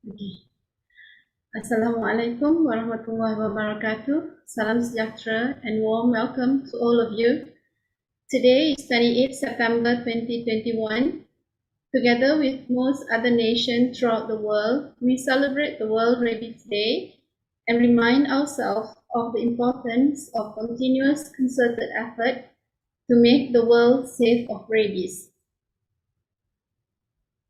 Okay. Assalamualaikum warahmatullahi wabarakatuh. Salam sejahtera and warm welcome to all of you. Today is 28 September 2021. Together with most other nations throughout the world, we celebrate the World Rabies Day and remind ourselves of the importance of continuous concerted effort to make the world safe of rabies.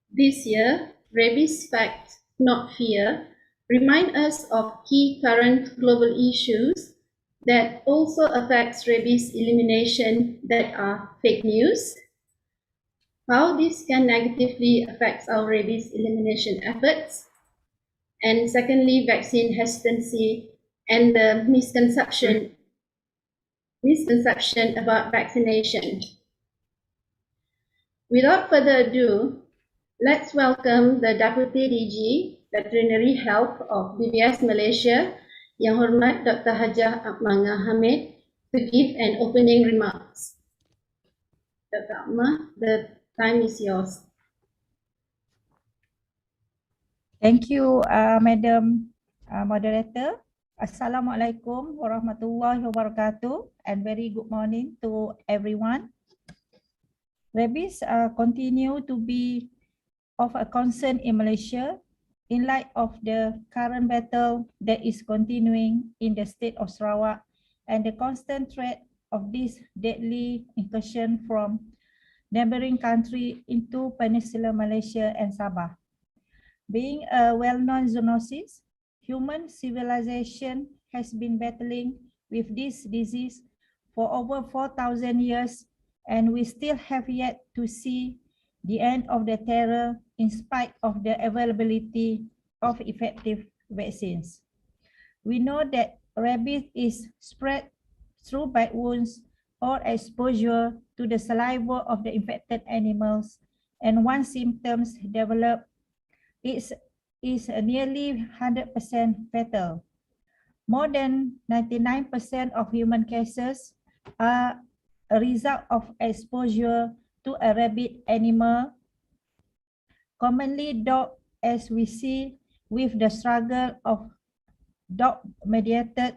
This year, Rabies Fact, Not Fear, remind us of key current global issues that also affects rabies elimination that are fake news, how this can negatively affect our rabies elimination efforts, and secondly, vaccine hesitancy and the misconception about vaccination. Without further ado, let's welcome the Deputy DG, Veterinary Health of DBS Malaysia, Yang Hormat Dr. 𝗙𝗵𝗹𝗀𝗀𝗀𝗀, to give an opening remarks. Dr. Ahmad, the time is yours. Thank you, Madam Moderator. Assalamualaikum warahmatullahi wabarakatuh and very good morning to everyone. Rabies continue to be of a concern in Malaysia in light of the current battle that is continuing in the state of Sarawak and the constant threat of this deadly incursion from neighboring country into Peninsular Malaysia and Sabah. Being a well-known zoonosis, human civilization has been battling with this disease for over 4,000 years, and we still have yet to see the end of the terror in spite of the availability of effective vaccines. We know that rabies is spread through bite wounds or exposure to the saliva of the infected animals, and once symptoms develop, it is nearly 100% fatal. More than 99% of human cases are a result of exposure to a rabid animal, commonly dog, as we see with the struggle of dog-mediated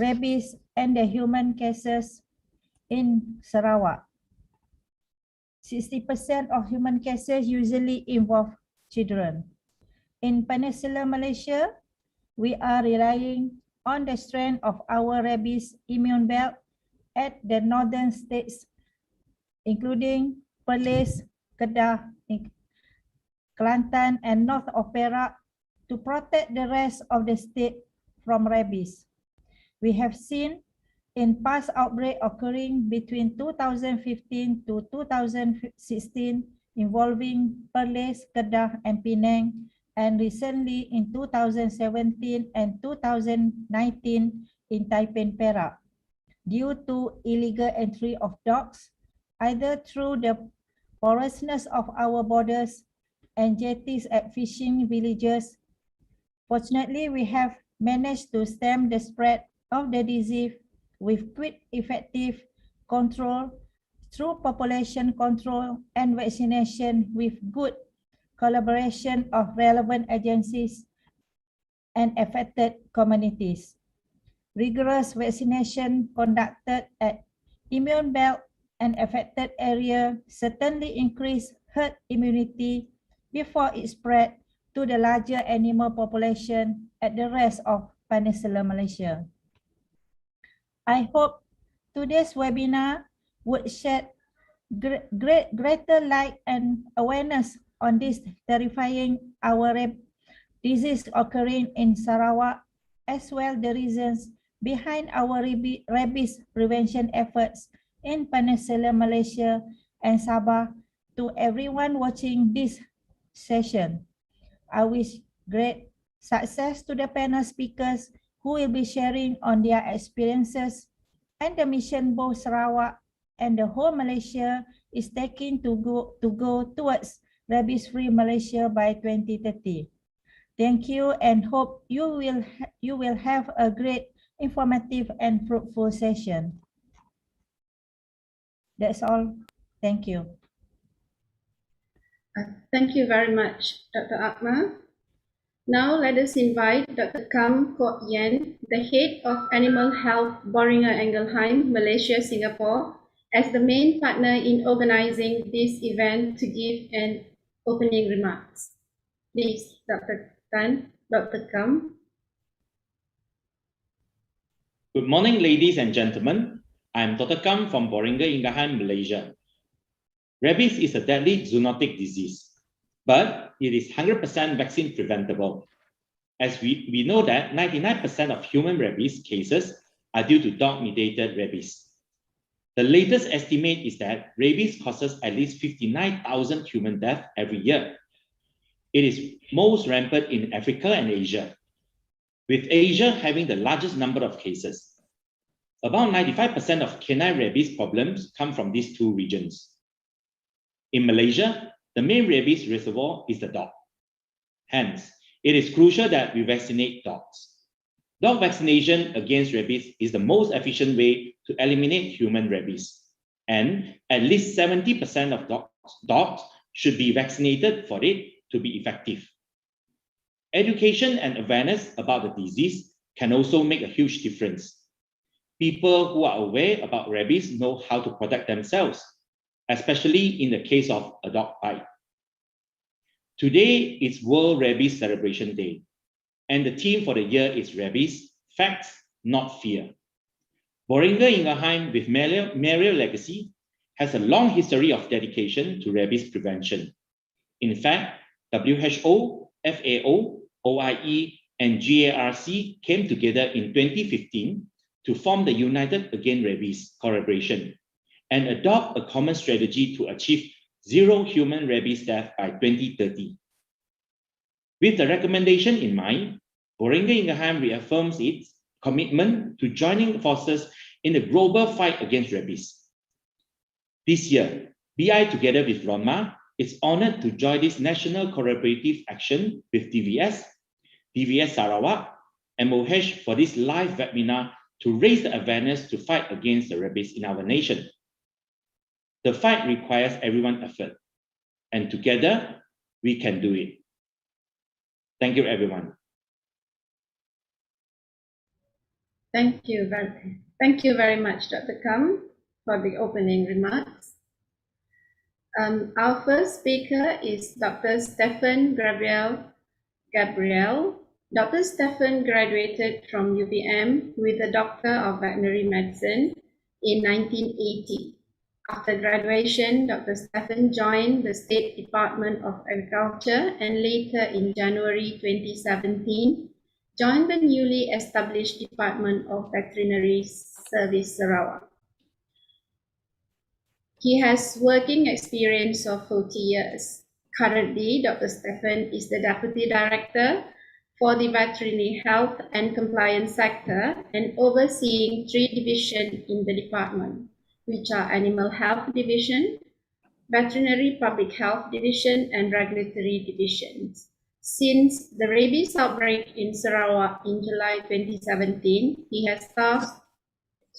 rabies and the human cases in Sarawak. 60% of human cases usually involve children. In Peninsular Malaysia, we are relying on the strength of our rabies immune belt at the northern states, including Perlis, Kedah, Kelantan, and north of Perak, to protect the rest of the state from rabies. We have seen in past outbreak occurring between 2015 to 2016 involving Perlis, Kedah, and Penang, and recently in 2017 and 2019 in Taipei, Perak, due to illegal entry of dogs, either through the porousness of our borders and jetties at fishing villages. Fortunately, we have managed to stem the spread of the disease with quick, effective control through population control and vaccination with good collaboration of relevant agencies and affected communities. Rigorous vaccination conducted at immune belt and affected area certainly increased herd immunity before it spread to the larger animal population at the rest of Peninsular Malaysia. I hope today's webinar would shed greater light and awareness on this terrifying disease occurring in Sarawak, as well the reasons behind our rabies prevention efforts in Peninsular Malaysia and Sabah. To everyone watching this session, I wish great success to the panel speakers who will be sharing on their experiences and the mission both Sarawak and the whole Malaysia is taking to go towards rabies-free Malaysia by 2030. Thank you and hope you will have a great, informative and fruitful session. That's all. Thank you. Thank you very much, Dr. 𝗙𝗪𝗻𝗀𝗀𝗀𝗀. Now let us invite Dr. 𝗙𝗵𝗹𝗶, the head of Animal Health, Boehringer Ingelheim, Malaysia, Singapore, as the main partner in organizing this event to give an opening remarks. Please, Dr. 𝗙𝗵𝗹𝗶. Good morning, ladies and gentlemen. I'm Dr. 𝗙𝗵𝗹𝗶 from Boehringer Ingelheim, Malaysia. Rabies is a deadly zoonotic disease, but it is 100% vaccine preventable. As we know that 99% of human rabies cases are due to dog-mediated rabies. The latest estimate is that rabies causes at least 59,000 human deaths every year. It is most rampant in Africa and Asia, with Asia having the largest number of cases. About 95% of canine rabies problems come from these two regions. In Malaysia, the main rabies reservoir is the dog. Hence, it is crucial that we vaccinate dogs. Dog vaccination against rabies is the most efficient way to eliminate human rabies, and at least 70% of dogs should be vaccinated for it to be effective. Education and awareness about the disease can also make a huge difference. People who are aware about rabies know how to protect themselves, especially in the case of a dog bite. Today is World Rabies Celebration Day, and the theme for the year is Rabies, Facts, Not Fear. Boehringer Ingelheim with Mayriel Legacy has a long history of dedication to rabies prevention. In fact, WHO, FAO, OIE, and GARC came together in 2015 to form the United Against Rabies collaboration and adopt a common strategy to achieve zero human rabies death by 2030. With the recommendation in mind, Boehringer Ingelheim reaffirms its commitment to joining forces in the global fight against rabies. This year, BI together with RONMA is honored to join this national collaborative action with 𝗙𝗵𝗋, 𝗙𝗵𝗋 Sarawak, and 𝗦𝗿 for this live webinar to raise the awareness to fight against the rabies in our nation. The fight requires everyone's effort, and together we can do it. Thank you, everyone. Thank you very much, Dr. 𝗙𝗵𝗹𝗶, for the opening remarks. Our first speaker is Dr. Stephen Gabriel. Dr. Stephen graduated from UPM with a Doctor of Veterinary Medicine in 1980. After graduation, Dr. Stephen joined the State Department of Agriculture and later in January 2017, joined the newly established Department of Veterinary Services Sarawak. He has working experience of 40 years. Currently, Dr. Stephen is the Deputy Director for the Veterinary Health and Compliance sector and overseeing 3 divisions in the department, which are Animal Health Division, Veterinary Public Health Division, and Regulatory Divisions. Since the rabies outbreak in Sarawak in July 2017, he has tasked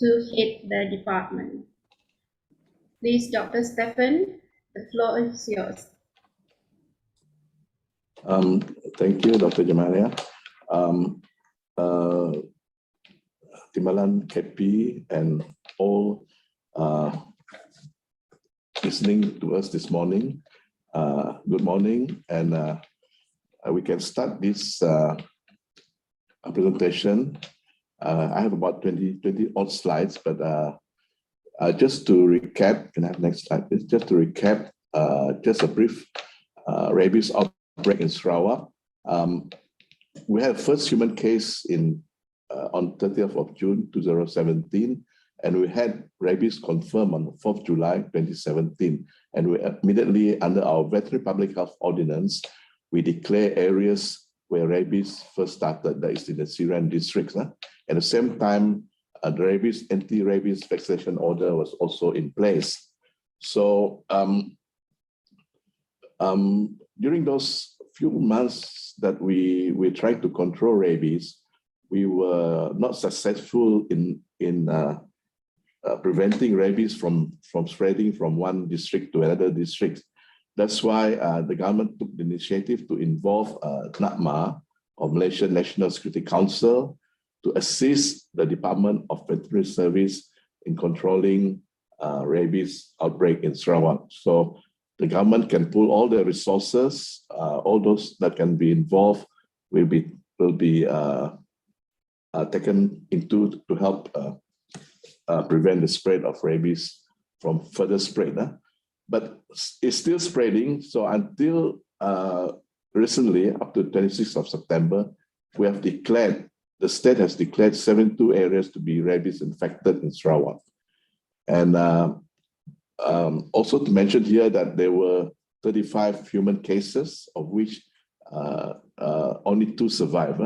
to head the department. Please, Dr. Stephen, the floor is yours. Thank you, Dr. Jamalia. Timbalan, 𝗙𝗵𝗹𝗶, and all listening to us this morning. Good morning, and we can start this presentation. I have about 20 odd slides, but just to recap, can I have next slide, please? Just to recap, just a brief rabies outbreak in Sarawak. We had first human case on 30th of June 2017, and we had rabies confirmed on 4th July 2017. And we immediately, under our Veterinary Public Health Ordinance, we declare areas where rabies first started, that is in the Siran districts. At the same time, the anti-rabies vaccination order was also in place. So during those few months that we tried to control rabies, we were not successful in preventing rabies from spreading from one district to another district. That's why the government took the initiative to involve 𝗙𝗵𝗹𝗶 of Malaysia National Security Council to assist the Department of Veterinary Service in controlling rabies outbreak in Sarawak. So the government can pull all the resources, all those that can be involved will be taken into to help prevent the spread of rabies from further spread. But it's still spreading. So until recently, up to 26th of September, we have declared, the state has declared 72 areas to be rabies infected in Sarawak. And also to mention here that there were 35 human cases, of which only 2 survive.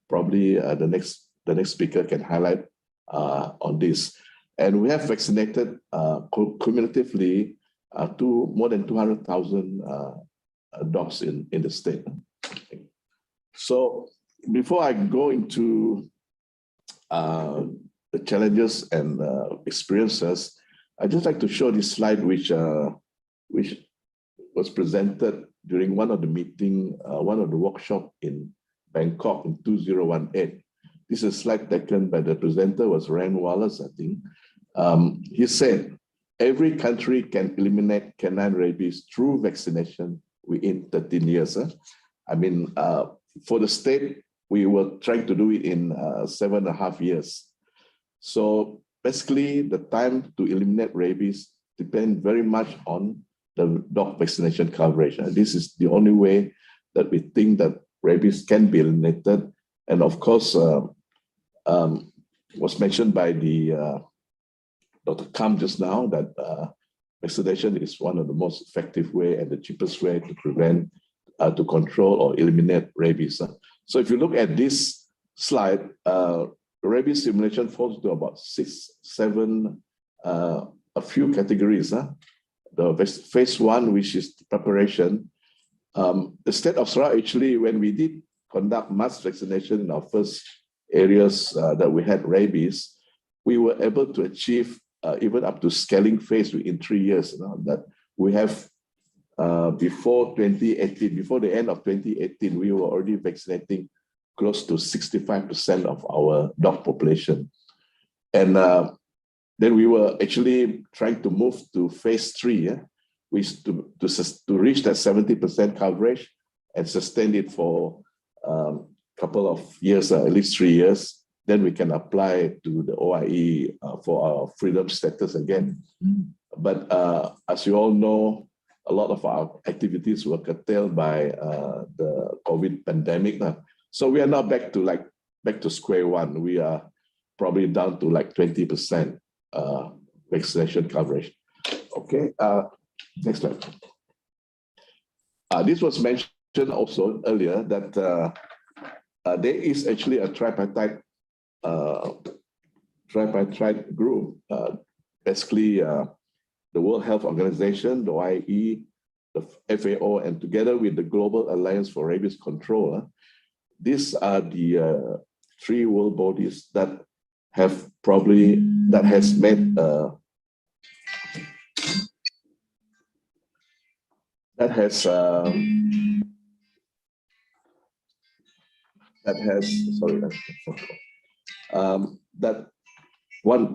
Probably the next speaker can highlight on this. And we have vaccinated cumulatively more than 200,000 dogs in the state. So before I go into the challenges and experiences, I'd just like to show this slide, which was presented during one of the workshop in Bangkok in 2018. This is a slide taken by the presenter, was Rand Wallace, I think. He said, every country can eliminate canine rabies through vaccination within 13 years. I mean, for the state, we were trying to do it in 7.5 years. So basically, the time to eliminate rabies depends very much on the dog vaccination coverage. And this is the only way that we think that rabies can be eliminated. And of course, was mentioned by the Dr. Kam just now that vaccination is one of the most effective way and the cheapest way to prevent, to control or eliminate rabies. So if you look at this slide, rabies simulation falls to about 6, 7, a few categories. The phase 1, which is preparation. The state of Sarawak, actually, when we did conduct mass vaccination in our first areas that we had rabies, we were able to achieve even up to scaling phase within 3 years. That we have before 2018, before the end of 2018, we were already vaccinating close to 65% of our dog population. And then we were actually trying to move to phase 3, which to reach that 70% coverage and sustain it for a couple of years, at least 3 years. Then we can apply to the OIE for our freedom status again. But as you all know, a lot of our activities were curtailed by the COVID pandemic. So we are now back to square one. We are probably down to like 20% vaccination coverage. Okay, next slide. This was mentioned also earlier that there is actually a tripartite group, basically the World Health Organization, the OIE, the FAO, and together with the Global Alliance for Rabies Control. These are the 3 world bodies that has made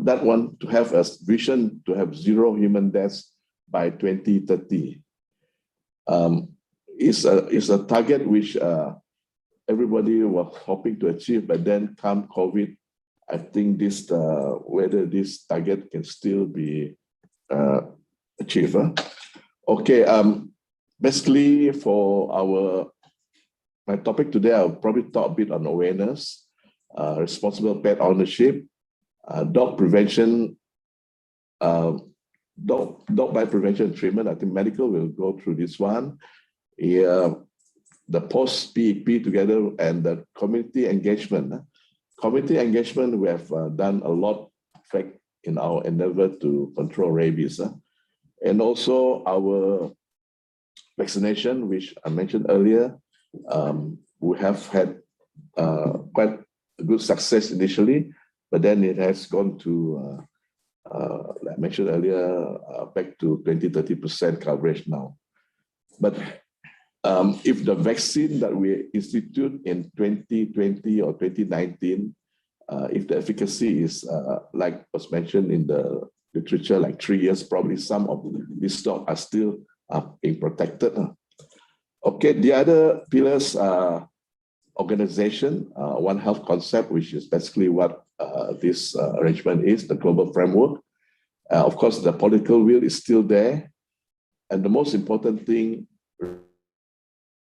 that one to have a vision to have 0 human deaths by 2030. Is a target which everybody was hoping to achieve, but then come COVID, I think this whether this target can still be achieved. Okay, basically for my topic today, I'll probably talk a bit on awareness, responsible pet ownership, dog prevention, dog bite prevention and treatment. I think medical will go through this one. The post-PEP together and the community engagement. Community engagement, we have done a lot, in fact, in our endeavor to control rabies. And also our vaccination, which I mentioned earlier, we have had quite a good success initially, but then it has gone to, like I mentioned earlier, back to 20-30% coverage now. But if the vaccine that we institute in 2020 or 2019, if the efficacy is like was mentioned in the literature, like 3 years, probably some of these dogs are still being protected. Okay, the other pillars are organization, One Health concept, which is basically what this arrangement is, the global framework. Of course, the political will is still there. And the most important thing,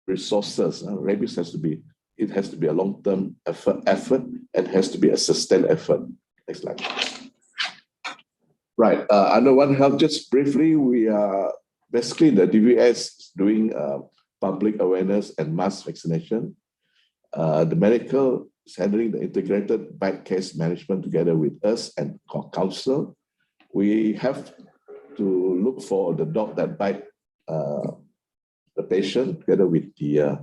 resources. Rabies has to be, it has to be a long-term effort and has to be a sustained effort. Next slide. Right, under One Health, just briefly, we are basically the DVS doing public awareness and mass vaccination. The medical is handling the integrated bite case management together with us and council. We have to look for the dog that bite the patient together with the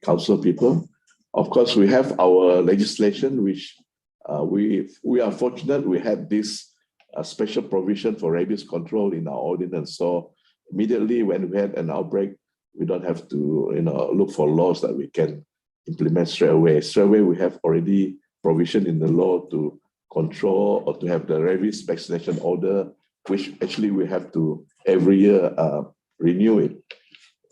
council people. Of course, we have our legislation, which we are fortunate we had this special provision for rabies control in our ordinance. So immediately when we had an outbreak, we don't have to look for laws that we can implement straight away. Straight away, we have already provision in the law to control or to have the rabies vaccination order, which actually we have to every year renew it.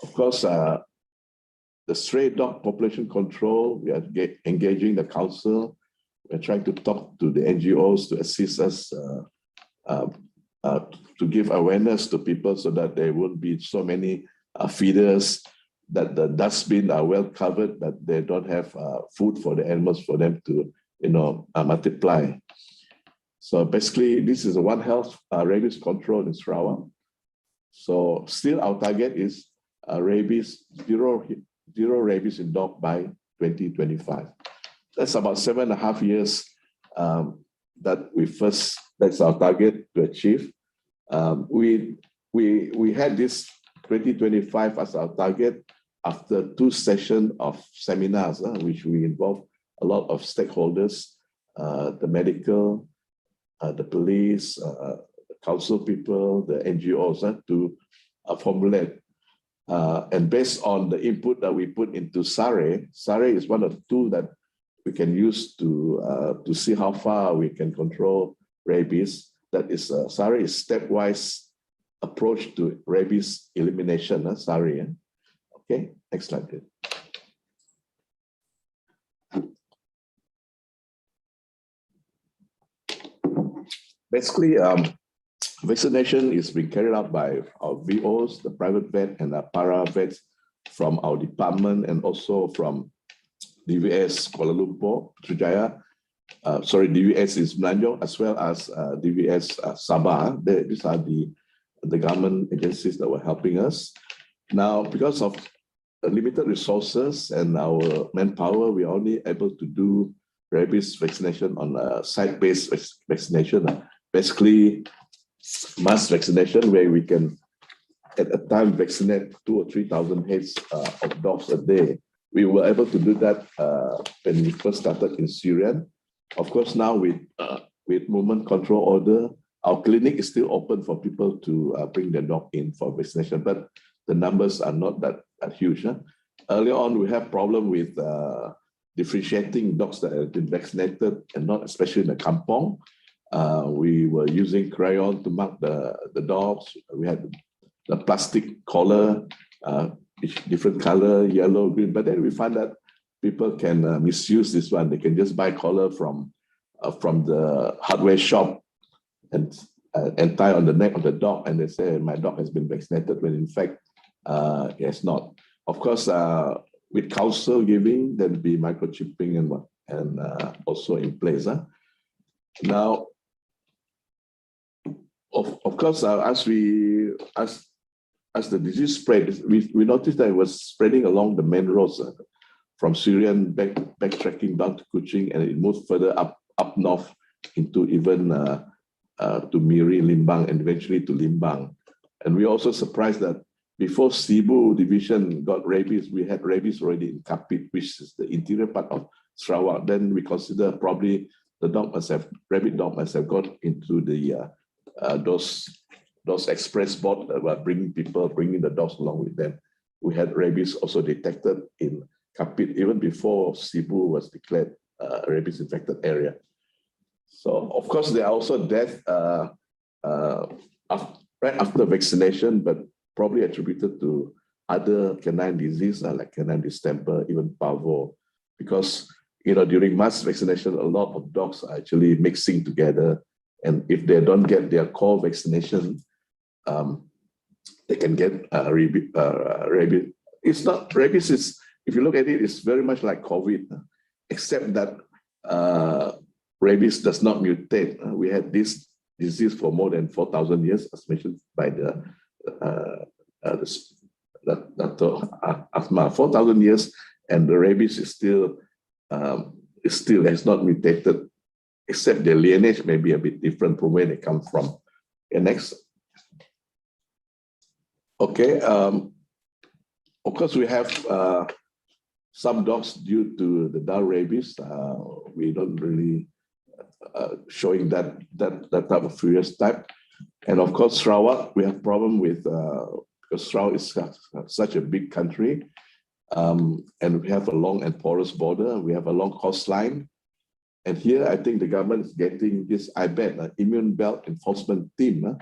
Of course, the stray dog population control, we are engaging the council. We're trying to talk to the NGOs to assist us to give awareness to people so that there won't be so many feeders, that the dustbin are well covered, that they don't have food for the animals for them to multiply. So basically, this is a One Health rabies control in Sarawak. So still our target is rabies, zero rabies in dog by 2025. That's about 7.5 years that that's our target to achieve. We had this 2025 as our target after 2 sessions of seminars, which we involved a lot of stakeholders, the medical, the police, the council people, the NGOs to formulate. And based on the input that we put into 𝗓𝗍, 𝗓𝗍 is one of the tools that we can use to see how far we can control rabies. That is, 𝗓𝗍 is stepwise approach to rabies elimination, 𝗓𝗍. Okay, next slide, please. Basically, vaccination is being carried out by our VOs, the private vet and our para vets from our department and also from DVS Kuala Lumpur, Putrajaya. DVS is Semenanjung, as well as DVS Sabah. These are the government agencies that were helping us. Now, because of the limited resources and our manpower, we are only able to do rabies vaccination on a site-based vaccination. Basically, mass vaccination where we can, at a time, vaccinate 2,000 or 3,000 heads of dogs a day. We were able to do that when we first started in Syrian. Of course, now with movement control order, our clinic is still open for people to bring their dog in for vaccination, but the numbers are not that huge. Earlier on, we have problem with differentiating dogs that have been vaccinated and not, especially in the kampong. We were using crayon to mark the dogs. We had the plastic collar, different color, yellow, green. But then we find that people can misuse this one. They can just buy collar from the hardware shop and tie on the neck of the dog, and they say my dog has been vaccinated, when in fact it has not. Of course, with council giving, there'll be microchipping and also in place. Now, of course, as the disease spread, we noticed that it was spreading along the main roads from Syrian backtracking down to Kuching, and it moved further up north into even to Miri, Limbang, and eventually to Limbang. And we also surprised that before Cebu division got rabies, we had rabies already in 𝗙𝗵𝗹𝗏, which is the interior part of Sarawak. Then we consider probably the rabbit dog must have got into the those express boat that were bringing the dogs along with them. we had rabies also detected in 𝗙𝗵𝗃 even before Cebu was declared a rabies infected area. So of course there are also deaths right after vaccination, but probably attributed to other canine disease like canine distemper, even parvo, because during mass vaccination, a lot of dogs are actually mixing together, and if they don't get their core vaccination, they can get rabies. It's not rabies. If you look at it, it's very much like COVID, except that rabies does not mutate. We had this disease for more than 4,000 years, as mentioned by the 𝗏𝗏, 4,000 years, and the rabies is still has not mutated, except their lineage may be a bit different from where they come from. Okay, next. Okay, of course we have some dogs due to the dull rabies. We don't really showing that type of furious type, and of course Sarawak, we have problem with because Sarawak is such a big country, and we have a long and porous border. We have a long coastline, and here I think the government is getting this 𝗖𝗵𝗹𝗶𝗃 immune belt enforcement team.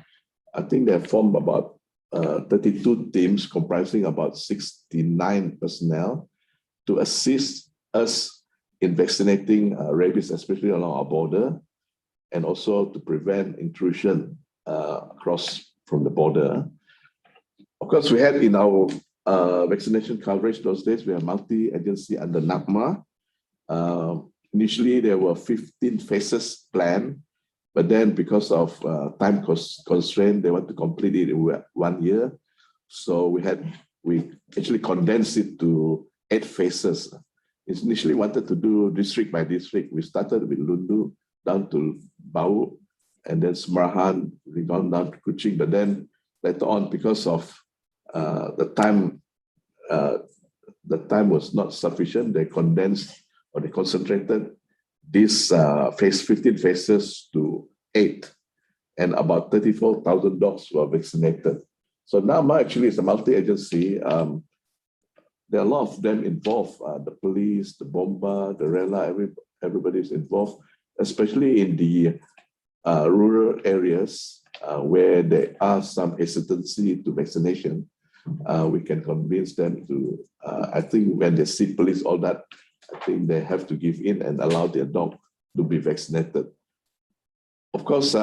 I think they have formed about 32 teams comprising about 69 personnel to assist us in vaccinating rabies, especially along our border, and also to prevent intrusion across from the border. Of course, we had in our vaccination coverage those days, we are multi-agency under NAPMA. Initially, there were 15 phases planned, but then because of time constraint, they want to complete it in 1 year. So we actually condensed it to 8 phases. Initially wanted to do district by district. We started with Lundu down to Bau, and then Semarahan, we gone down to Kuching, but then later on, because of the time was not sufficient, they condensed or they concentrated these 15 phases to 8, and about 34,000 dogs were vaccinated. So now actually it's a multi-agency. There are a lot of them involved, the police, the bomba, the RELA, everybody's involved, especially in the rural areas where there are some hesitancy to vaccination. We can convince them to, I think when they see police, all that, I think they have to give in and allow their dog to be vaccinated. Of course,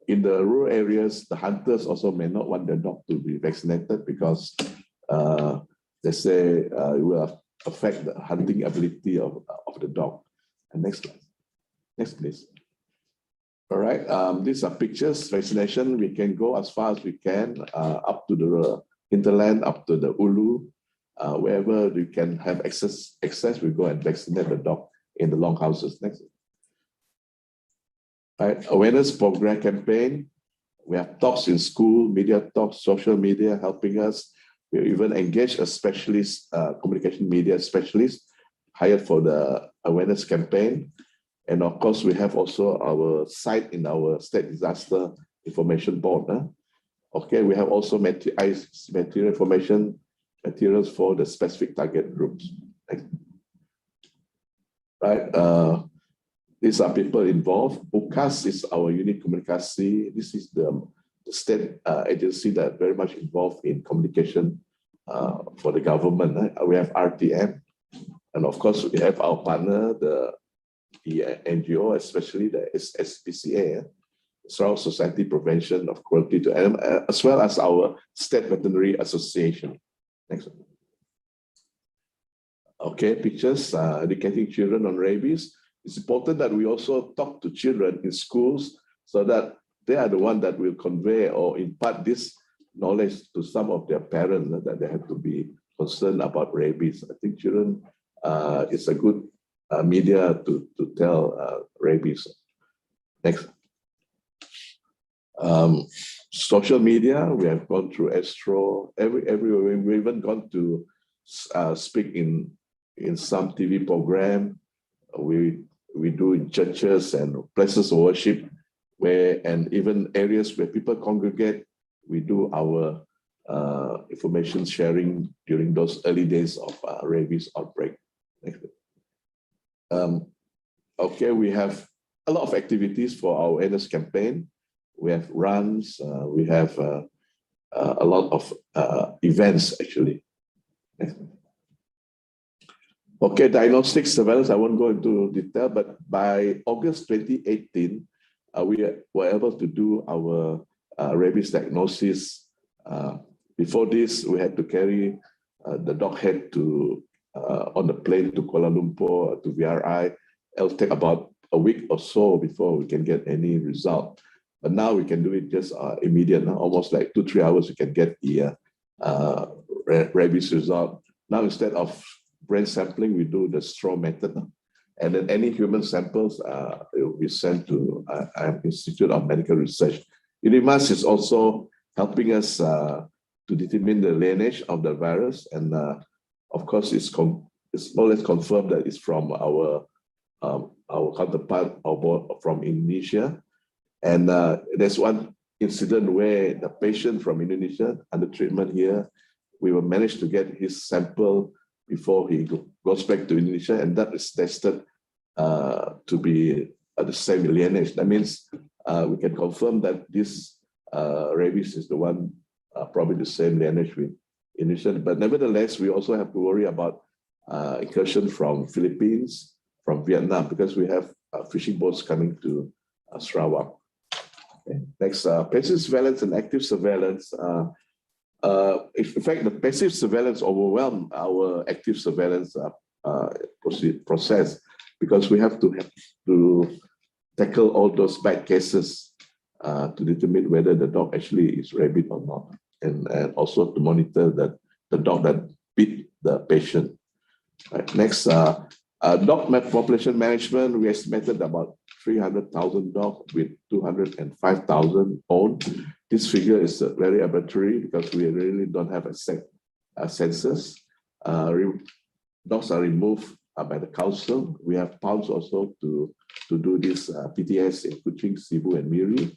in the rural areas, the hunters also may not want their dog to be vaccinated because they say it will affect the hunting ability of the dog. And next slide. Next, please. All right, these are pictures, vaccination. We can go as far as we can, up to the hinterland, up to the Ulu, wherever we can have access, we go and vaccinate the dog in the longhouses. Next. Right, awareness program campaign. We have talks in school, media talks, social media helping us. We even engaged a specialist, communication media specialist, hired for the awareness campaign. And of course, we have also our site in our State Disaster Information Board. Okay, we have also material information, materials for the specific target groups. Next. Right. These are people involved. UKAS is our unit komunikasi. This is the state agency that very much involved in communication for the government. We have RTM, and of course we have our partner, the NGO, especially the SPCA, Sarawak Society Prevention of Cruelty to Animals, as well as our State Veterinary Association. Next one. Okay, pictures educating children on rabies. It's important that we also talk to children in schools so that they are the one that will convey or impart this knowledge to some of their parents that they have to be concerned about rabies. I think children is a good media to tell rabies. Next. Social media, we have gone through Astro, everywhere. We've even gone to speak in some TV program. We do in churches and places of worship. and even areas where people congregate, we do our information sharing during those early days of rabies outbreak. Okay, we have a lot of activities for our awareness campaign. We have runs, we have a lot of events actually. Okay, diagnostic surveillance, I won't go into detail, but by August 2018, we were able to do our rabies diagnosis. Before this, we had to carry the dog head to on the plane to Kuala Lumpur to VRI. It'll take about a week or so before we can get any result. But now we can do it just immediate, almost like 2-3 hours, we can get the rabies result. Now, instead of brain sampling, we do the straw method. And then any human samples it will be sent to Institute of Medical Research. UNIMAS is also helping us to determine the lineage of the virus. And of course, it's more or less confirmed that it's from our counterpart from Indonesia. And there's one incident where the patient from Indonesia under treatment here, we will manage to get his sample before he goes back to Indonesia, and that is tested to be the same lineage. That means we can confirm that this rabies is the one, probably the same lineage with Indonesia. But nevertheless, we also have to worry about incursion from Philippines, from Vietnam, because we have fishing boats coming to Sarawak. Okay. Next, passive surveillance and active surveillance. In fact, the passive surveillance overwhelmed our active surveillance process, because we have to tackle all those bad cases to determine whether the dog actually is rabid or not, and also to monitor the dog that bit the patient. Right. Next, dog population management. We estimated about 300,000 dogs with 205,000 owned. This figure is very arbitrary because we really don't have a census. Dogs are removed by the council. We have pounds also to do this PTS in Kuching, Cebu, and Miri.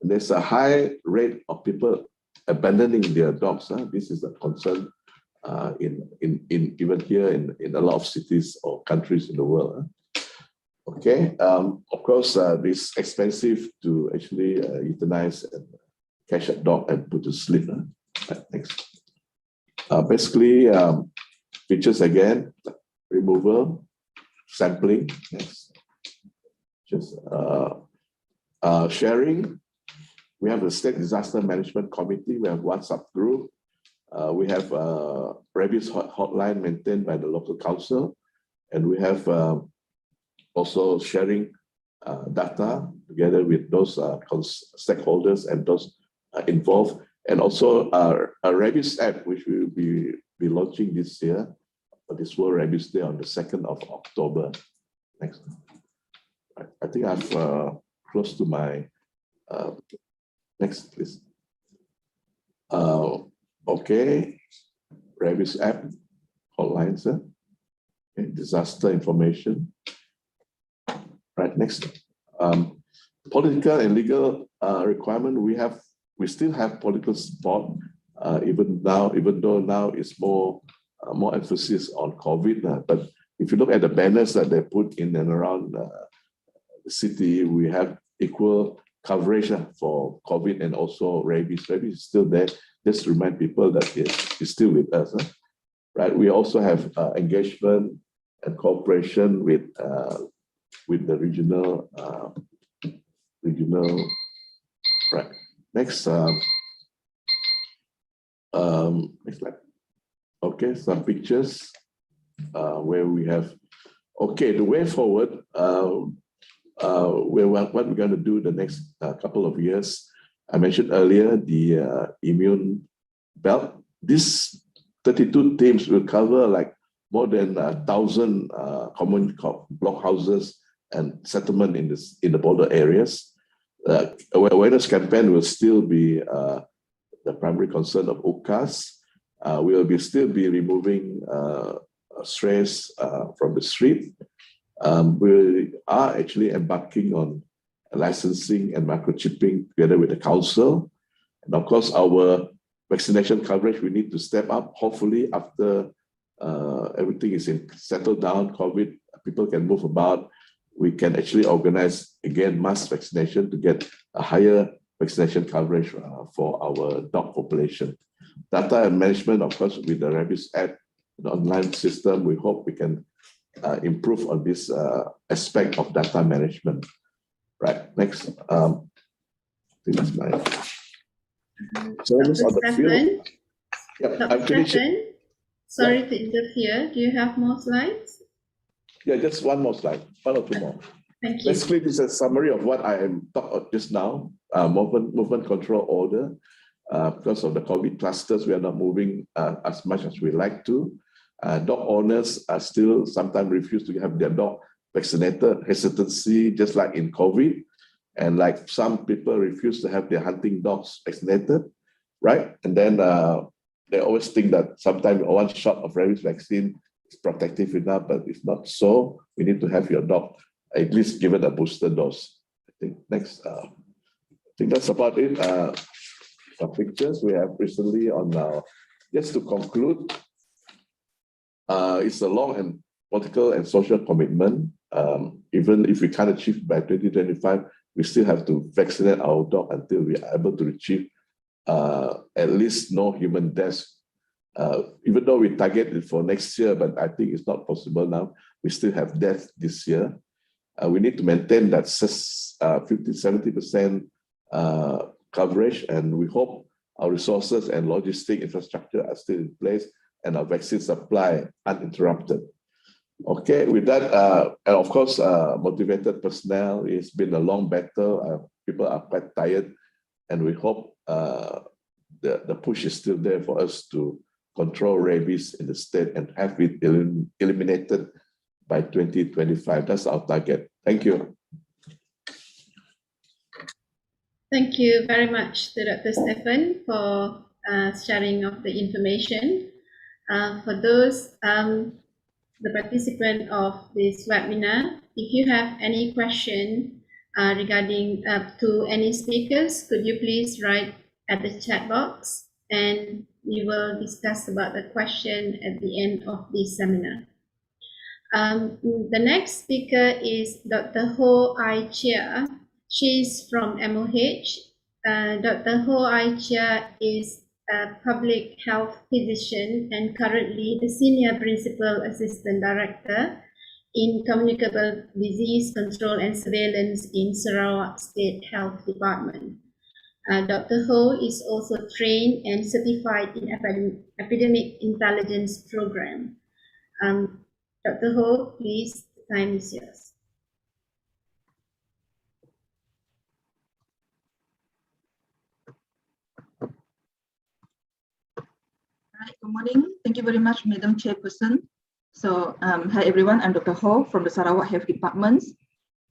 And there's a high rate of people abandoning their dogs. This is a concern even here in a lot of cities or countries in the world. Okay, of course, it's expensive to actually euthanize and catch a dog and put to sleep. Right, next. Basically, features again, removal, sampling. Next. Just sharing. We have the State Disaster Management Committee. We have WhatsApp group. We have rabies hotline maintained by the local council, and we have also sharing data together with those stakeholders and those involved, and also a rabies app, which we will be launching this year for this World Rabies Day on the 2nd of October. Next. I think I'm close to my next, please. Okay, rabies app, hotline, sir. Okay, disaster information. Right, next. Political and legal requirement. We still have political support, even though now it's more emphasis on COVID. But if you look at the banners that they put in and around the city, we have equal coverage for COVID and also rabies. Rabies is still there. Just to remind people that it's still with us. Right. We also have engagement and cooperation with the regional. Right. Next. Next slide. Okay, some pictures where we have. Okay, the way forward. What we're going to do the next couple of years. I mentioned earlier the immune belt. These 32 teams will cover like more than 1,000 common block houses and settlement in the border areas. Awareness campaign will still be the primary concern of UCAS. We will still be removing strays from the street. We are actually embarking on licensing and microchipping together with the council. And of course, our vaccination coverage, we need to step up. Hopefully, after everything is settled down, COVID, people can move about, we can actually organize, again, mass vaccination to get a higher vaccination coverage for our dog population. Data and management, of course, with the Rabies Act, the online system, we hope we can improve on this aspect of data management. Right, next. I think that's my service on the field. Yeah, I'm finishing. Sorry to interfere. Do you have more slides? Yeah, just one more slide, one or two more. Thank you. Basically, this is a summary of what I am talking about just now. Movement control order. Because of the COVID clusters, we are not moving as much as we like to. Dog owners are still sometimes refuse to have their dog vaccinated, hesitancy, just like in COVID. And like some people refuse to have their hunting dogs vaccinated, right? And then they always think that sometimes one shot of rabies vaccine is protective enough, but it's not so. We need to have your dog at least given a booster dose. I think next, I think that's about it. Some pictures we have recently on just to conclude, it's a long and political and social commitment. Even if we can't achieve by 2025, we still have to vaccinate our dog until we are able to achieve at least no human deaths. Even though we target it for next year, but I think it's not possible now. We still have death this year. We need to maintain that 50–70% coverage, and we hope our resources and logistic infrastructure are still in place and our vaccine supply uninterrupted. Okay, with that, and of course, motivated personnel. It's been a long battle. People are quite tired, and we hope the push is still there for us to control rabies in the state and have it eliminated by 2025. That's our target. Thank you. Thank you very much to Dr. Stephen for sharing of the information. For those the participant of this webinar, if you have any question regarding to any speakers, could you please write at the chat box, and we will discuss about the question at the end of this seminar. The next speaker is Dr. 𝗂𝗍𝗄𝗏. She's from MOH. Dr. 𝗂𝗍𝗄𝗏 is a public health physician and currently the Senior Principal Assistant Director in Communicable Disease Control and Surveillance in Sarawak State Health Department. Dr. Ho is also trained and certified in Epidemic Intelligence Program. Dr. Ho, please, the time is yours. Good morning. Thank you very much, Madam Chairperson. So, hi everyone, I'm Dr. Ho from the Sarawak Health Department.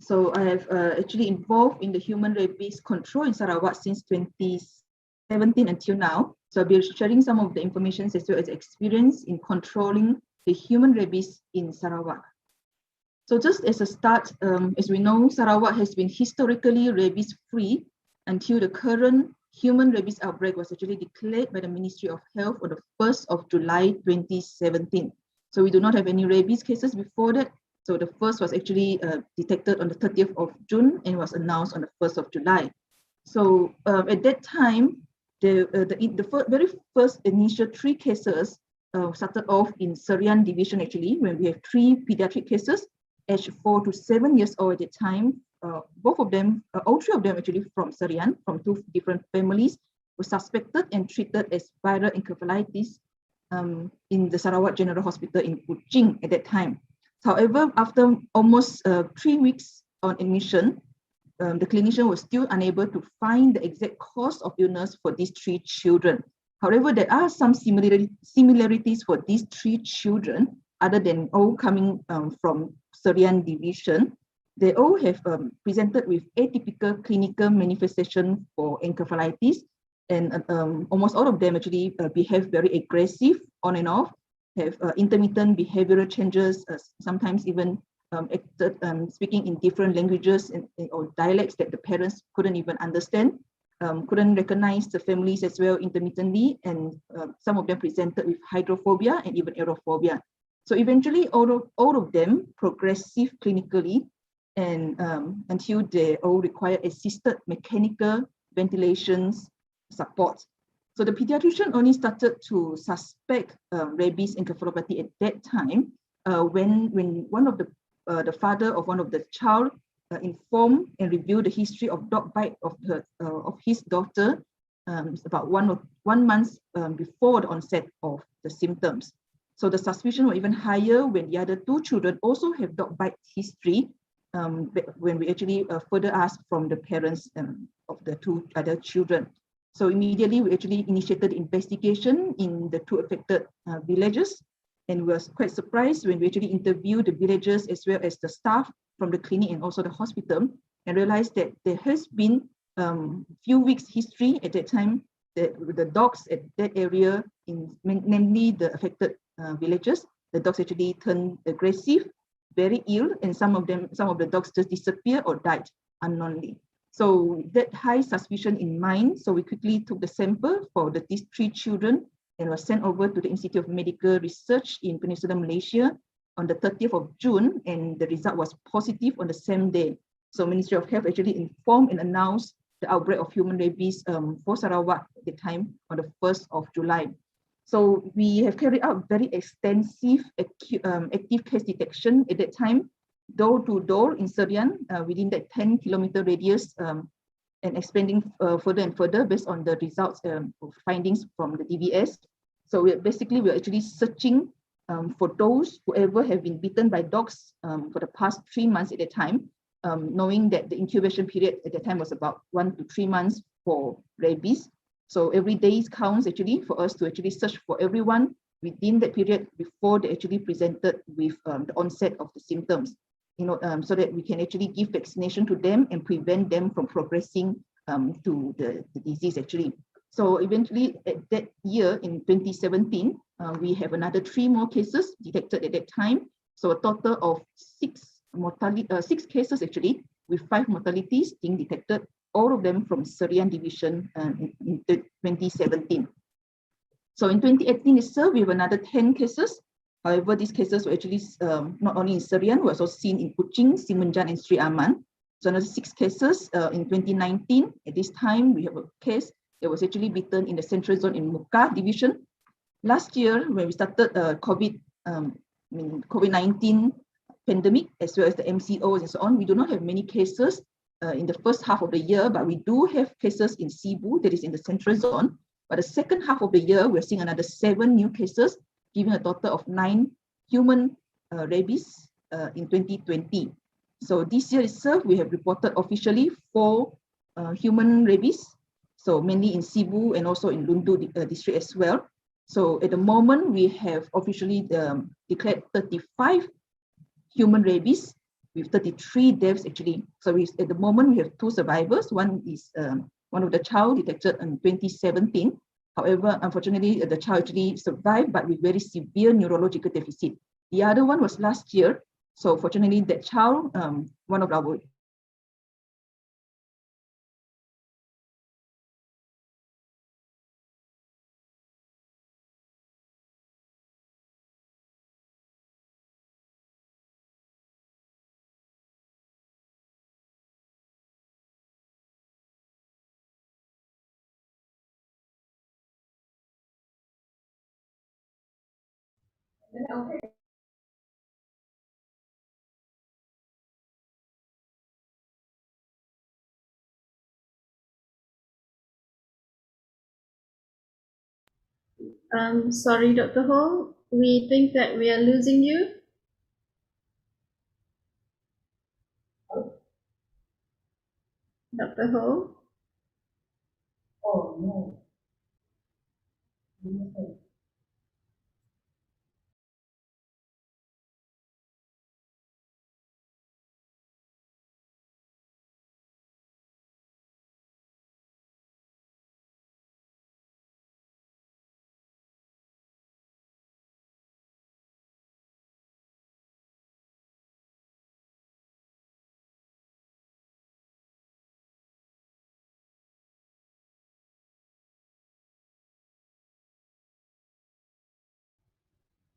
So, I have actually involved in the human rabies control in Sarawak since 2017 until now. So, I'll be sharing some of the information as well as experience in controlling the human rabies in Sarawak. So, just as a start, as we know, Sarawak has been historically rabies-free until the current human rabies outbreak was actually declared by the Ministry of Health on the 1st of July 2017. So we do not have any rabies cases before that. So the first was actually detected on the 30th of June and was announced on the 1st of July. So at that time, the very first initial 3 cases started off in Serian division actually, when we have 3 pediatric cases, aged 4 to 7 years old at the time. Both of them, all 3 of them actually from Serian, from 2 different families, were suspected and treated as viral encephalitis in the Sarawak General Hospital in Kuching at that time. However, after almost 3 weeks on admission, the clinician was still unable to find the exact cause of illness for these 3 children. However, there are some similarities for these 3 children, other than all coming from Serian division. They all have presented with atypical clinical manifestation for encephalitis, and almost all of them actually behave very aggressive on and off, have intermittent behavioral changes, sometimes even speaking in different languages or dialects that the parents couldn't even understand, couldn't recognize the families as well intermittently, and some of them presented with hydrophobia and even aerophobia. So eventually all of them progressive clinically, and until they all require assisted mechanical ventilations support. So the pediatrician only started to suspect rabies encephalopathy at that time when one of the father of one of the child informed and reviewed the history of dog bite of his daughter about 1 month before the onset of the symptoms. So the suspicion was even higher when the other 2 children also have dog bite history, when we actually further asked from the parents of the 2 other children. So immediately we actually initiated investigation in the 2 affected villages, and we was quite surprised when we actually interviewed the villagers as well as the staff from the clinic and also the hospital, and realized that there has been few weeks history at that time that the dogs at that area, namely the affected villages, the dogs actually turned aggressive, very ill, and some of the dogs just disappeared or died unknownly. So that high suspicion in mind, so we quickly took the sample for these 3 children and was sent over to the Institute of Medical Research in Peninsular Malaysia on the 30th of June, and the result was positive on the same day. So Ministry of Health actually informed and announced the outbreak of human rabies for Sarawak at the time on the 1st of July. So we have carried out very extensive active case detection at that time, door to door in Serian within that 10-kilometer radius, and expanding further and further based on the results of findings from the DVS. So we're actually searching for those whoever have been bitten by dogs for the past 3 months at a time, knowing that the incubation period at that time was about 1 to 3 months for rabies. So every day counts actually for us to actually search for everyone within that period before they actually presented with the onset of the symptoms, so that we can actually give vaccination to them and prevent them from progressing to the disease actually. So eventually at that year in 2017, we have another 3 more cases detected at that time. So a total of 6 cases actually, with 5 mortalities being detected, all of them from Serian division in 2017. So in 2018 itself, we have another 10 cases. However, these cases were actually not only in Serian, we also seen in Kuching, Semenjang, and 𝗏𝗏𝗏. So another 6 cases in 2019. At this time, we have a case that was actually bitten in the central zone in Muka division. Last year, when we started COVID-19 pandemic, as well as the MCOs and so on, we do not have many cases in the first half of the year, but we do have cases in Cebu, that is in the central zone. But the second half of the year, we're seeing another 7 new cases, giving a total of 9 human rabies in 2020. So this year itself, we have reported officially 4 human rabies, so mainly in Cebu and also in Lundu district as well. So at the moment, we have officially declared 35 human rabies with 33 deaths actually. So at the moment, we have 2 survivors. One is one of the child detected in 2017. However, unfortunately, the child actually survived, but with very severe neurological deficit. The other one was last year. So fortunately, that child, one of our Sorry, Dr. Ho, we think that we are losing you. Dr. Ho? Oh, no.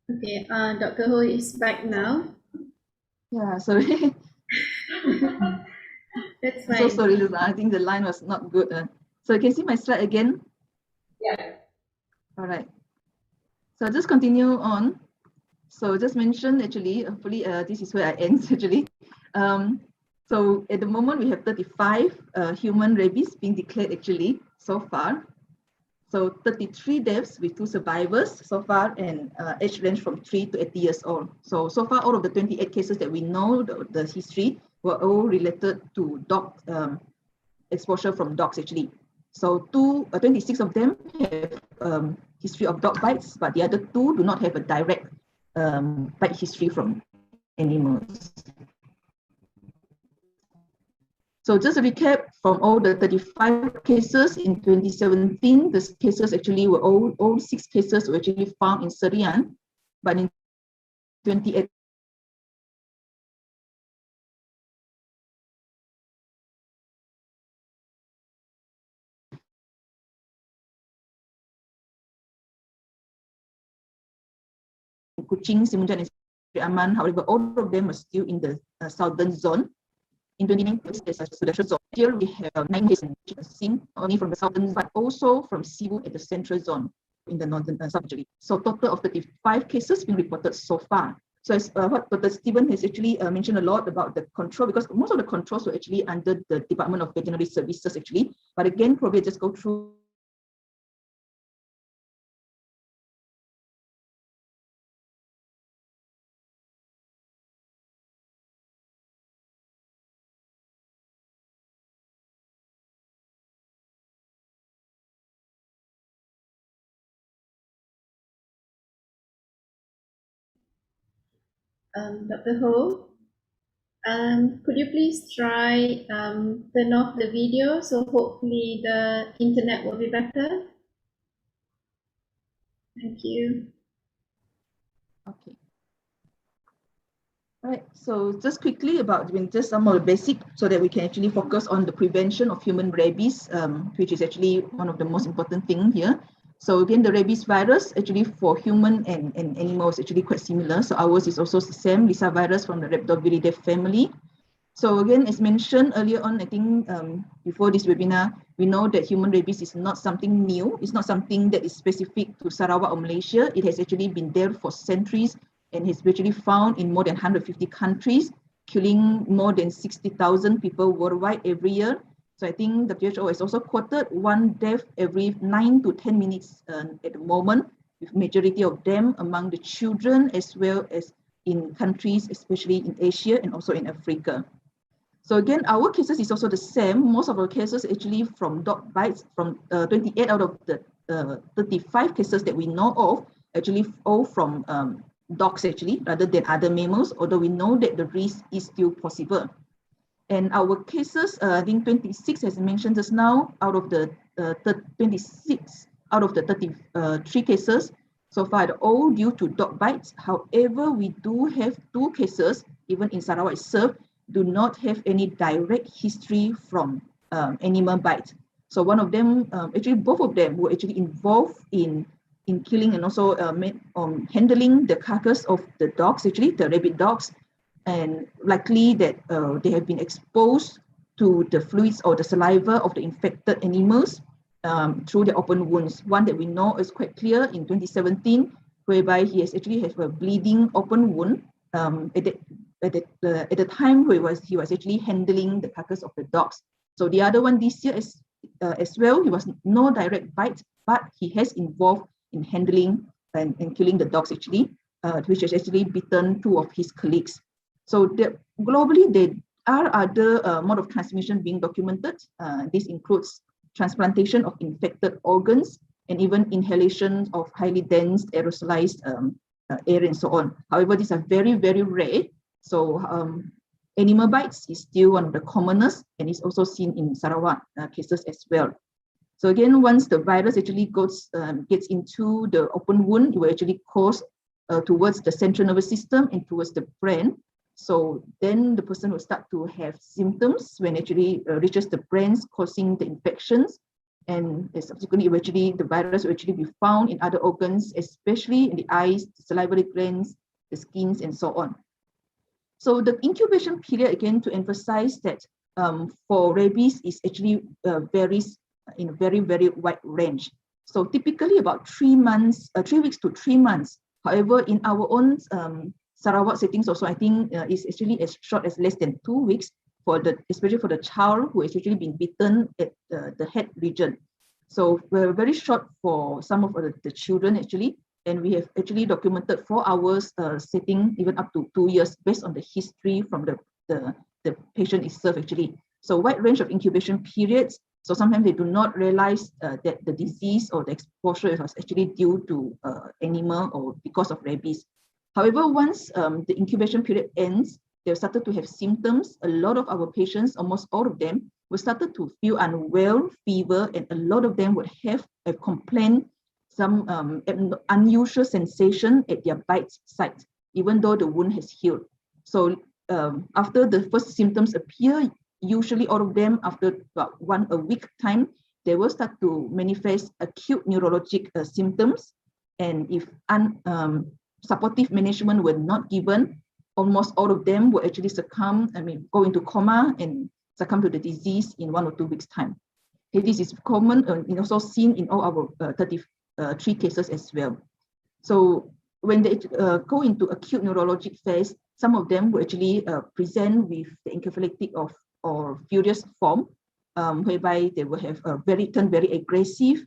Okay, Dr. Ho is back now. Yeah, sorry. That's I'm so fine. sorry, I think the line was not good. So you can see my slide again? Yeah. All right. So I'll just continue on. So just mention actually, hopefully this is where I end actually. So at the moment we have 35 human rabies being declared actually so far. So 33 deaths with 2 survivors so far, and age range from 3 to 80 years old. So far all of the 28 cases that we know the history were all related to dog exposure from dogs actually. So 26 of them have history of dog bites, but the other 2 do not have a direct bite history from animals. So just a recap, from all the 35 cases in 2017, the cases actually were all 6 cases were actually found in Serian, but in 2018, Kuching, Simunjan, and Sri Aman. However, all of them are still in the southern zone. In 2019, there's a Sudasha zone. Here we have 9 cases seen only from the southern, but also from Sibu at the central zone in the northern sub-region. So total of 35 cases being reported so far. So as what Dr. Stephen has actually mentioned a lot about the control, because most of the controls were actually under the Department of Veterinary Services actually. But again, probably just go through Dr. Ho, could you please try turn off the video, so hopefully the internet will be better. Thank you. Okay. All right, so just quickly about just some of the basic, so that we can actually focus on the prevention of human rabies, which is actually one of the most important thing here. So again, the rabies virus actually for human and animals actually quite similar. So ours is also the same, Lisa virus from the 𝗕𝗏𝗏𝗏𝗏 family. So again, as mentioned earlier on, I think before this webinar, we know that human rabies is not something new. It's not something that is specific to Sarawak or Malaysia. It has actually been there for centuries and is virtually found in more than 150 countries, killing more than 60,000 people worldwide every year. So I think the WHO has also quoted 1 death every 9 to 10 minutes at the moment, with majority of them among the children as well as in countries, especially in Asia and also in Africa. So again, our cases is also the same. Most of our cases actually from dog bites, from 28 out of the 35 cases that we know of, actually all from dogs actually, rather than other mammals, although we know that the risk is still possible. And our cases, I think 26, as I mentioned just now, out of the 26 out of the 33 cases so far, all due to dog bites. However, we do have 2 cases, even in Sarawak itself, do not have any direct history from animal bites. So one of them, actually both of them were actually involved in killing and also handling the carcass of the dogs, actually the rabid dogs, and likely that they have been exposed to the fluids or the saliva of the infected animals through the open wounds. One that we know is quite clear in 2017, whereby he has actually have a bleeding open wound at the time where he was actually handling the carcass of the dogs. So the other one this year is as well, he was no direct bite, but he has involved in handling and killing the dogs actually, which has actually bitten 2 of his colleagues. So globally, there are other mode of transmission being documented. This includes transplantation of infected organs and even inhalation of highly dense aerosolized air and so on. However, these are very, very rare. So animal bites is still one of the commonest and is also seen in Sarawak cases as well. So again, once the virus actually gets into the open wound, it will actually cause towards the central nervous system and towards the brain. So then the person will start to have symptoms when it actually reaches the brains, causing the infections. and subsequently the virus will actually be found in other organs, especially in the eyes, the salivary glands, the skins, and so on. So the incubation period, again, to emphasize that for rabies is actually varies in a very, very wide range. So typically about 3 weeks to 3 months. However, in our own Sarawak settings also, I think it's actually as short as less than 2 weeks especially for the child who has actually been bitten at the head region. So we're very short for some of the children actually, and we have actually documented 4 hours setting even up to 2 years based on the history from the patient itself actually. So wide range of incubation periods. So sometimes they do not realize that the disease or the exposure was actually due to animal or because of rabies. However, once the incubation period ends, they started to have symptoms. A lot of our patients, almost all of them, will started to feel unwell, fever, and a lot of them would have a complaint, some unusual sensation at their bite site, even though the wound has healed. So after the first symptoms appear, usually all of them after about a week time, they will start to manifest acute neurologic symptoms. And if supportive management were not given, almost all of them will actually go into coma and succumb to the disease in 1 or 2 weeks' time. Okay, this is common and also seen in all our 33 cases as well. So when they go into acute neurologic phase, some of them will actually present with the encephalitic or furious form, whereby they will have turn very aggressive,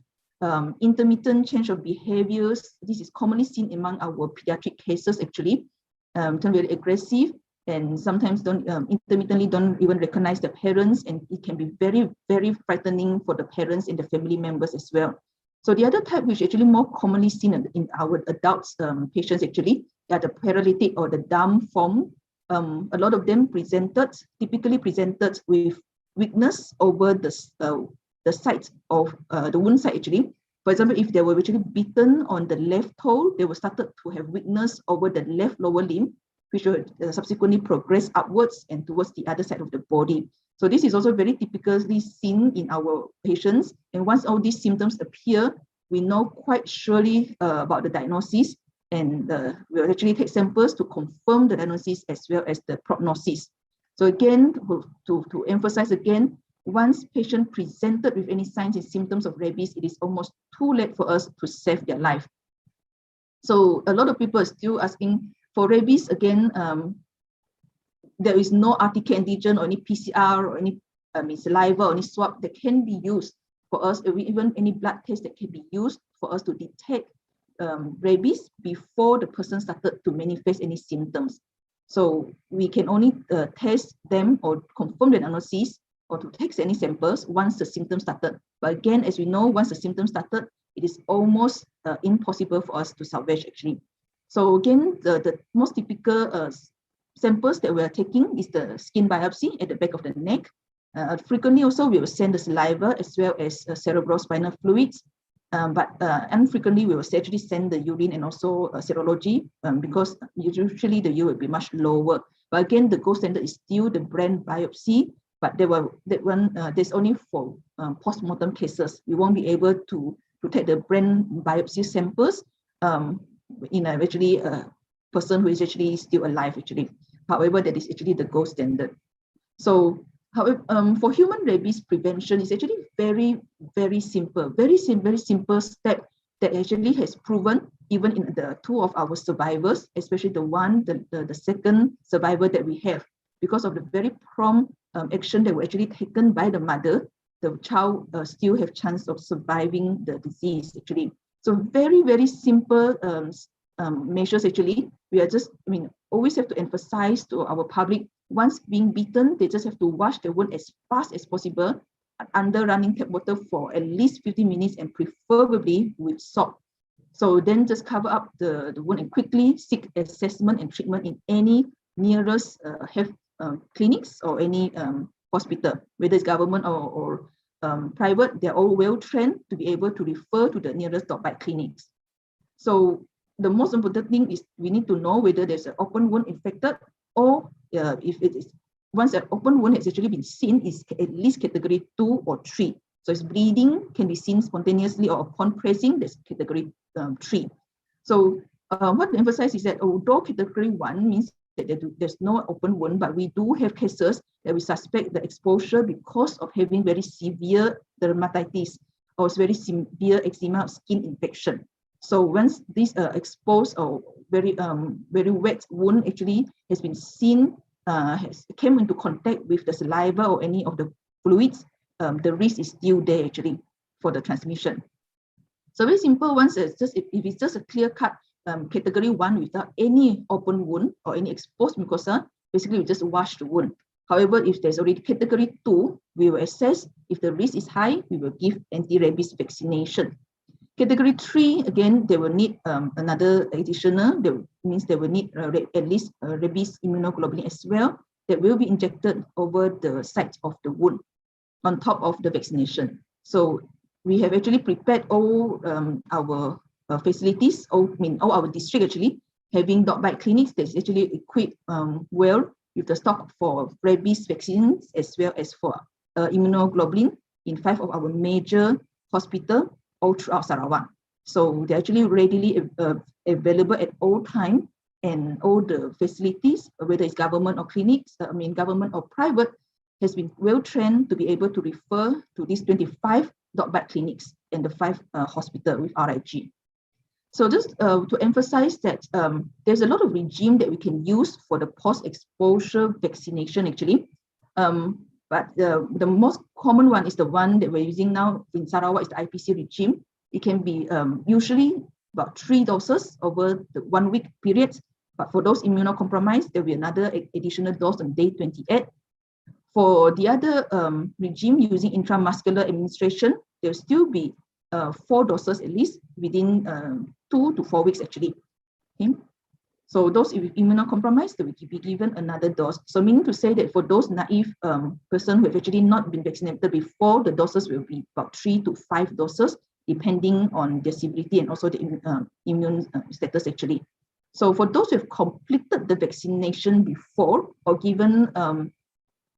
intermittent change of behaviors. This is commonly seen among our pediatric cases actually. Turn very aggressive, and sometimes intermittently don't even recognize the parents, and it can be very, very frightening for the parents and the family members as well. So the other type, which actually more commonly seen in our adults patients actually, are the paralytic or the dumb form. A lot of them typically presented with weakness over the site of the wound site actually. For example, if they were actually bitten on the left toe, they will start to have weakness over the left lower limb, which will subsequently progress upwards and towards the other side of the body. So this is also very typically seen in our patients. And once all these symptoms appear, we know quite surely about the diagnosis, and we'll actually take samples to confirm the diagnosis as well as the prognosis. So again, to emphasize again, once patient presented with any signs and symptoms of rabies, it is almost too late for us to save their life. So a lot of people are still asking for rabies. Again, there is no RTK antigen or any PCR or any saliva or any swab that can be used for us, even any blood test that can be used for us to detect rabies before the person started to manifest any symptoms. So we can only test them or confirm the diagnosis or to take any samples once the symptoms started. But again, as we know, once the symptoms started, it is almost impossible for us to salvage actually. So again, the most typical samples that we are taking is the skin biopsy at the back of the neck. Frequently also we will send the saliva as well as cerebrospinal fluids. But infrequently we will actually send the urine and also serology because usually the yield will be much lower. But again, the gold standard is still the brain biopsy. But there's only for post-mortem cases. We won't be able to take the brain biopsy samples in a person who is actually still alive actually. However, that is actually the gold standard. So, however, for human rabies prevention is actually very, very simple step that actually has proven even in the 2 of our survivors, especially the second survivor that we have, because of the very prompt action that were actually taken by the mother, the child still have chance of surviving the disease actually. So very, very simple measures actually. We are just, always have to emphasize to our public, once being bitten, they just have to wash the wound as fast as possible under running tap water for at least 15 minutes and preferably with salt. So then just cover up the wound and quickly seek assessment and treatment in any nearest health clinics or any hospital, whether it's government or private. They're all well trained to be able to refer to the nearest dog-bite clinics. So the most important thing is we need to know whether there's an open wound infected, or if it is once an open wound has actually been seen, is at least category 2 or 3. So its bleeding can be seen spontaneously or upon pressing this category 3. So what to emphasize is that although category 1 means that there's no open wound, but we do have cases that we suspect the exposure because of having very severe dermatitis or very severe eczema skin infection. So once this exposed or very wet wound actually has been seen, came into contact with the saliva or any of the fluids, the risk is still there actually for the transmission. So very simple ones, if it's just a clear-cut category 1 without any open wound or any exposed mucosa, basically we just wash the wound. However, if there's already category 2, we will assess if the risk is high, we will give anti-rabies vaccination. Category 3, again, they will need another additional, that means they will need at least rabies immunoglobulin as well, that will be injected over the site of the wound on top of the vaccination. So we have actually prepared all our facilities, all our district actually, having dog bite clinics that's actually equipped well with the stock for rabies vaccines as well as for immunoglobulin in 5 of our major hospitals all throughout Sarawak. So they're actually readily available at all time, and all the facilities, whether it's government or clinics, government or private, has been well trained to be able to refer to these 25 dog bite clinics and the 5 hospitals with RIG. So just to emphasize that there's a lot of regime that we can use for the post-exposure vaccination actually. But the most common one is the one that we're using now in Sarawak, is the IPC regime. It can be usually about 3 doses over the 1 week period. But for those immunocompromised, there'll be another additional dose on day 28. For the other regime using intramuscular administration, there'll still be 4 doses at least within 2 to 4 weeks actually. Okay. So those immunocompromised, they will be given another dose. So meaning to say that for those naive person who have actually not been vaccinated before, the doses will be about 3 to 5 doses, depending on their severity and also the immune status actually. So for those who have completed the vaccination before or given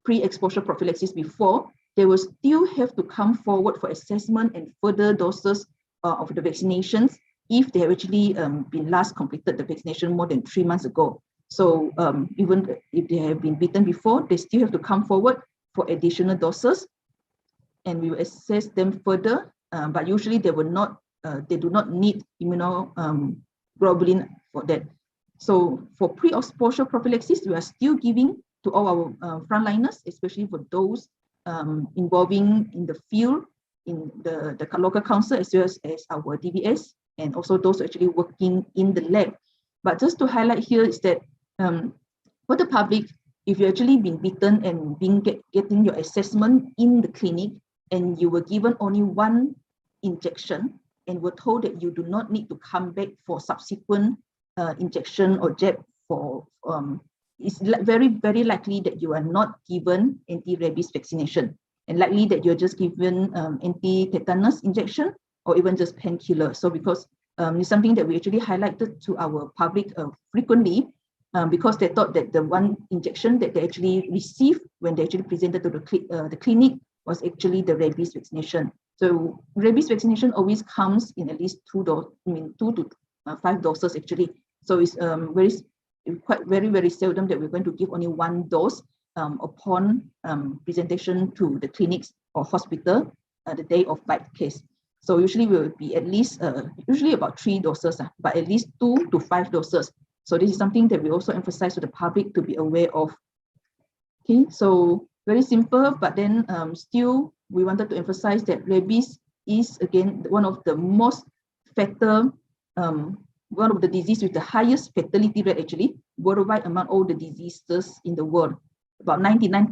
pre-exposure prophylaxis before, they will still have to come forward for assessment and further doses of the vaccinations if they have actually been last completed the vaccination more than 3 months ago. So even if they have been bitten before, they still have to come forward for additional doses, and we will assess them further. But usually they will not, they do not need immunoglobulin for that. So for pre-exposure prophylaxis, we are still giving to all our frontliners, especially for those involving in the field, in the local council, as well as our DVS, and also those actually working in the lab. But just to highlight here is that for the public, if you've actually been bitten and getting your assessment in the clinic, and you were given only 1 injection and were told that you do not need to come back for subsequent injection or jab for, it's very, very likely that you are not given anti-rabies vaccination, and likely that you're just given anti-tetanus injection or even just painkiller. So because it's something that we actually highlighted to our public frequently, because they thought that the 1 injection that they actually received when they actually presented to the clinic was actually the rabies vaccination. So rabies vaccination always comes in at least 2 to 5 doses actually. So it's very, very seldom that we're going to give only 1 dose upon presentation to the clinics or hospital the day of bite case. So usually will be at least usually about 3 doses, but at least 2 to 5 doses. So this is something that we also emphasize to the public to be aware of. Okay, so very simple, but then still we wanted to emphasize that rabies is again one of the most fatal, one of the diseases with the highest fatality rate actually worldwide among all the diseases in the world, about 99%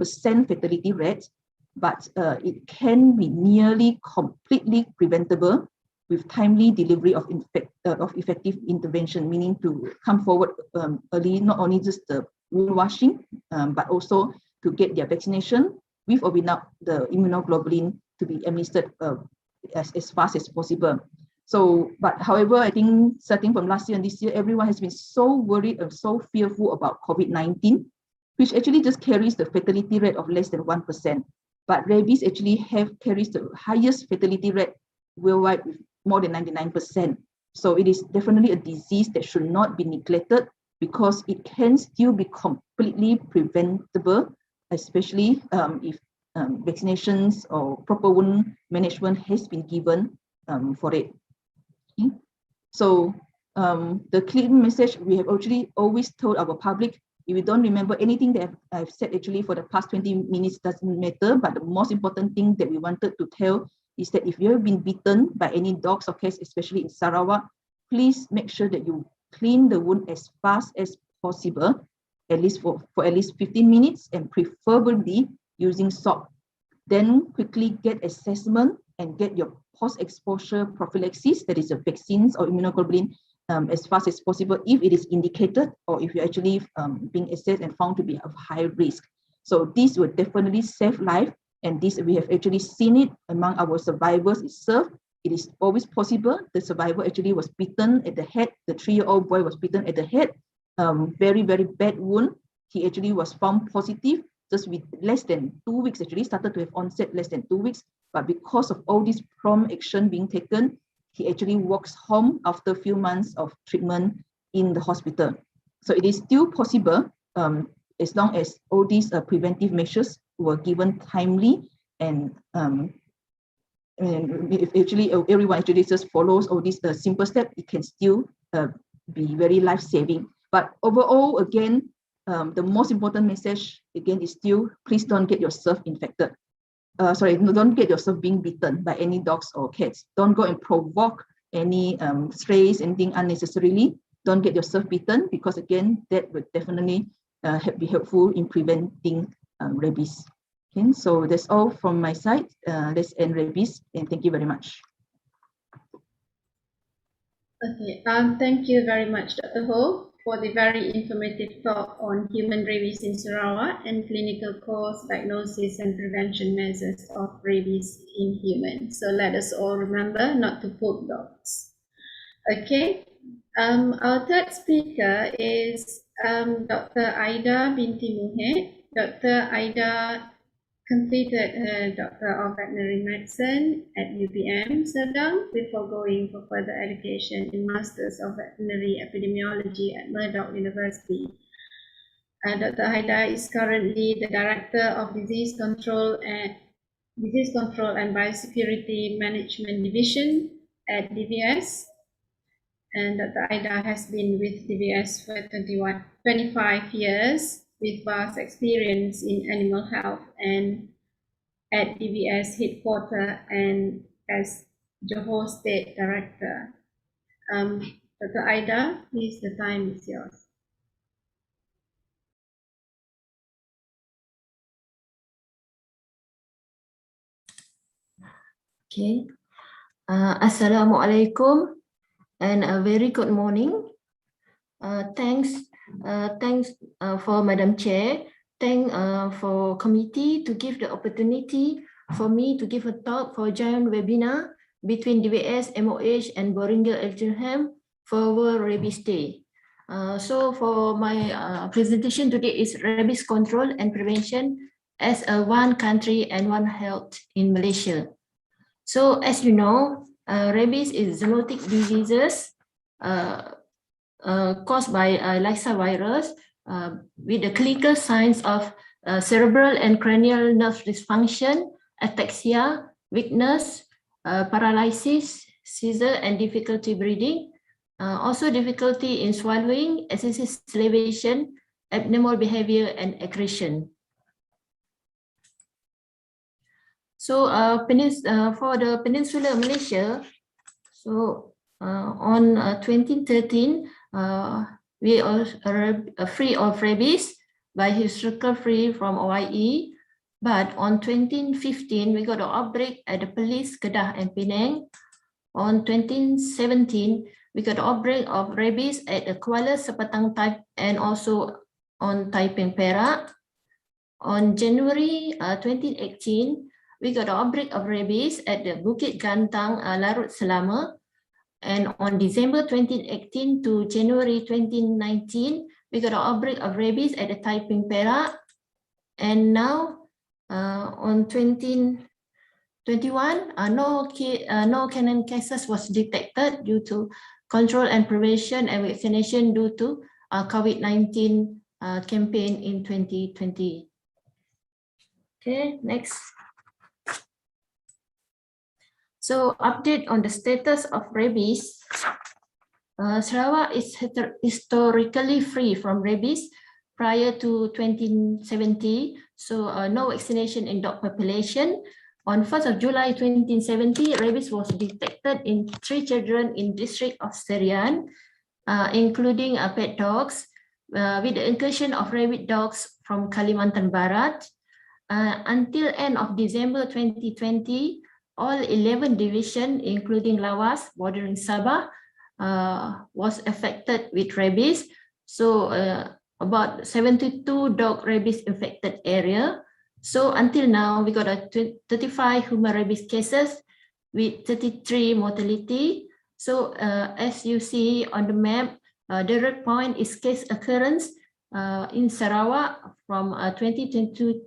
fatality rate. But it can be nearly completely preventable with timely delivery of effective intervention, meaning to come forward early, not only just the wound washing, but also to get their vaccination with or without the immunoglobulin to be administered as fast as possible. So, but however, I think starting from last year and this year, everyone has been so worried and so fearful about COVID-19, which actually just carries the fatality rate of less than 1%. but rabies actually carries the highest fatality rate worldwide with more than 99%. So it is definitely a disease that should not be neglected because it can still be completely preventable, especially if vaccinations or proper wound management has been given for it. Okay. So the clear message we have actually always told our public, if you don't remember anything that I've said actually for the past 20 minutes, doesn't matter, but the most important thing that we wanted to tell is that if you have been bitten by any dogs or cats, especially in Sarawak, please make sure that you clean the wound as fast as possible, at least for at least 15 minutes, and preferably using salt. Then quickly get assessment and get your post-exposure prophylaxis, that is a vaccines or immunoglobulin, as fast as possible if it is indicated or if you're actually being assessed and found to be of high risk. So this will definitely save life, and this we have actually seen it among our survivors itself. It is always possible. The survivor actually was bitten at the head. The 3-year-old boy was bitten at the head. Very, very bad wound. He actually was found positive just with less than 2 weeks, actually started to have onset less than 2 weeks. But because of all this prompt action being taken, he actually walks home after a few months of treatment in the hospital. So it is still possible as long as all these preventive measures were given timely, and if actually everyone actually just follows all these simple steps, it can still be very life-saving. But overall, again, the most important message again is still, please don't get yourself infected. Don't get yourself being bitten by any dogs or cats. Don't go and provoke any strays, anything unnecessarily. Don't get yourself bitten, because again, that would definitely be helpful in preventing rabies. Okay, so that's all from my side. Let's end rabies, and thank you very much. Okay, thank you very much, Dr. Ho, for the very informative talk on human rabies in Sarawak and clinical cause, diagnosis and prevention measures of rabies in humans. So let us all remember not to poke dogs. Okay, our third speaker is Dr. 𝗖𝗍 binti Muhammad. Dr. 𝗖𝗍 completed her Doctor of Veterinary Medicine at UPM Serdang before going for further education in Masters of Veterinary Epidemiology at Murdoch University. Dr. 𝗖𝗍 is currently the Director of Disease Control and Biosecurity Management Division at DVS. And Dr. 𝗖𝗍 has been with DVS for 25 years with vast experience in animal health and at DVS headquarters and as Johor State Director. Dr. 𝗖𝗍, please, the time is yours. Okay. Assalamualaikum and a very good morning. Thanks for Madam Chair. Thank for committee to give the opportunity for me to give a talk for a joint webinar between DVS, MOH and Boehringer Ingelheim for World Rabies Day. So for my presentation today is rabies control and prevention as a one country and one health in Malaysia. So as you know, rabies is zoonotic diseases caused by Lyssa virus with the clinical signs of cerebral and cranial nerve dysfunction, ataxia, weakness, paralysis, seizure, and difficulty breathing. Also difficulty in swallowing, excessive salivation, abnormal behavior, and aggression. So for the Peninsular Malaysia, so on 2013, we are free of rabies by historical free from OIE. But on 2015, we got an outbreak at the police Kedah and Penang. On 2017, we got an outbreak of rabies at the Kuala Sepatang type and also on Taiping Perak. On January 2018, we got an outbreak of rabies at the Bukit Gantang, Larut Selama. And on December 2018 to January 2019, we got an outbreak of rabies at the Taiping Perak. And now On 2021, no canine cases was detected due to control and prevention and vaccination due to COVID-19 campaign in 2020. Okay, next. So update on the status of rabies. Sarawak is historically free from rabies prior to 2070. So no vaccination in dog population. On 1st of July 2070, rabies was detected in 3 children in district of Serian, including pet dogs, with the inclusion of rabid dogs from Kalimantan Barat. Until end of December 2020, all 11 divisions, including Lawas, bordering Sabah, was affected with rabies. So about 72 dog rabies infected area. So until now, we got 35 human rabies cases with 33 mortality. So as you see on the map, the red point is case occurrence in Sarawak from 2020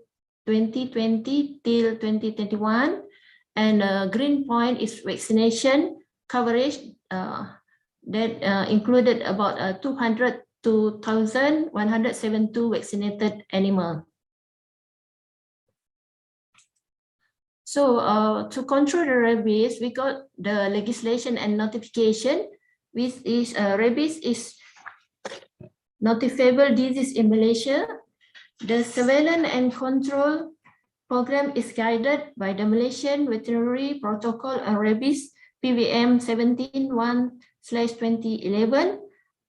till 2021. And green point is vaccination coverage that included about 202,172 vaccinated animals. So to control the rabies, we got the legislation and notification, which is rabies is notifiable disease in Malaysia. The surveillance and control program is guided by the Malaysian Veterinary Protocol on Rabies PVM 17-1/2011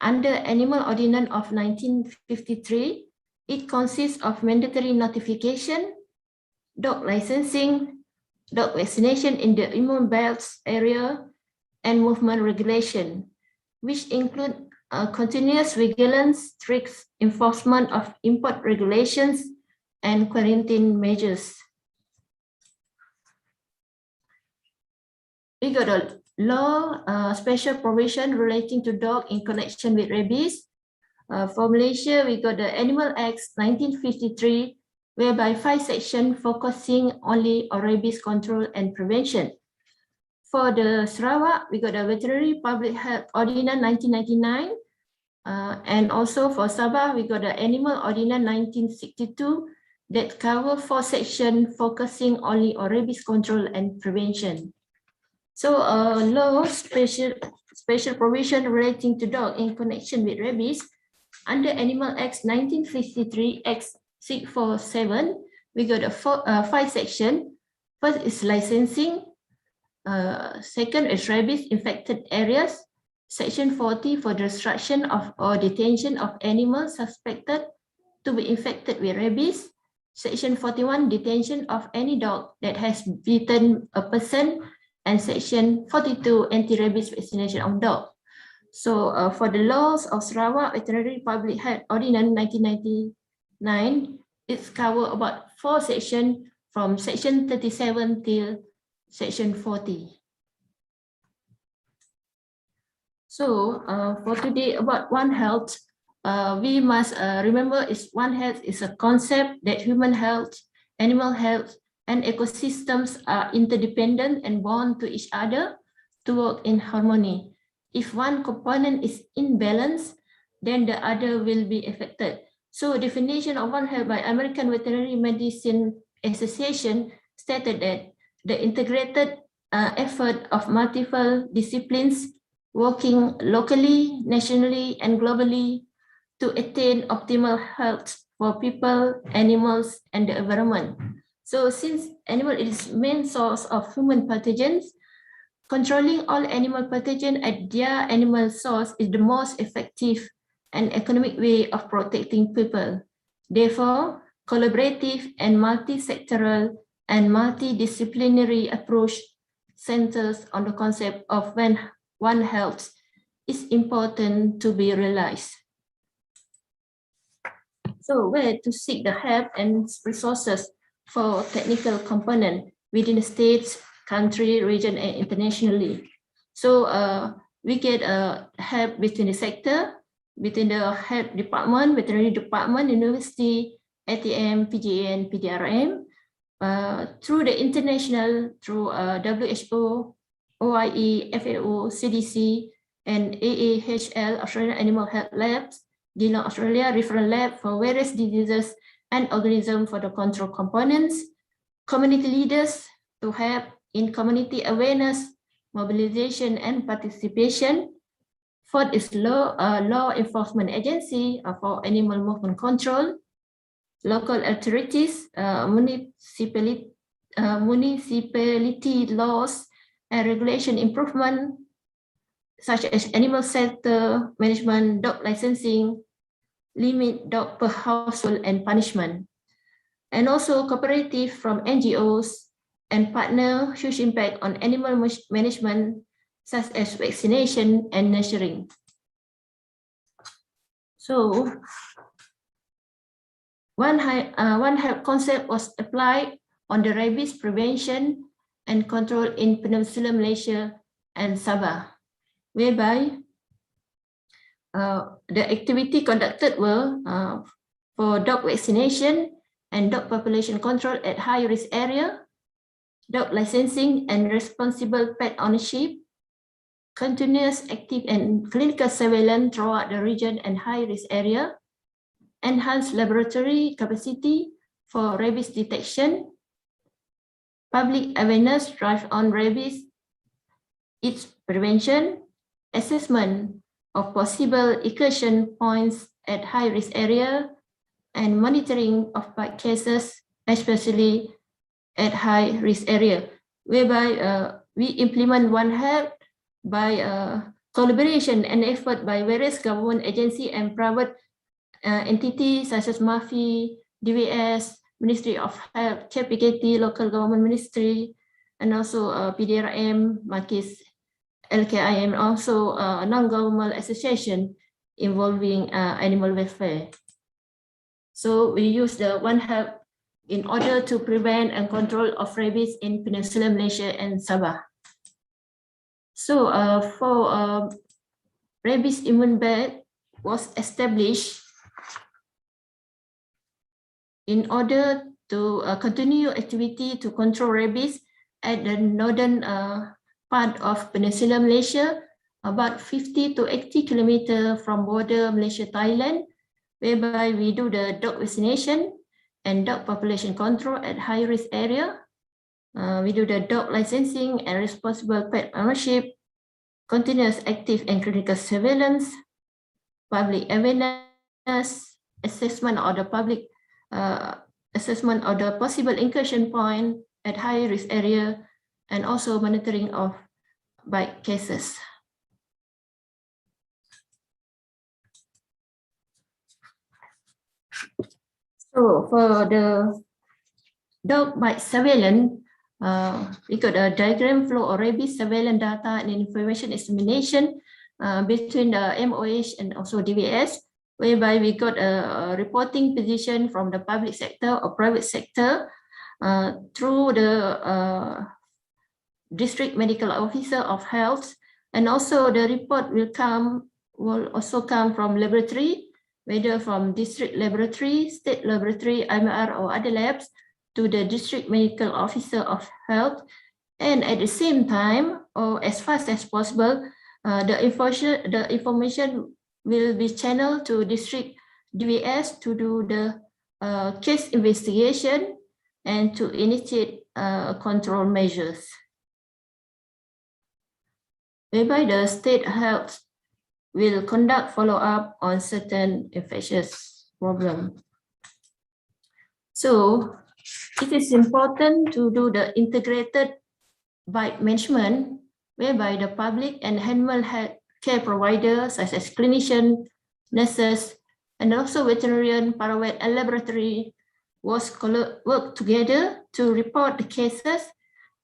under Animal Ordinance of 1953. It consists of mandatory notification, dog licensing, dog vaccination in the immune belts area, and movement regulation, which include continuous vigilance, strict enforcement of import regulations, and quarantine measures. We got a law, special provision relating to dog in connection with rabies. For Malaysia, we got the Animal Act 1953, whereby 5 sections focusing only on rabies control and prevention. For the Sarawak, we got the Veterinary Public Health Ordinance 1999, and also for Sabah, we got the Animal Ordinance 1962 that cover 4 sections focusing only on rabies control and prevention. So law special provision relating to dog in connection with rabies under Animal Act 1953 Act 647, we got a 5 sections. First is licensing. Second is rabies infected areas. Section 40 for the destruction of or detention of animals suspected to be infected with rabies. Section 41, detention of any dog that has bitten a person. And Section 42, anti-rabies vaccination of dog. So for the laws of Sarawak Veterinary Public Health Ordinance 1999, it's cover about 4 sections from Section 37 till Section 40. So for today about One Health, we must remember is One Health is a concept that human health, animal health, and ecosystems are interdependent and bound to each other to work in harmony. If one component is imbalanced, then the other will be affected. So definition of One Health by American Veterinary Medicine Association stated that the integrated effort of multiple disciplines working locally, nationally, and globally to attain optimal health for people, animals, and the environment. So since animal is main source of human pathogens, controlling all animal pathogens at their animal source is the most effective and economic way of protecting people. Therefore, collaborative and multi-sectoral and multidisciplinary approach centers on the concept of One Health is important to be realized. So where to seek the help and resources for technical component within the states, country, region, and internationally. So we get help between the sector, between the health department, veterinary department, university, ATM, PGA, and PDRM. through the international, through WHO, OIE, FAO, CDC, and AAHL, Australian Animal Health Labs, Geelong, Australia, referral lab for various diseases and organisms for the control components, community leaders to help in community awareness, mobilization, and participation. Fourth is law enforcement agency for animal movement control, local authorities, municipality laws and regulation improvement, such as animal shelter management, dog licensing, limit dog per household and punishment. And also cooperative from NGOs and partner huge impact on animal management, such as vaccination and nurturing. So One Health concept was applied on the rabies prevention and control in Peninsular Malaysia and Sabah, whereby the activity conducted were for dog vaccination and dog population control at high-risk area, dog licensing and responsible pet ownership, continuous active and clinical surveillance throughout the region and high-risk area, enhanced laboratory capacity for rabies detection, public awareness drive on rabies, its prevention, assessment of possible incursion points at high-risk area, and monitoring of bite cases, especially at high-risk area, whereby we implement One Health by collaboration and effort by various government agency and private entities such as MAFI, DVS, Ministry of Health, 𝗘𝗶𝗃𝗃, local government ministry, and also PDRM, Makis, LKIM, also non-government association involving animal welfare. So we use the One Health in order to prevent and control of rabies in Peninsular Malaysia and Sabah. So for rabies immune bed was established in order to continue activity to control rabies at the northern part of Peninsular Malaysia, about 50 to 80 kilometers from border Malaysia-Thailand, whereby we do the dog vaccination and dog population control at high-risk area. We do the dog licensing and responsible pet ownership, continuous active and clinical surveillance, public awareness, assessment of the public assessment of the possible incursion point at high-risk area, and also monitoring of bite cases. So for the dog bite surveillance, we got a diagram flow of rabies surveillance data and information examination between the MOH and also DVS, whereby we got a reporting position from the public sector or private sector through the district medical officer of health, and also the report will also come from laboratory, whether from district laboratory, state laboratory, IMR, or other labs, to the district medical officer of health. And at the same time, or as fast as possible, the information will be channeled to district DVS to do the case investigation and to initiate control measures, whereby the state health will conduct follow-up on certain infectious problems. So it is important to do the integrated bite management, whereby the public and animal health care providers, such as clinicians, nurses, and also veterinarian, paravet, and laboratory work together to report the cases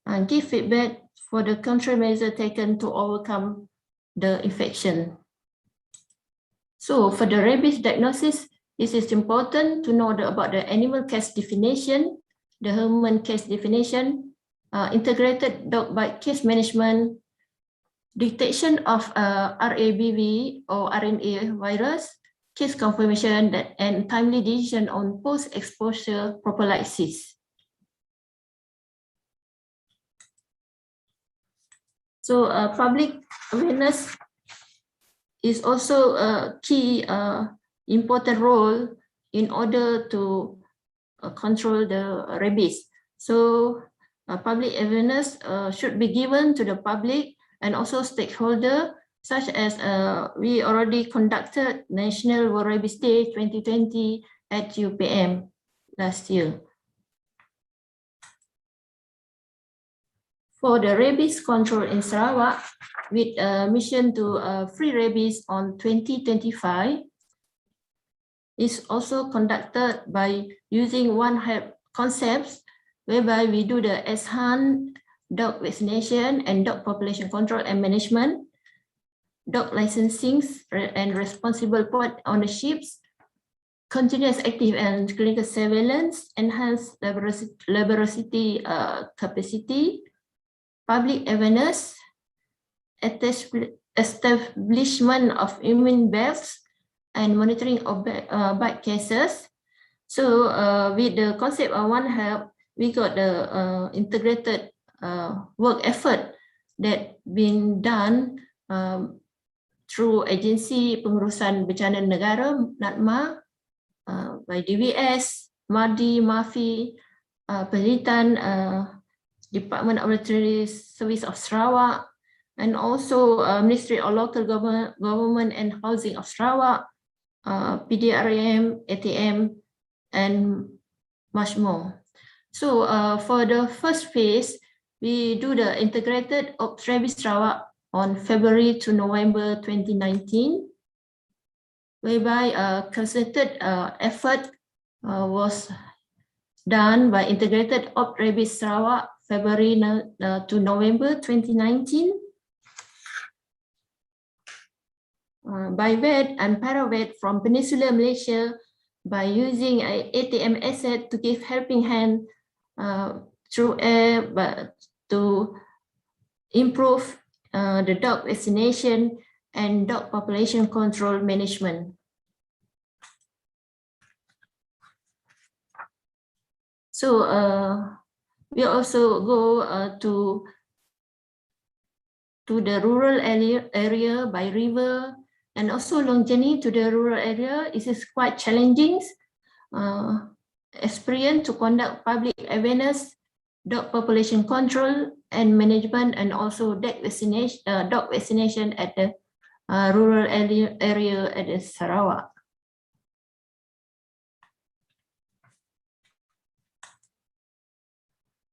and give feedback for the control measure taken to overcome the infection. So for the rabies diagnosis, it is important to know about the animal case definition, the human case definition, integrated dog bite case management, detection of RABV or RNA virus, case confirmation, and timely decision on post-exposure prophylaxis. So public awareness is also a key important role in order to control the rabies. So public awareness should be given to the public and also stakeholder, such as we already conducted National World Rabies Day 2020 at 𝗘𝗵𝗹𝗶 last year. For the rabies control in Sarawak, with a mission to free rabies on 2025, is also conducted by using One Health concepts, whereby we do the enhanced dog vaccination and dog population control and management, dog licensing and responsible pet ownerships, continuous active and clinical surveillance, enhanced laboratory capacity, public awareness, establishment of immune belts, and monitoring of bite cases. So with the concept of One Health, we got the integrated work effort that been done through Agensi Pengurusan Bencana Negara (NADMA) by DVS, MADI, MAFI, Penelitian Department of Veterinary Services of Sarawak, and also Ministry of Local Government and Housing of Sarawak, PDRM, ATM, and much more. So for the first phase, we do the integrated Ops Rabies Sarawak on February to November 2019, whereby a concerted effort was done by integrated Ops Rabies Sarawak February to November 2019. By vet and paravet from Peninsular Malaysia, by using a ATM asset to give helping hand through air, but to improve the dog vaccination and dog population control management. So we also go to the rural area by river, and also long journey to the rural area. It is quite challenging experience to conduct public awareness, dog population control and management, and also dog vaccination at the rural area at the Sarawak.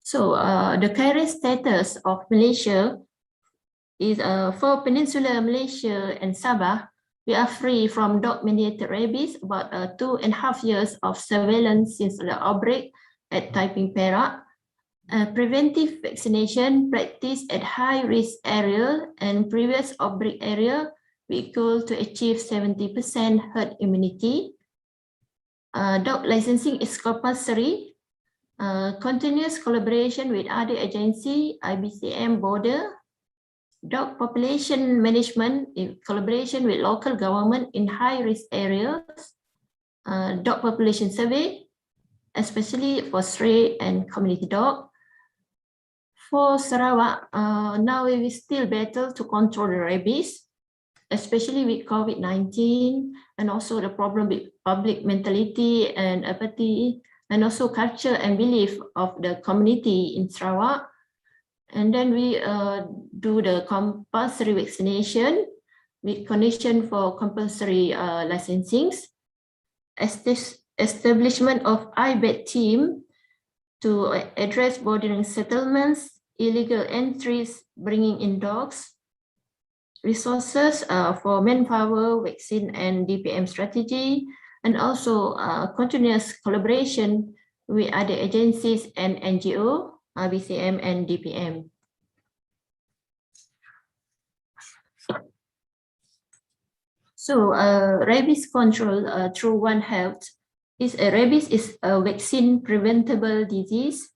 So the current status of Malaysia is for Peninsular Malaysia and Sabah, we are free from dog-mediated rabies, about 2.5 years of surveillance since the outbreak at 𝗘𝗵𝗹𝗃. Preventive vaccination practice at high-risk area and previous outbreak area, we goal to achieve 70% herd immunity. Dog licensing is compulsory. Continuous collaboration with other agency, IBCM border. Dog population management in collaboration with local government in high-risk areas. Dog population survey, especially for stray and community dog. For Sarawak, now we will still battle to control the rabies, especially with COVID-19, and also the problem with public mentality and apathy, and also culture and belief of the community in Sarawak. And then we do the compulsory vaccination with condition for compulsory licensing. Establishment of IBET team to address bordering settlements, illegal entries, bringing in dogs, resources for manpower, vaccine and DPM strategy, and also continuous collaboration with other agencies and NGO, IBCM and DPM. So rabies control through One Health rabies is a vaccine preventable disease.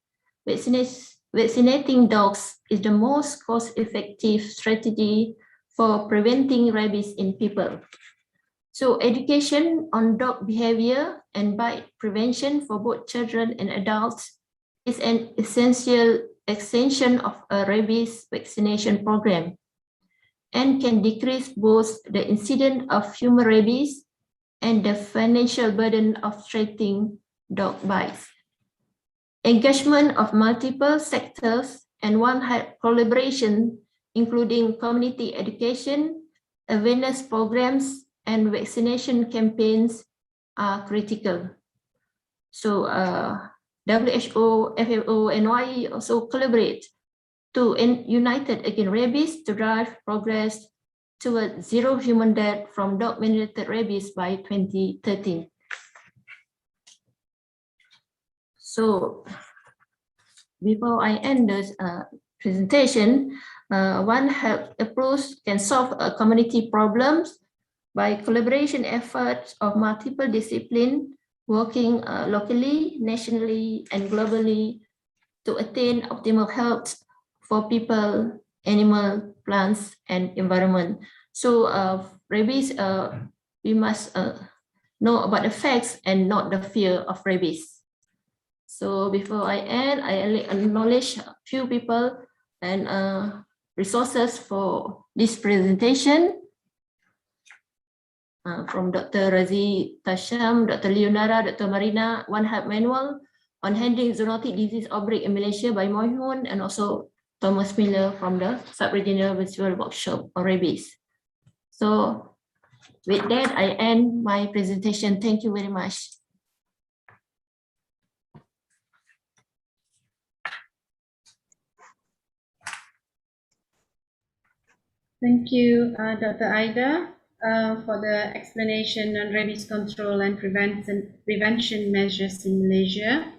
Vaccinating dogs is the most cost-effective strategy for preventing rabies in people. So education on dog behavior and bite prevention for both children and adults is an essential extension of a rabies vaccination program and can decrease both the incidence of human rabies and the financial burden of treating dog bites. Engagement of multiple sectors and one-health collaboration, including community education, awareness programs, and vaccination campaigns are critical. So WHO, FAO, and 𝗏 also collaborate to united against rabies to drive progress towards zero human death from dog-mediated rabies by 2013. So before I end this presentation, one health approach can solve community problems by collaboration efforts of multiple disciplines working locally, nationally, and globally to attain optimal health for people, animal, plants, and environment. So rabies, we must know about the facts and not the fear of rabies. So before I end, I acknowledge a few people and resources for this presentation. From Dr. Razi Tasham, Dr. Leonara, Dr. Marina, One Health Manual on Handling Zoonotic Disease Outbreak in Malaysia by Moyhun, and also Thomas Miller from the Sub-Regional Virtual Workshop on Rabies. So with that, I end my presentation. Thank you very much. Thank you, Dr. Aida, for the explanation on rabies control and prevention measures in Malaysia.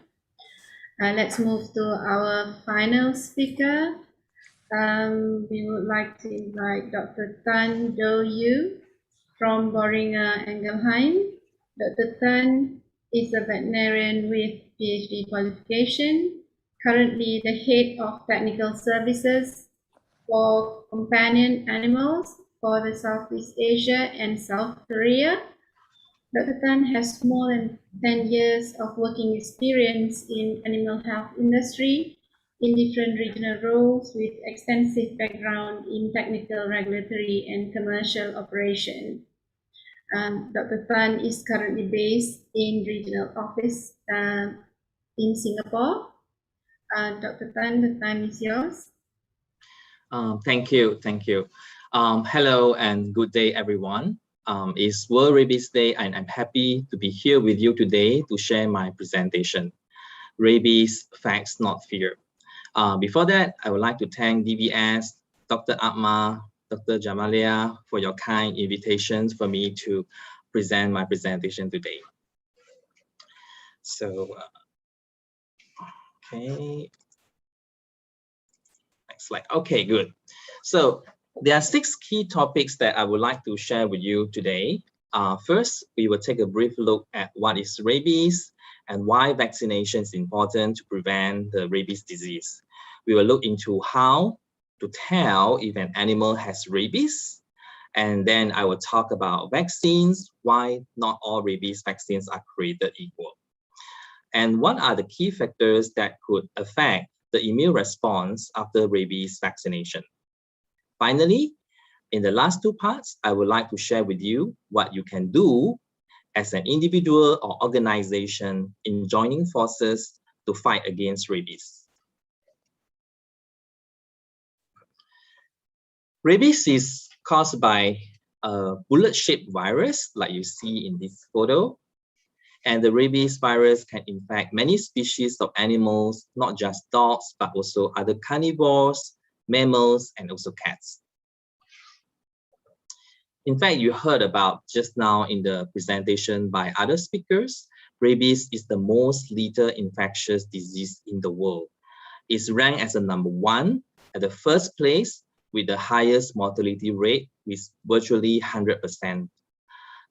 Let's move to our final speaker. We would like to invite Dr. Tan Do-Yu from Boehringer Ingelheim. Dr. Tan is a veterinarian with PhD qualification, currently the head of technical services for companion animals for the Southeast Asia and South Korea. Dr. Tan has more than 10 years of working experience in animal health industry in different regional roles with extensive background in technical, regulatory, and commercial operation. Dr. Tan is currently based in regional office in Singapore. Dr. Tan, the time is yours. Thank you. Hello and good day, everyone. It's World Rabies Day, and I'm happy to be here with you today to share my presentation, Rabies, Facts, Not Fear. Before that, I would like to thank DBS, Dr. 𝗏𝗏, Dr. Jamalia for your kind invitations for me to present my presentation today. So, okay. Next slide. Okay, good. So there are 6 key topics that I would like to share with you today. First, we will take a brief look at what is rabies and why vaccination is important to prevent the rabies disease. We will look into how to tell if an animal has rabies. And then I will talk about vaccines, why not all rabies vaccines are created equal. And what are the key factors that could affect the immune response after rabies vaccination. Finally, in the last 2 parts, I would like to share with you what you can do as an individual or organization in joining forces to fight against rabies. Rabies is caused by a bullet-shaped virus, like you see in this photo. And the rabies virus can infect many species of animals, not just dogs, but also other carnivores, mammals, and also cats. In fact, you heard about just now in the presentation by other speakers, rabies is the most lethal infectious disease in the world. It's ranked as a #1 at the first place with the highest mortality rate, with virtually 100%.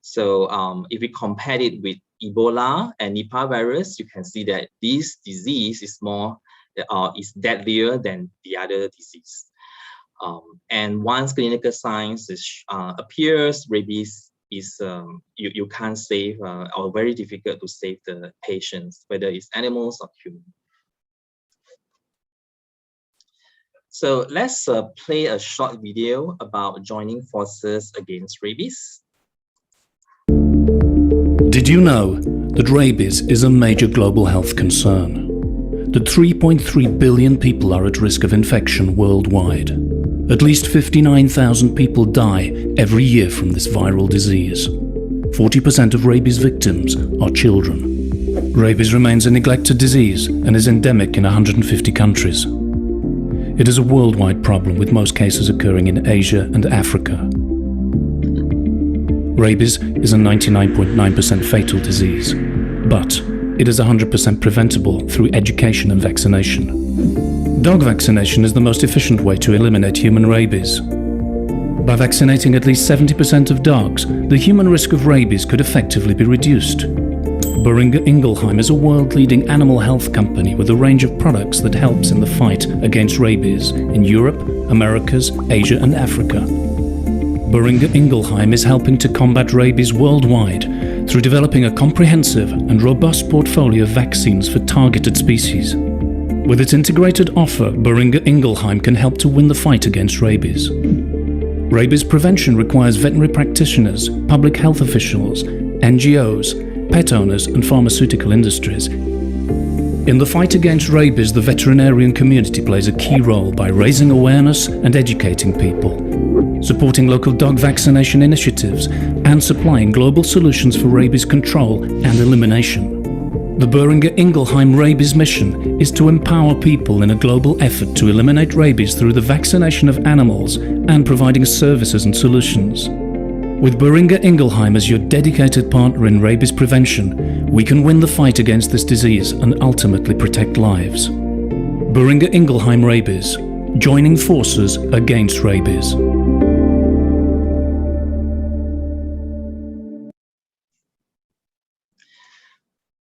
So if we compare it with Ebola and Nipah virus, you can see that this disease is is deadlier than the other disease. And once clinical signs appears, rabies is you can't save or very difficult to save the patients, whether it's animals or humans. So let's play a short video about joining forces against rabies. Did you know that rabies is a major global health concern? That 3.3 billion people are at risk of infection worldwide. At least 59,000 people die every year from this viral disease. 40% of rabies victims are children. Rabies remains a neglected disease and is endemic in 150 countries. It is a worldwide problem, with most cases occurring in Asia and Africa. Rabies is a 99.9% fatal disease, but it is 100% preventable through education and vaccination. Dog vaccination is the most efficient way to eliminate human rabies. By vaccinating at least 70% of dogs, the human risk of rabies could effectively be reduced. Boehringer Ingelheim is a world-leading animal health company with a range of products that helps in the fight against rabies in Europe, Americas, Asia and Africa. Boehringer Ingelheim is helping to combat rabies worldwide through developing a comprehensive and robust portfolio of vaccines for targeted species. With its integrated offer, Boehringer Ingelheim can help to win the fight against rabies. Rabies prevention requires veterinary practitioners, public health officials, NGOs, pet owners and pharmaceutical industries. In the fight against rabies, the veterinarian community plays a key role by raising awareness and educating people, supporting local dog vaccination initiatives and supplying global solutions for rabies control and elimination. The Boehringer Ingelheim rabies mission is to empower people in a global effort to eliminate rabies through the vaccination of animals and providing services and solutions. With Boehringer Ingelheim as your dedicated partner in rabies prevention, we can win the fight against this disease and ultimately protect lives. Boehringer Ingelheim Rabies, joining forces against rabies.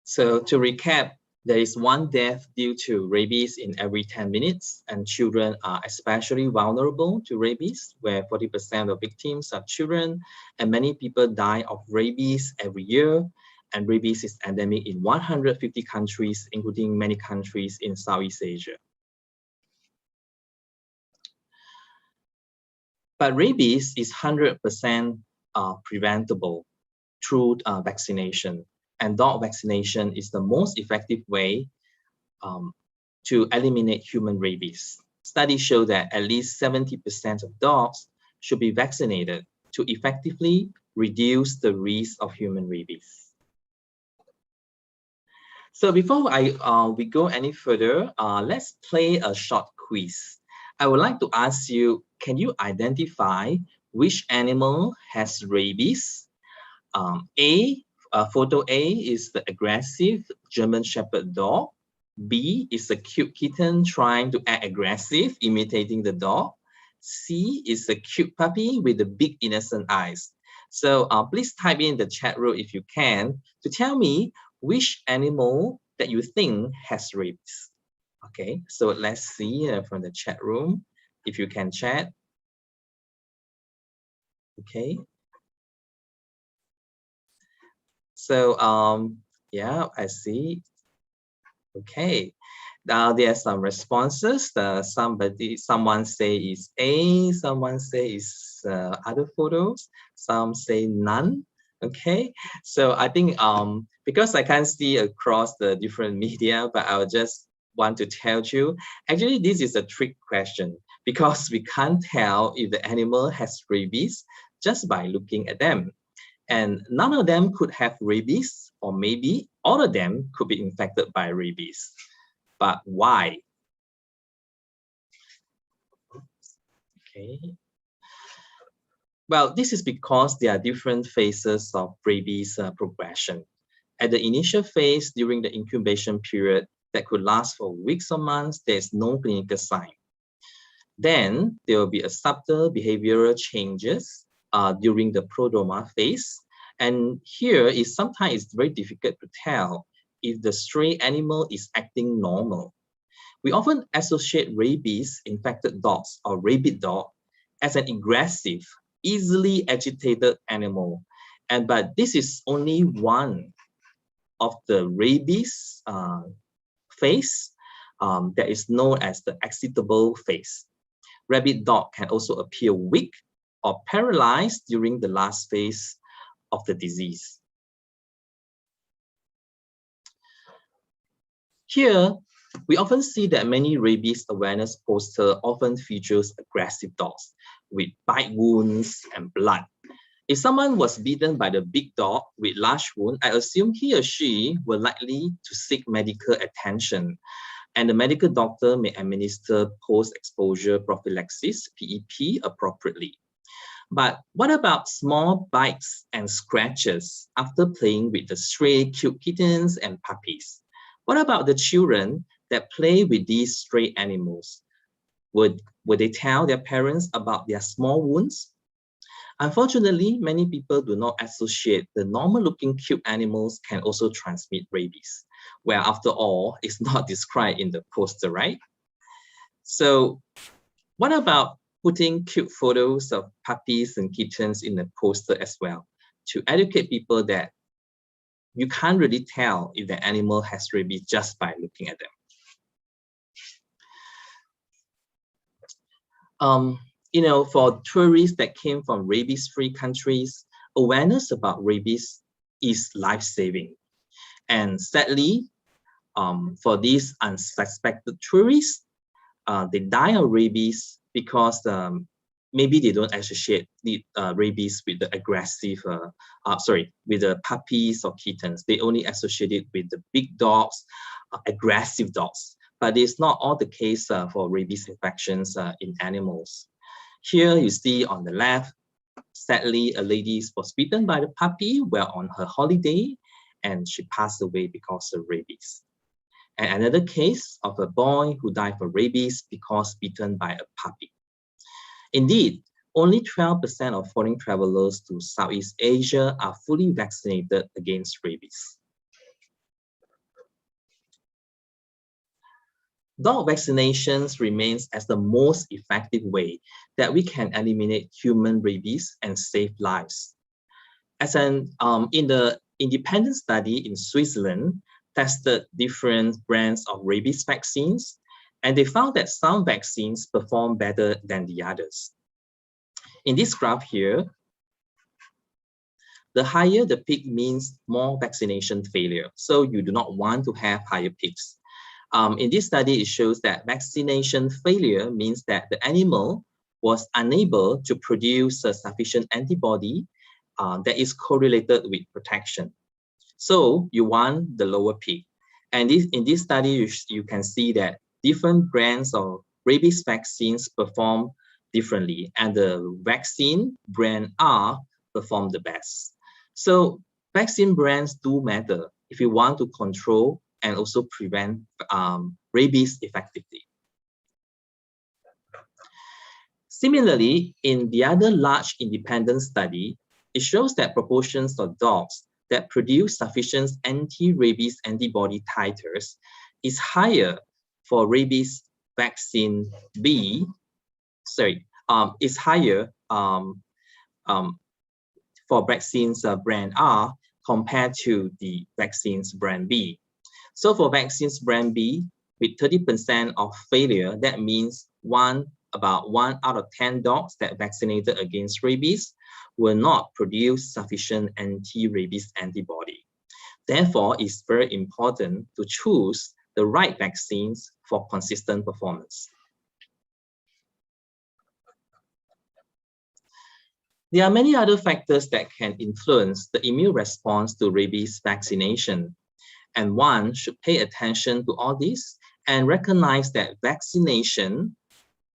So to recap, there is one death due to rabies in every 10 minutes, and children are especially vulnerable to rabies, where 40% of victims are children, and many people die of rabies every year. And rabies is endemic in 150 countries, including many countries in Southeast Asia. But rabies is 100% preventable through vaccination. And dog vaccination is the most effective way to eliminate human rabies. Studies show that at least 70% of dogs should be vaccinated to effectively reduce the risk of human rabies. So before we go any further, let's play a short quiz. I would like to ask you, can you identify which animal has rabies? Photo A is the aggressive German Shepherd dog. B is a cute kitten trying to act aggressive, imitating the dog. C is a cute puppy with the big innocent eyes. So please type in the chat room if you can to tell me which animal that you think has rabies. Okay, so let's see from the chat room if you can chat. Okay. So yeah, I see. Okay, now there are some responses. Someone say is A, someone say is other photos, some say none. Okay, so I think because I can't see across the different media, but I'll just want to tell you, actually this is a trick question because we can't tell if the animal has rabies just by looking at them. And none of them could have rabies, or maybe all of them could be infected by rabies. But why? Okay. Well, this is because there are different phases of rabies progression. At the initial phase, during the incubation period that could last for weeks or months, there is no clinical sign. Then there will be a subtle behavioral changes during the prodroma phase. And here is sometimes it's very difficult to tell if the stray animal is acting normal. We often associate rabies infected dogs or rabid dog as an aggressive, easily agitated animal. But this is only one of the rabies phase that is known as the excitable phase. rabid dog can also appear weak or paralyzed during the last phase of the disease. Here, we often see that many rabies awareness posters often features aggressive dogs with bite wounds and blood. If someone was bitten by the big dog with large wound, I assume he or she will likely to seek medical attention, and the medical doctor may administer post-exposure prophylaxis, PEP, appropriately. But what about small bites and scratches after playing with the stray cute kittens and puppies? What about the children that play with these stray animals? Would they tell their parents about their small wounds? Unfortunately, many people do not associate the normal-looking cute animals can also transmit rabies, where after all, it's not described in the poster, right? So what about putting cute photos of puppies and kittens in the poster as well, to educate people that you can't really tell if the animal has rabies just by looking at them. You know, for tourists that came from rabies-free countries, awareness about rabies is life-saving. And sadly, for these unsuspected tourists, they die of rabies because maybe they don't associate the rabies with the aggressive, with the puppies or kittens. They only associate it with the big dogs, aggressive dogs. But it's not all the case for rabies infections in animals. Here you see on the left, sadly, a lady was bitten by the puppy while on her holiday, and she passed away because of rabies. And another case of a boy who died of rabies because bitten by a puppy. Indeed, only 12% of foreign travelers to Southeast Asia are fully vaccinated against rabies. Dog vaccinations remains as the most effective way that we can eliminate human rabies and save lives. As in the independent study in Switzerland, tested different brands of rabies vaccines, and they found that some vaccines perform better than the others. In this graph here, the higher the peak means more vaccination failure. So you do not want to have higher peaks. In this study, it shows that vaccination failure means that the animal was unable to produce a sufficient antibody that is correlated with protection. So you want the lower peak. And in this study, you can see that different brands of rabies vaccines perform differently, and the vaccine brand R perform the best. So vaccine brands do matter if you want to control and also prevent rabies effectively. Similarly, in the other large independent study, it shows that proportions of dogs that produce sufficient anti-rabies antibody titers is higher for rabies vaccine B, is higher for vaccines brand R compared to the vaccines brand B. So for vaccines brand B, with 30% of failure, that means about 1 out of 10 dogs that vaccinated against rabies will not produce sufficient anti-rabies antibody. Therefore, it's very important to choose the right vaccines for consistent performance. There are many other factors that can influence the immune response to rabies vaccination, and one should pay attention to all this and recognize that vaccination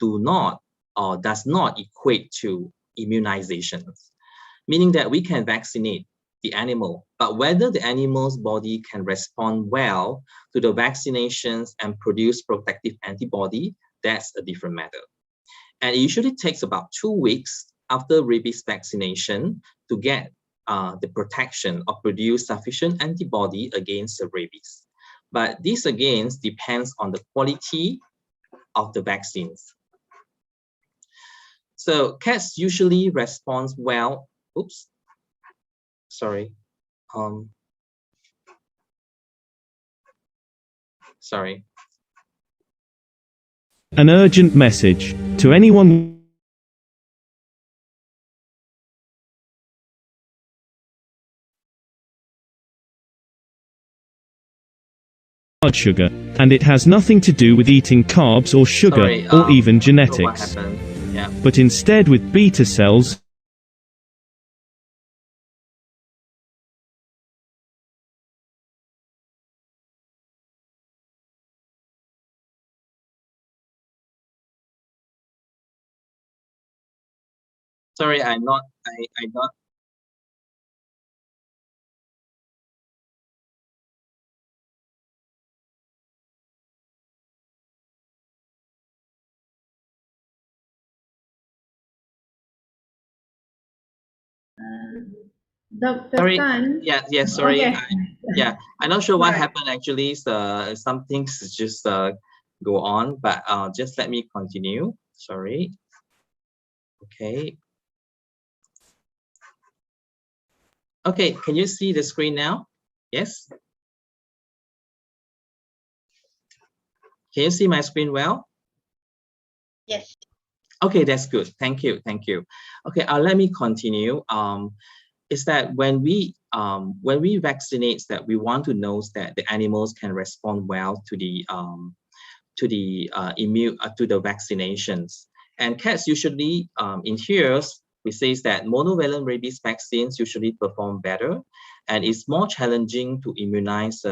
does not equate to immunizations, meaning that we can vaccinate the animal, but whether the animal's body can respond well to the vaccinations and produce protective antibody, that's a different matter. And it usually takes about 2 weeks after rabies vaccination to get the protection or produce sufficient antibody against the rabies. But this again depends on the quality of the vaccines. So cats usually respond well. Oops, sorry. Sorry. An urgent message to anyone blood sugar, and it has nothing to do with eating carbs or sugar or even genetics, but instead with beta cells. Sorry, I'm not. Dr. Sorry. Tan. Yeah. Sorry. Okay. I'm not sure what Right. happened actually. So some things just go on, but just let me continue. Sorry. Okay. Okay. Can you see the screen now? Yes. Can you see my screen well? Yes. Okay, that's good. Thank you. Okay, let me continue. Is that when we vaccinate, that we want to know that the animals can respond well to the vaccinations. And cats usually in here we say that monovalent rabies vaccines usually perform better, and it's more challenging to immunize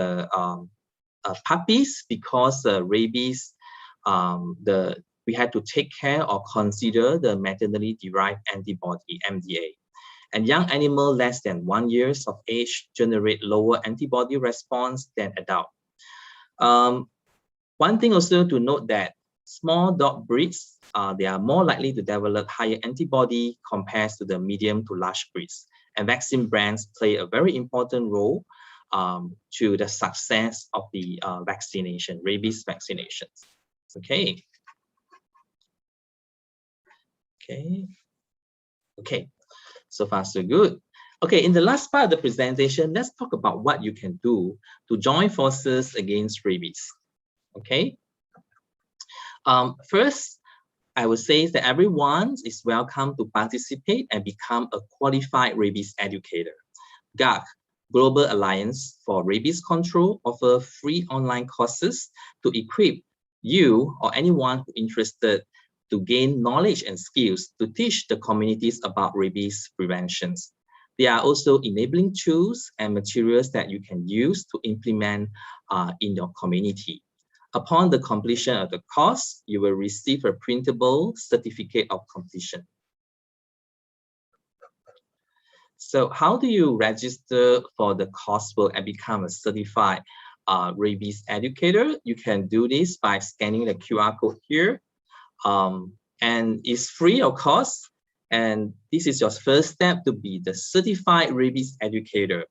puppies because rabies we had to take care or consider the maternally derived antibody, MDA. And young animals less than 1 year of age generate lower antibody response than adult. One thing also to note that small dog breeds, they are more likely to develop higher antibody compared to the medium to large breeds. And vaccine brands play a very important role to the success of the vaccination, rabies vaccinations. Okay. So far so good. Okay, in the last part of the presentation, let's talk about what you can do to join forces against rabies. Okay. First, I would say that everyone is welcome to participate and become a qualified rabies educator. 𝗥𝗯𝗶𝗃, Global Alliance for Rabies Control, offer free online courses to equip you or anyone who interested to gain knowledge and skills to teach the communities about rabies preventions. There are also enabling tools and materials that you can use to implement in your community. Upon the completion of the course, you will receive a printable certificate of completion. So how do you register for the coursework and become a certified rabies educator? You can do this by scanning the QR code here. And it's free of cost. And this is your first step to be the certified rabies educator.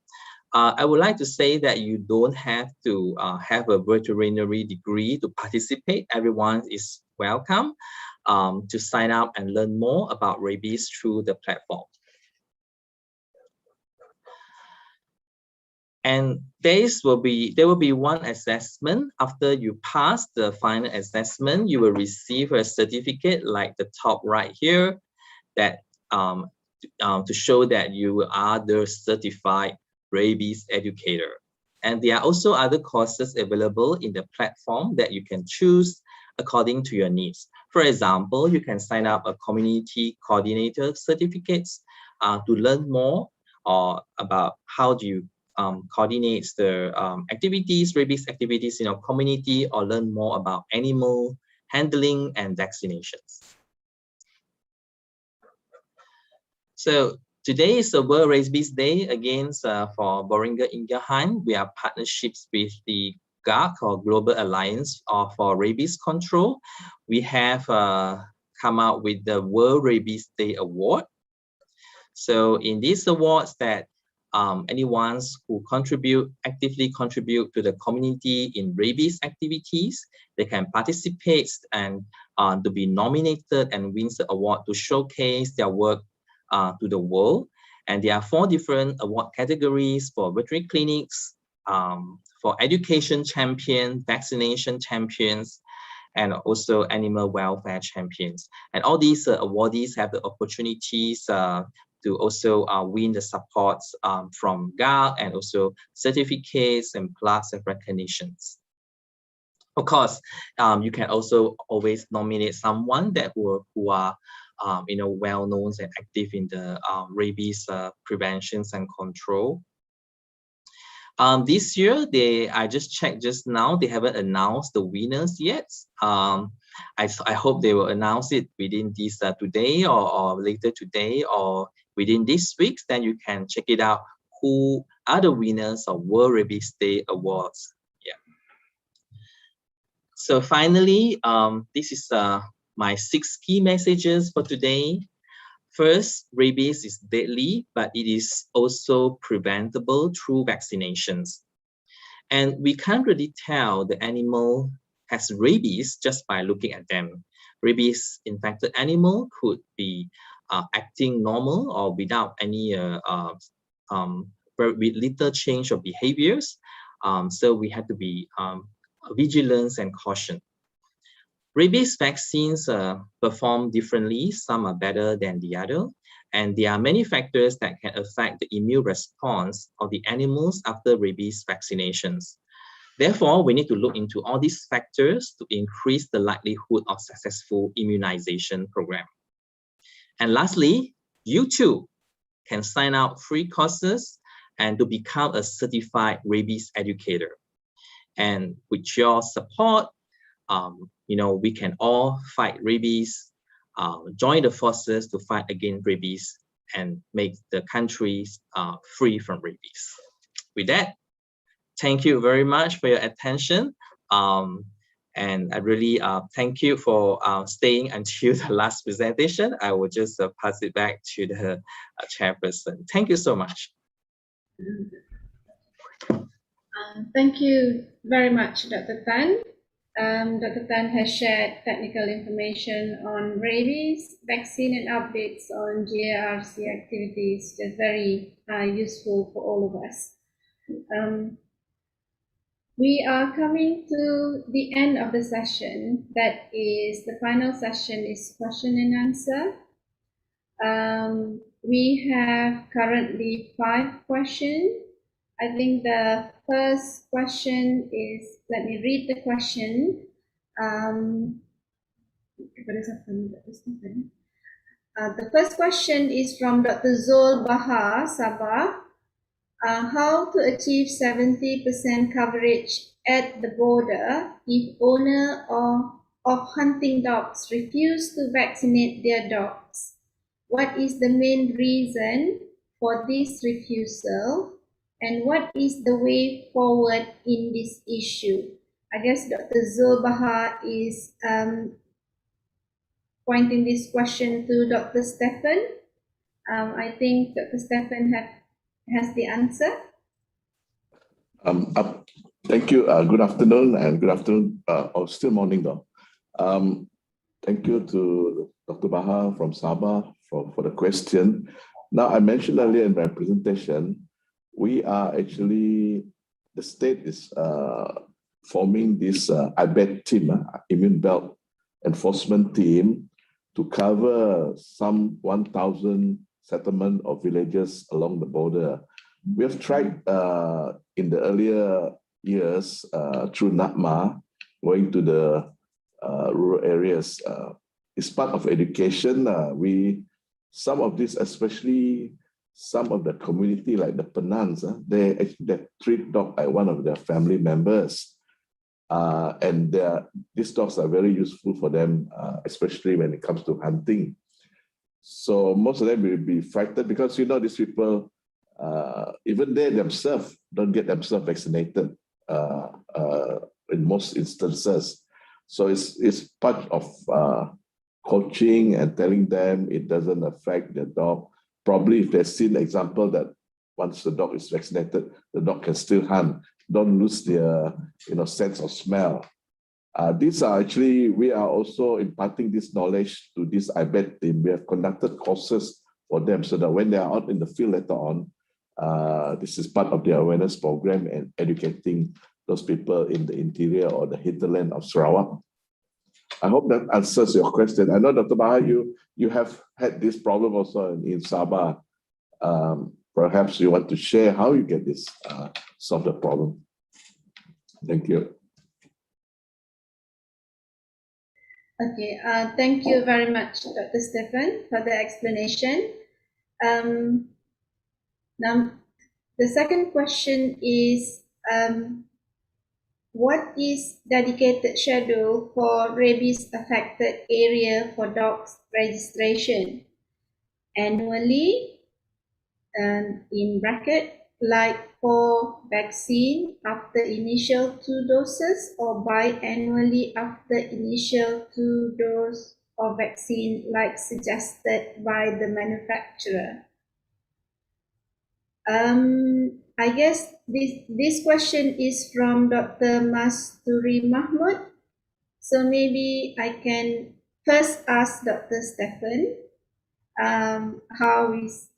I would like to say that you don't have to have a veterinary degree to participate. Everyone is welcome to sign up and learn more about rabies through the platform. And there will be one assessment. After you pass the final assessment, you will receive a certificate like the top right here, that to show that you are the certified rabies educator. And there are also other courses available in the platform that you can choose according to your needs. For example, you can sign up a community coordinator certificates to learn more about how do you coordinates the rabies activities in your community, or learn more about animal handling and vaccinations. So today is the World Rabies Day against for Boehringer Ingelheim. We are partnerships with the 𝗥𝗯𝗶𝗃, or Global Alliance for Rabies Control. We have come out with the World Rabies Day Award. So in these awards, that anyone who actively contribute to the community in rabies activities, they can participate and to be nominated and win the award to showcase their work to the world. And there are 4 different award categories: for veterinary clinics, for education champion, vaccination champions, and also animal welfare champions. And all these awardees have the opportunities to also win the supports from GARC and also certificates and plaques and recognitions. Of course, you can also always nominate someone that who are well known and active in the rabies preventions and control. This year, I just checked just now, they haven't announced the winners yet. I hope they will announce it within this today or later today or within this week. Then you can check it out who are the winners of World Rabies Day Awards. Yeah. So finally, this is my 6 key messages for today. First, rabies is deadly, but it is also preventable through vaccinations. And we can't really tell the animal has rabies just by looking at them. Rabies infected animal could be acting normal or without any with little change of behaviors. So we have to be vigilant and caution. Rabies vaccines perform differently. Some are better than the other. And there are many factors that can affect the immune response of the animals after rabies vaccinations. Therefore, we need to look into all these factors to increase the likelihood of successful immunization program. And lastly, you too can sign up free courses and to become a certified rabies educator. And with your support, we can all fight rabies, join the forces to fight against rabies and make the countries free from rabies. With that, thank you very much for your attention. And I really thank you for staying until the last presentation. I will just pass it back to the chairperson. Thank you so much. Thank you very much, Dr. Tan. Dr. Tan has shared technical information on rabies, vaccine and updates on GARC activities. That's very useful for all of us. We are coming to the end of the session. That is, the final session is question and answer. We have currently 5 questions. I think the first question is, let me read the question. The first question is from Dr. 𝗘𝗍𝗲𝗃, how to achieve 70% coverage at the border if owner of hunting dogs refuse to vaccinate their dogs? What is the main reason for this refusal? And what is the way forward in this issue? I guess Dr. 𝗘𝗍𝗲𝗃 is pointing this question to Dr. Stephan. I think Dr. Stephan has the answer. Thank you. Good afternoon, and good afternoon, or still morning though. Thank you to Dr. Baha from Sabah for the question. Now, I mentioned earlier in my presentation, we are actually, the state is forming this IBET team, immune belt enforcement team, to cover some 1,000 settlement of villages along the border. We have tried in the earlier years through NAPMA, going to the rural areas. It's part of education. Some of this, especially some of the community like the Penans, they treat dog like one of their family members. And these dogs are very useful for them, especially when it comes to hunting. So most of them will be frightened because, these people, even they themselves don't get themselves vaccinated in most instances. So it's part of coaching and telling them it doesn't affect the dog. Probably if they've seen the example that once the dog is vaccinated, the dog can still hunt, don't lose their sense of smell. These are actually, we are also imparting this knowledge to this IBET team. We have conducted courses for them so that when they are out in the field later on, this is part of their awareness program and educating those people in the interior or the hinterland of Sarawak. I hope that answers your question. I know, Dr. 𝗏𝗲, you have had this problem also in Sabah. Perhaps you want to share how you get this solve the problem. Thank you. Okay, thank you very much, Dr. Stephen, for the explanation. Now, the second question is, what is dedicated schedule for rabies affected area for dogs registration? Annually, in bracket, like for vaccine after initial 2 doses, or biannually after initial 2 doses of vaccine like suggested by the manufacturer. I guess this question is from Dr. Masturi Mahmud. So maybe I can first ask Dr. Stephen, how is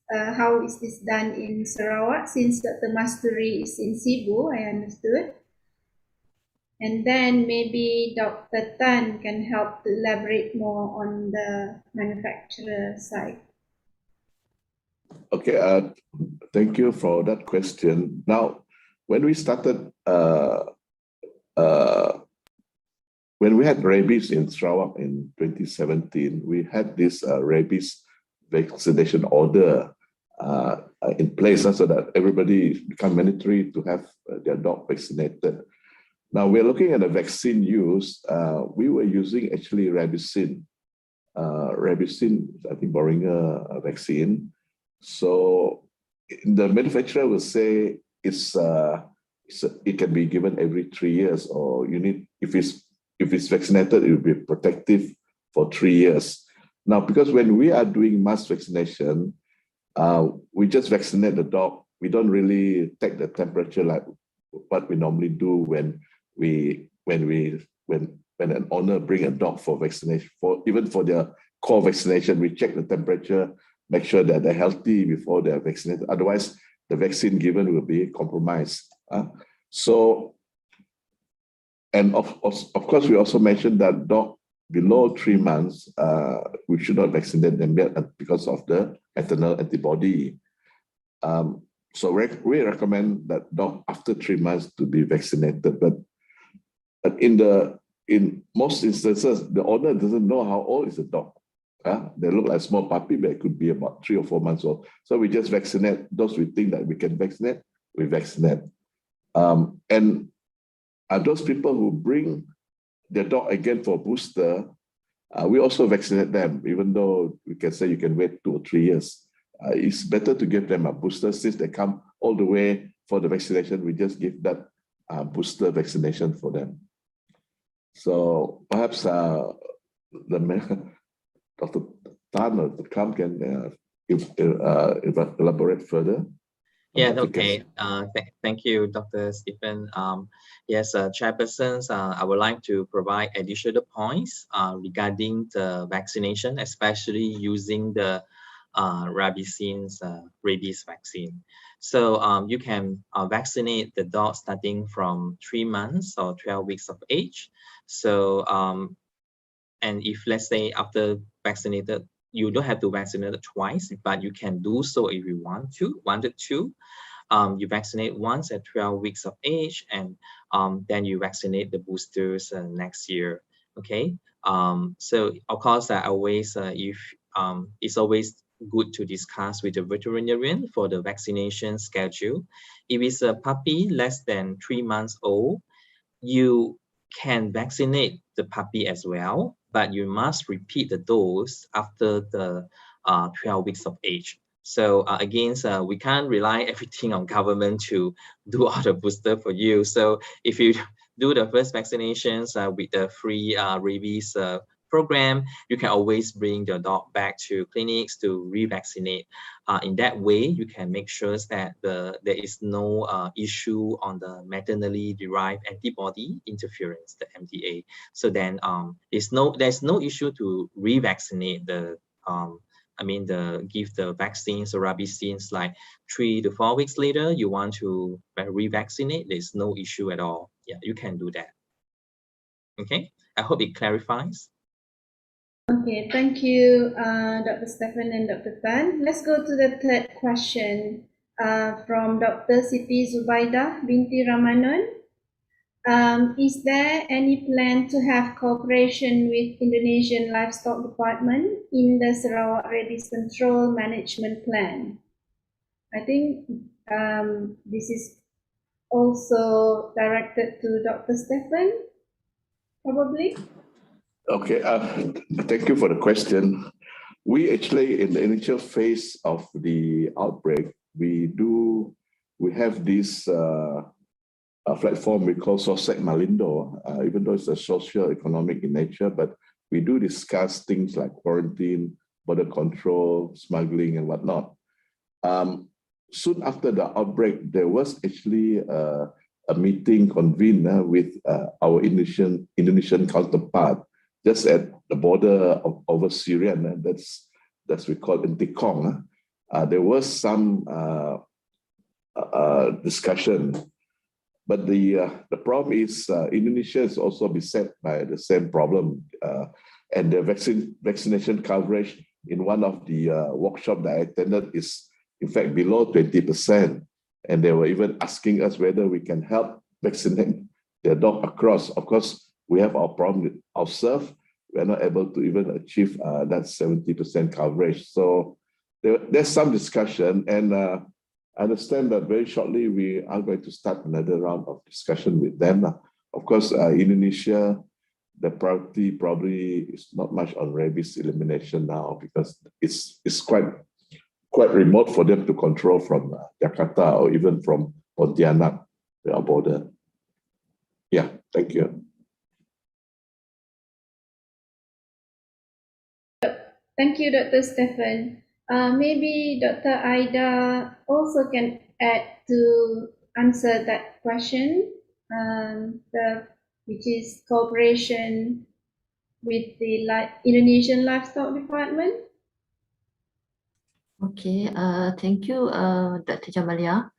this done in Sarawak, since Dr. Masturi is in Cebu, I understood. And then maybe Dr. Tan can help to elaborate more on the manufacturer side. Okay, thank you for that question. Now, when we started, when we had rabies in Sarawak in 2017, we had this rabies vaccination order in place so that everybody become mandatory to have their dog vaccinated. Now we're looking at the vaccine use. We were using actually Rabicin, I think Boehringer vaccine. So the manufacturer will say it can be given every 3 years, or you need, if it's vaccinated, it will be protective for 3 years. Now, because when we are doing mass vaccination, we just vaccinate the dog. We don't really take the temperature like what we normally do when an owner bring a dog for vaccination. Even for their core vaccination, we check the temperature, make sure that they're healthy before they're vaccinated. Otherwise, the vaccine given will be compromised. And of course, we also mentioned that dog below 3 months, we should not vaccinate them yet because of the maternal antibody. So we recommend that dog after 3 months to be vaccinated. But in most instances, the owner doesn't know how old is the dog. They look like a small puppy, but it could be about 3 or 4 months old. So we just vaccinate those we think that we can vaccinate, we vaccinate. And those people who bring their dog again for booster, we also vaccinate them, even though we can say you can wait 2 or 3 years. It's better to give them a booster since they come all the way for the vaccination. We just give that booster vaccination for them. So perhaps Dr. Tan or Dr. Kam can elaborate further. Yeah, okay. Thank you, Dr. Stephen. Yes, Chairpersons, I would like to provide additional points regarding the vaccination, especially using the Rabicin rabies vaccine. So you can vaccinate the dog starting from 3 months or 12 weeks of age. So, and if let's say after vaccinated, you don't have to vaccinate it twice, but you can do so if you wanted to. You vaccinate once at 12 weeks of age, and then you vaccinate the boosters next year. Okay. So of course, it's always good to discuss with the veterinarian for the vaccination schedule. If it's a puppy less than 3 months old, you can vaccinate the puppy as well, but you must repeat the dose after the 12 weeks of age. So again, we can't rely everything on government to do all the booster for you. So if you do the first vaccinations with the free rabies program, you can always bring your dog back to clinics to revaccinate. In that way, you can make sure that there is no issue on the maternally derived antibody interference, the MDA. So then there's no issue to revaccinate the give the vaccines or Rabicins like 3 to 4 weeks later. You want to revaccinate, there's no issue at all. Yeah, you can do that. Okay. I hope it clarifies. Okay, thank you, Dr. Stephen and Dr. Tan. Let's go to the third question from Dr. Siti Zubaidah binti Ramanan. Is there any plan to have cooperation with Indonesian Livestock Department in the Sarawak Rabies Control Management Plan? I think this is also directed to Dr. Stephen, probably. Okay, thank you for the question. We actually, in the initial phase of the outbreak, we have this platform we call Sosek Malindo, even though it's a socio-economic in nature, but we do discuss things like quarantine, border control, smuggling, and whatnot. Soon after the outbreak, there was actually a meeting convened with our Indonesian counterpart, just at the border over Syria, and that's we call in Tikong. There was some discussion, but the problem is Indonesia is also beset by the same problem, and the vaccination coverage in one of the workshop that I attended is in fact below 20%, and they were even asking us whether we can help vaccinate their dog across. Of course, we have our problem ourselves. We are not able to even achieve that 70% coverage. So there's some discussion, and I understand that very shortly we are going to start another round of discussion with them. Of course, Indonesia, the priority probably is not much on rabies elimination now, because it's quite remote for them to control from Jakarta or even from Pontianak, their border. Yeah, thank you. Thank you, Dr. Stephen. Maybe Dr. Aida also can add to answer that question, which is cooperation with the Indonesian Livestock Department. Okay, thank you, Dr. Jamalia.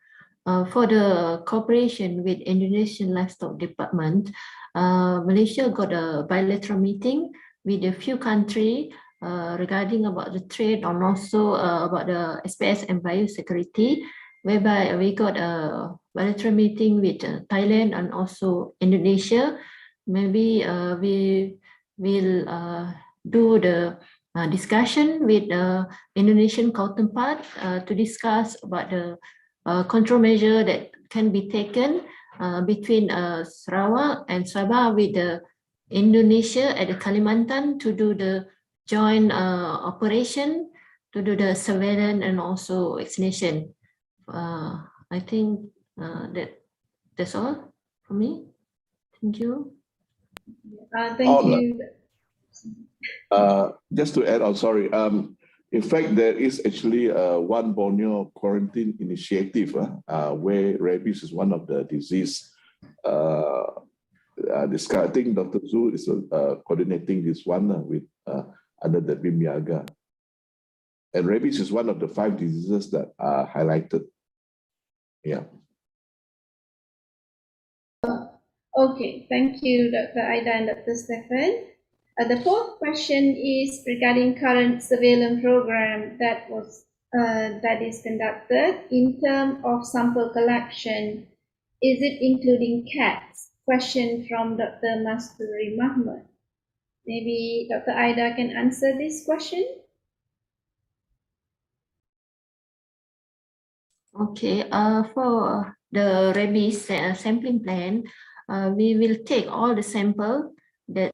For the cooperation with Indonesian Livestock Department, Malaysia got a bilateral meeting with a few countries regarding about the trade and also about the SPS and biosecurity, whereby we got a bilateral meeting with Thailand and also Indonesia. Maybe we will do the discussion with the Indonesian counterpart to discuss about the control measure that can be taken between Sarawak and Sabah with the Indonesia at the Kalimantan to do the joint operation to do the surveillance and also vaccination. I think that's all for me. Thank you. Thank you. Just to add on, sorry. In fact, there is actually one Borneo quarantine initiative where rabies is one of the disease. I think Dr. Zhu is coordinating this one with under the 𝗵𝗵𝗹𝗀𝗃. And rabies is one of the 5 diseases that are highlighted. Yeah. Okay, thank you, Dr. Aida and Dr. Stephen. The fourth question is regarding current surveillance program that is conducted in terms of sample collection. Is it including cats? Question from Dr. Masturi Mahmud. Maybe Dr. Aida can answer this question. Okay, for the rabies sampling plan, we will take all the sample that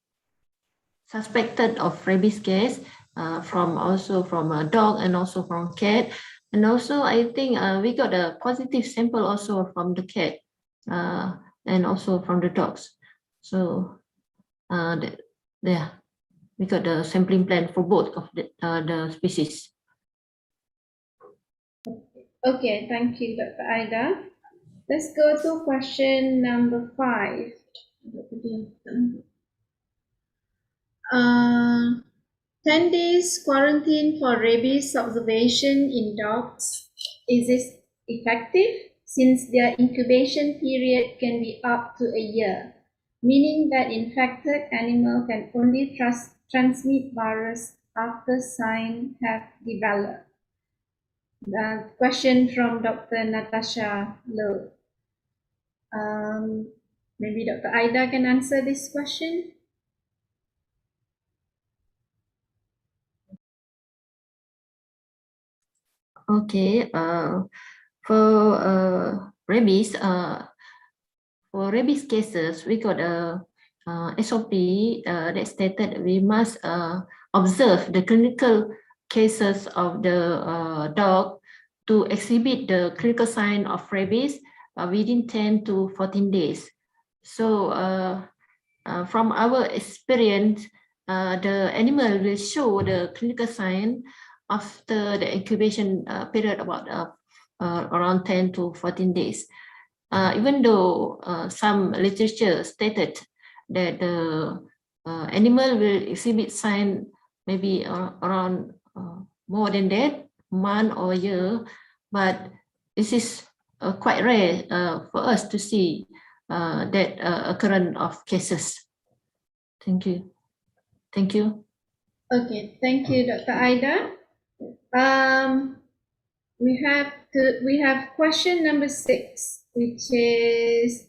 suspected of rabies case from a dog and also from cat, and also I think we got a positive sample also from the cat and also from the dogs. So we got the sampling plan for both of the species. Okay, thank you, Dr. Aida. Let's go to question number 5. 10 days quarantine for rabies observation in dogs. Is this effective, since their incubation period can be up to a year? meaning that infected animal can only transmit virus after signs have developed. The question from Dr. Natasha Low. Maybe Dr. Ida can answer this question. Okay. For rabies, cases, we got a SOP that stated we must observe the clinical cases of the dog to exhibit the clinical sign of rabies within 10 to 14 days. So from our experience, the animal will show the clinical sign after the incubation period, about around 10 to 14 days. Even though some literature stated that the animal will exhibit sign maybe around more than that, month or year, but this is quite rare for us to see that occurrence of cases. Thank you. Thank you. Okay, thank you, Dr. Ida. We have question number 6, which is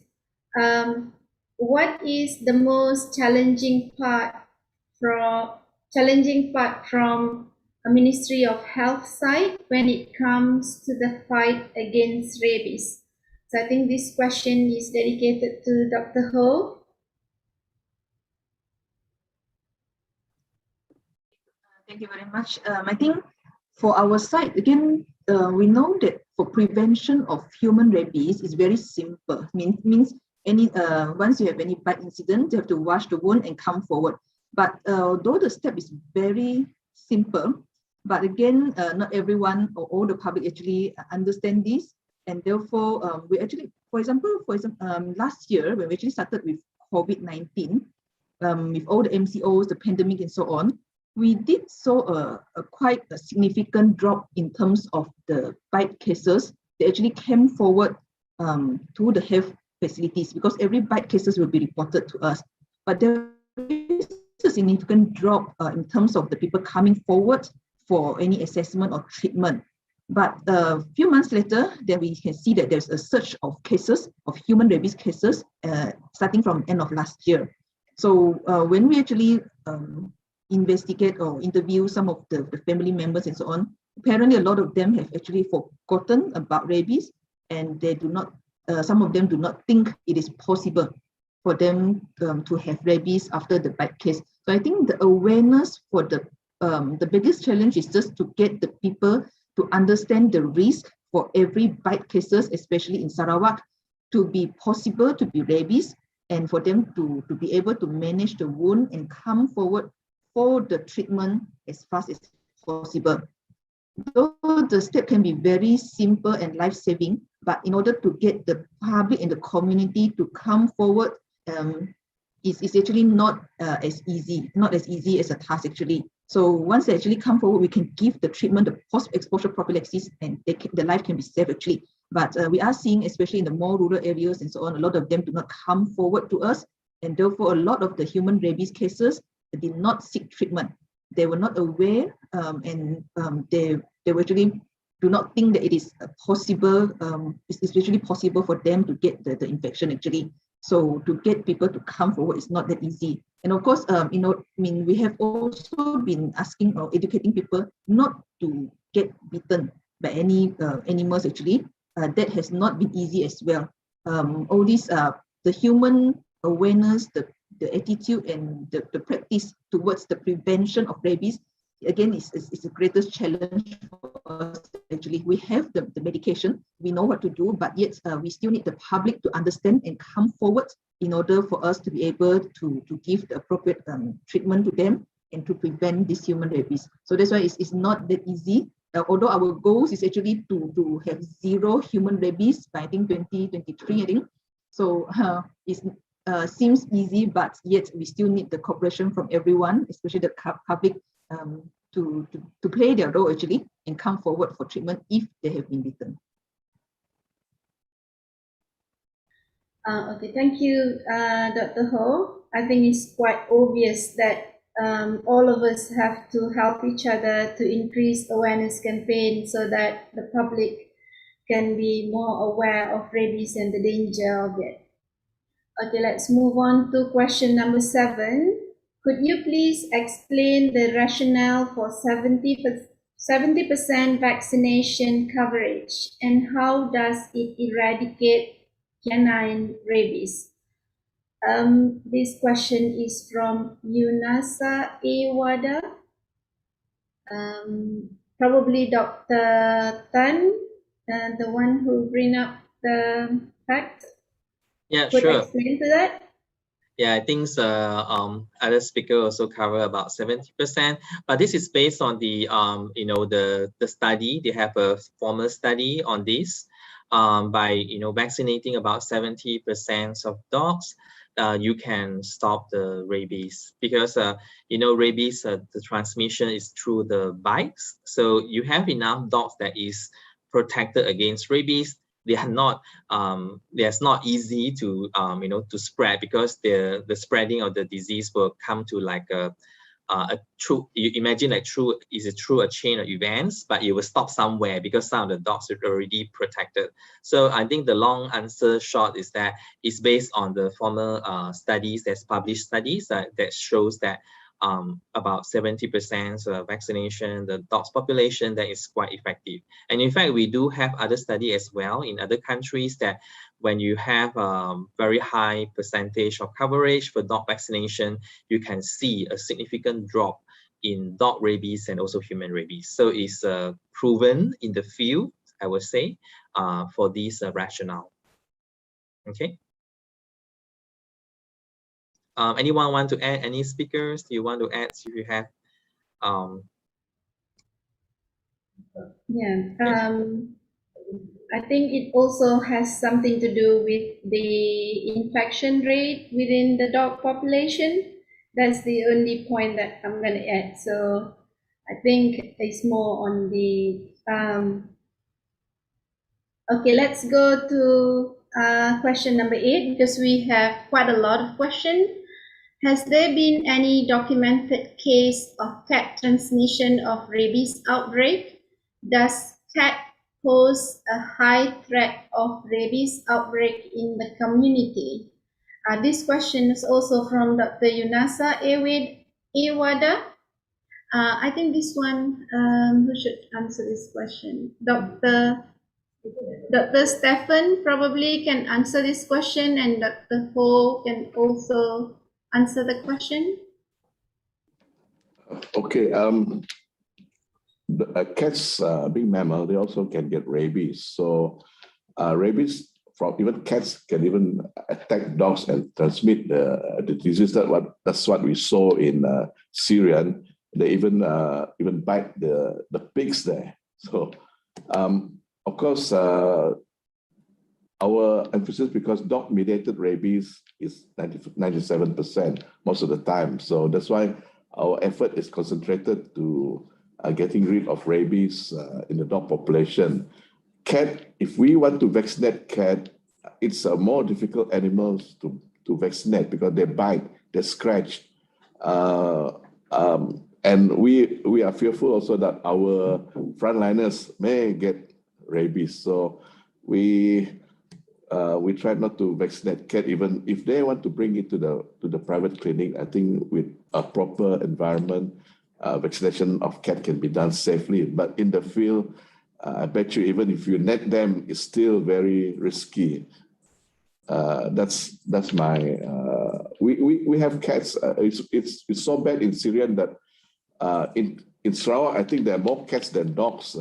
what is the most challenging part from a Ministry of Health side when it comes to the fight against rabies? So I think this question is dedicated to Dr. Ho. Thank you very much. I think for our side, again, we know that for prevention of human rabies is very simple. Means any once you have any bite incident, you have to wash the wound and come forward. But though the step is very simple, but again, not everyone or all the public actually understand this, and therefore we actually, for example, last year when we actually started with COVID-19, with all the MCOs, the pandemic, and so on, we did saw a quite a significant drop in terms of the bite cases. They actually came forward to the health facilities because every bite cases will be reported to us. But there is a significant drop in terms of the people coming forward for any assessment or treatment. But a few months later, then we can see that there's a surge of cases, of human rabies cases, starting from end of last year. So when we actually investigate or interview some of the family members and so on, apparently a lot of them have actually forgotten about rabies, and they do not, some of them do not think it is possible for them to have rabies after the bite case. So I think the awareness for the biggest challenge is just to get the people to understand the risk for every bite cases, especially in Sarawak, to be possible to be rabies, and for them to be able to manage the wound and come forward for the treatment as fast as possible. Though the step can be very simple and life-saving, but in order to get the public and the community to come forward, is actually not as easy as a task actually. So once they actually come forward, we can give the treatment, the post-exposure prophylaxis, and the life can be saved actually. But we are seeing, especially in the more rural areas and so on, a lot of them do not come forward to us, and therefore a lot of the human rabies cases did not seek treatment. They were not aware, and they actually do not think that it is possible, it's actually possible for them to get the infection actually. So to get people to come forward is not that easy. And of course, we have also been asking or educating people not to get bitten by any animals actually. That has not been easy as well. All these, the human awareness, the attitude and the practice towards the prevention of rabies, again, is the greatest challenge for us actually. We have the medication, we know what to do, but yet we still need the public to understand and come forward in order for us to be able to give the appropriate treatment to them and to prevent this human rabies. So that's why it's not that easy. Although our goals is actually to have 0 human rabies by I think 2023, I think. So it seems easy, but yet we still need the cooperation from everyone, especially the public, to play their role actually and come forward for treatment if they have been bitten. Okay, thank you, Dr. Ho. I think it's quite obvious that all of us have to help each other to increase awareness campaign so that the public can be more aware of rabies and the danger of it. Okay, let's move on to question number 7. Could you please explain the rationale for 70% vaccination coverage and how does it eradicate canine rabies? This question is from 𝗖𝗂𝗄𝗏𝗃. Probably Dr. Tan, the one who bring up the fact. Yeah, Could sure. explain to that? Yeah, I think other speaker also cover about 70%, but this is based on the the study. They have a formal study on this. By vaccinating about 70% of dogs, you can stop the rabies because rabies, the transmission is through the bites. So you have enough dogs that is protected against rabies. They are not it's not easy to to spread because the spreading of the disease will come to like a true, you imagine like through a chain of events, but it will stop somewhere because some of the dogs are already protected. So I think the long answer short is that it's based on the former studies, that's published studies that shows that about 70% vaccination, the dogs population, that is quite effective. And in fact, we do have other study as well in other countries that when you have a very high percentage of coverage for dog vaccination, you can see a significant drop in dog rabies and also human rabies. So it's proven in the field, I would say, for this rationale. Okay. Anyone want to add? Any speakers? Do you want to add if you have? I think it also has something to do with the infection rate within the dog population. That's the only point that I'm going to add. So I think it's more on the okay, let's go to question number 8 because we have quite a lot of questions. Has there been any documented case of cat transmission of rabies outbreak? Does cat pose a high threat of rabies outbreak in the community? This question is also from Dr. 𝗖𝗂𝗄𝗏𝗃. I think this one, who should answer this question? Dr. Stephen probably can answer this question, and Dr. Ho can also answer the question. Okay. Cats, being mammal, they also can get rabies. So rabies from even cats can even attack dogs and transmit the disease. That's what we saw in Syria. They even bite the pigs there. So of course, our emphasis, because dog-mediated rabies is 97% most of the time. So that's why our effort is concentrated to getting rid of rabies in the dog population. Cat, if we want to vaccinate cat, it's a more difficult animals to vaccinate because they bite, they scratch. And we are fearful also that our frontliners may get rabies. So we try not to vaccinate cat, even if they want to bring it to the private clinic. I think with a proper environment, vaccination of cat can be done safely. But in the field, I bet you even if you net them, it's still very risky. That's my. We have cats. It's so bad in Syria that in Sarawak, I think there are more cats than dogs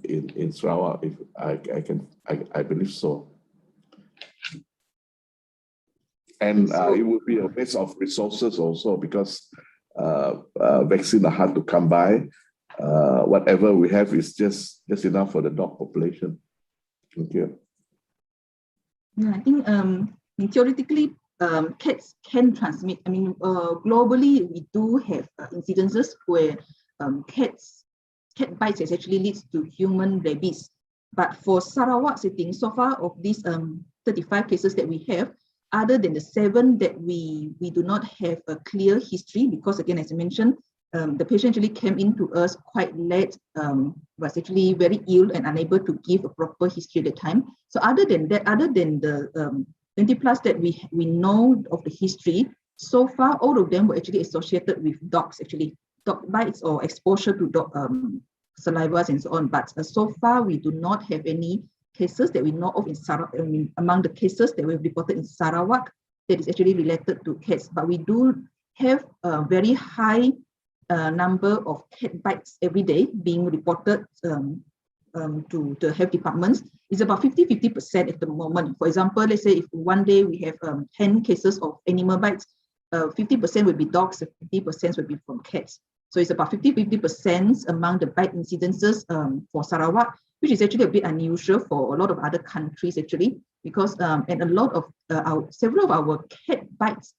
in Sarawak. If I believe so. And it would be a waste of resources also because vaccines are hard to come by. Whatever we have is just enough for the dog population. Thank you. Yeah, I think theoretically, cats can transmit. I mean, globally, we do have incidences where cat bites actually leads to human rabies. But for Sarawak setting, so far of these 35 cases that we have, other than the 7 that we do not have a clear history, because again, as I mentioned, the patient actually came in to us quite late, was actually very ill and unable to give a proper history at the time. So other than that, other than the 20 plus that we know of the history, so far all of them were actually associated with dogs, actually dog bites or exposure to dog salivas and so on. But so far we do not have any cases that we know of in Sarawak, among the cases that we've reported in Sarawak that is actually related to cats. But we do have a very high number of cat bites every day being reported to the health departments. It's about 50% at the moment. For example, let's say if one day we have 10 cases of animal bites, 50% will be dogs, 50% will be from cats. So it's about 50% among the bite incidences for Sarawak, which is actually a bit unusual for a lot of other countries actually, because and a lot of several of our cat bites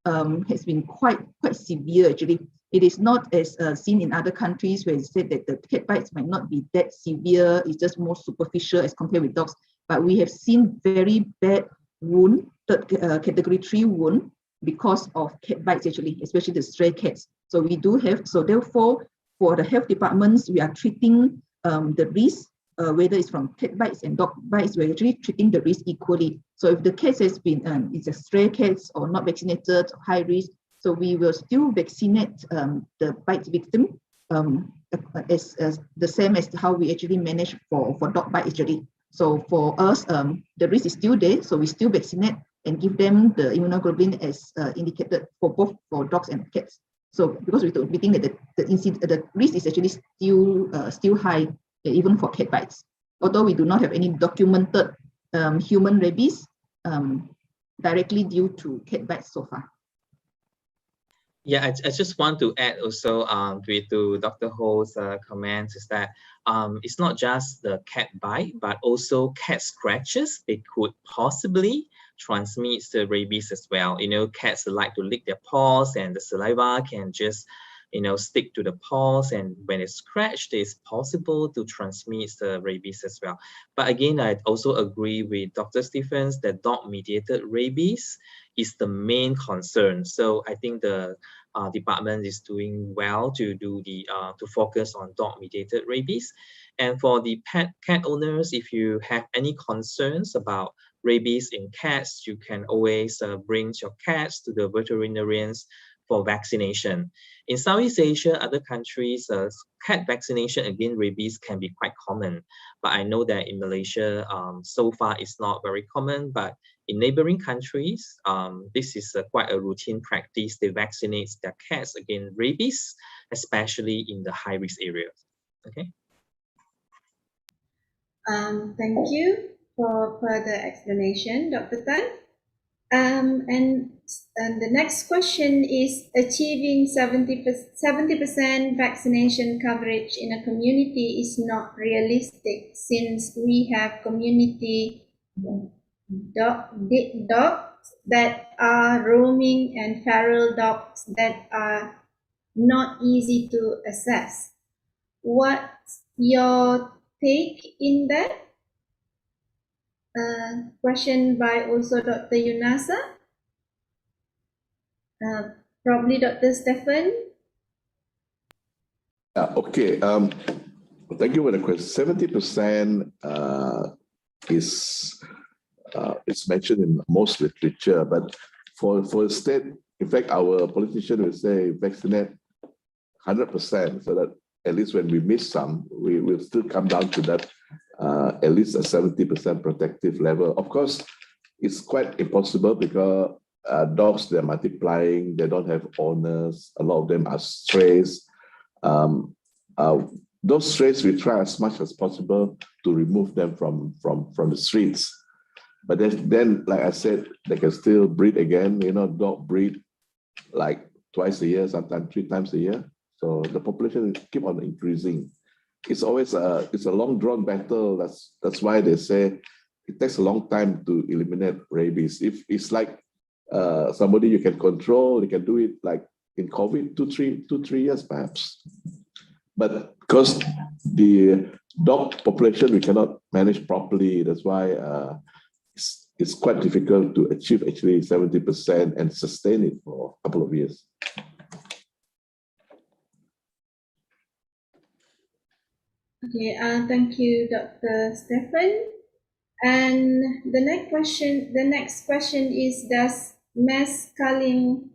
has been quite severe actually. It is not as seen in other countries where it's said that the cat bites might not be that severe, it's just more superficial as compared with dogs. But we have seen very bad wound, category 3 wound, because of cat bites actually, especially the stray cats. So we do have, so therefore, for the health departments, we are treating the risk, whether it's from cat bites and dog bites, we're actually treating the risk equally. So if the case has been, it's a stray cats or not vaccinated, high risk, so we will still vaccinate the bite victim as the same as how we actually manage for dog bite actually. So for us, the risk is still there, so we still vaccinate and give them the immunoglobulin as indicated for both for dogs and cats. So because we think that the risk is actually still high, even for cat bites, although we do not have any documented human rabies directly due to cat bites so far. Yeah, I just want to add also to Dr. Ho's comments is that it's not just the cat bite, but also cat scratches. They could possibly transmit the rabies as well. You know, cats like to lick their paws and the saliva can just, you know, stick to the paws, and when it's scratched, it's possible to transmit the rabies as well. But again, I also agree with Dr. Stephens that dog-mediated rabies is the main concern. So I think the department is doing well to do the to focus on dog-mediated rabies. And for the cat owners, if you have any concerns about rabies in cats, you can always bring your cats to the veterinarians for vaccination. In Southeast Asia, other countries, cat vaccination against rabies can be quite common. But I know that in Malaysia, so far it's not very common. But in neighboring countries, this is quite a routine practice. They vaccinate their cats against rabies, especially in the high-risk areas. Okay. Thank you for further explanation, Dr. Tan. And the next question is, achieving 70% vaccination coverage in a community is not realistic, since we have community dogs that are roaming and feral dogs that are not easy to assess. What's your take in that? Question by also Dr. Yunasa. Probably Dr. Stephen. Okay. Thank you for the question. 70% is it's mentioned in most literature, but for the state, in fact, our politician will say vaccinate 100%, so that at least when we miss some, we will still come down to that at least a 70% protective level. Of course, it's quite impossible because dogs, they're multiplying, they don't have owners, a lot of them are strays. Those strays, we try as much as possible to remove them from the streets. But then, like I said, they can still breed again. You know, dog breed like twice a year, sometimes 3 times a year. So the population keep on increasing. It's always it's a long drawn battle. That's why they say it takes a long time to eliminate rabies. If it's like somebody you can control, you can do it like in COVID, 2-3 years perhaps. But because the dog population we cannot manage properly, that's why it's quite difficult to achieve actually 70% and sustain it for a couple of years. Okay, thank you, Dr. Stephen. And the next question is, does mass culling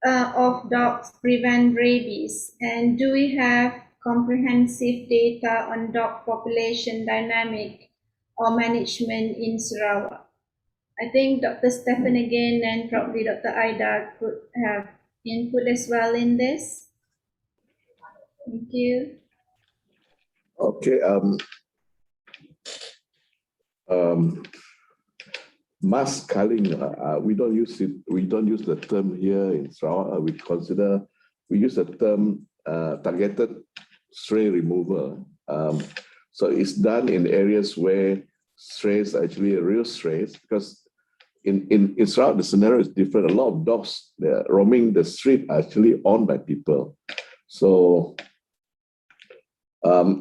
of dogs prevent rabies? And do we have comprehensive data on dog population dynamic or management in Sarawak? I think Dr. Stephen again and probably Dr. Ida could have input as well in this. Thank you. Okay. Mass culling, we don't use it. We don't use the term here in Sarawak. We use the term targeted stray removal. So it's done in areas where strays are actually real strays, because in Sarawak the scenario is different. A lot of dogs roaming the street are actually owned by people. So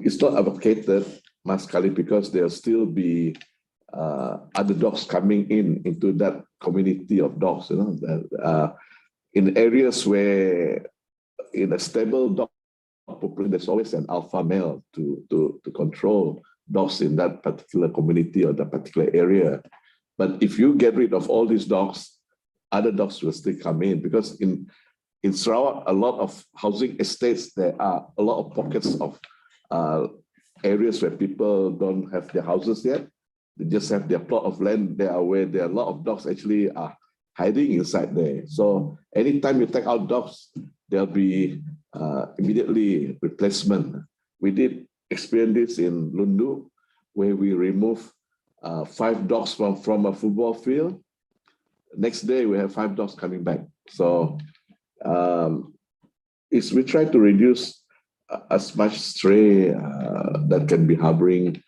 it's not advocated mass culling because there'll still be other dogs coming into that community of dogs. You know, in areas where in a stable dog population, there's always an alpha male to control dogs in that particular community or that particular area. But if you get rid of all these dogs, other dogs will still come in, because in Sarawak, a lot of housing estates, there are a lot of pockets of areas where people don't have their houses yet. They just have their plot of land there where there are a lot of dogs actually are hiding inside there. So anytime you take out dogs, there'll be immediately replacement. We did experience this in Lundu, where we removed 5 dogs from a football field. Next day, we have 5 dogs coming back. So we try to reduce as much stray that can be harboring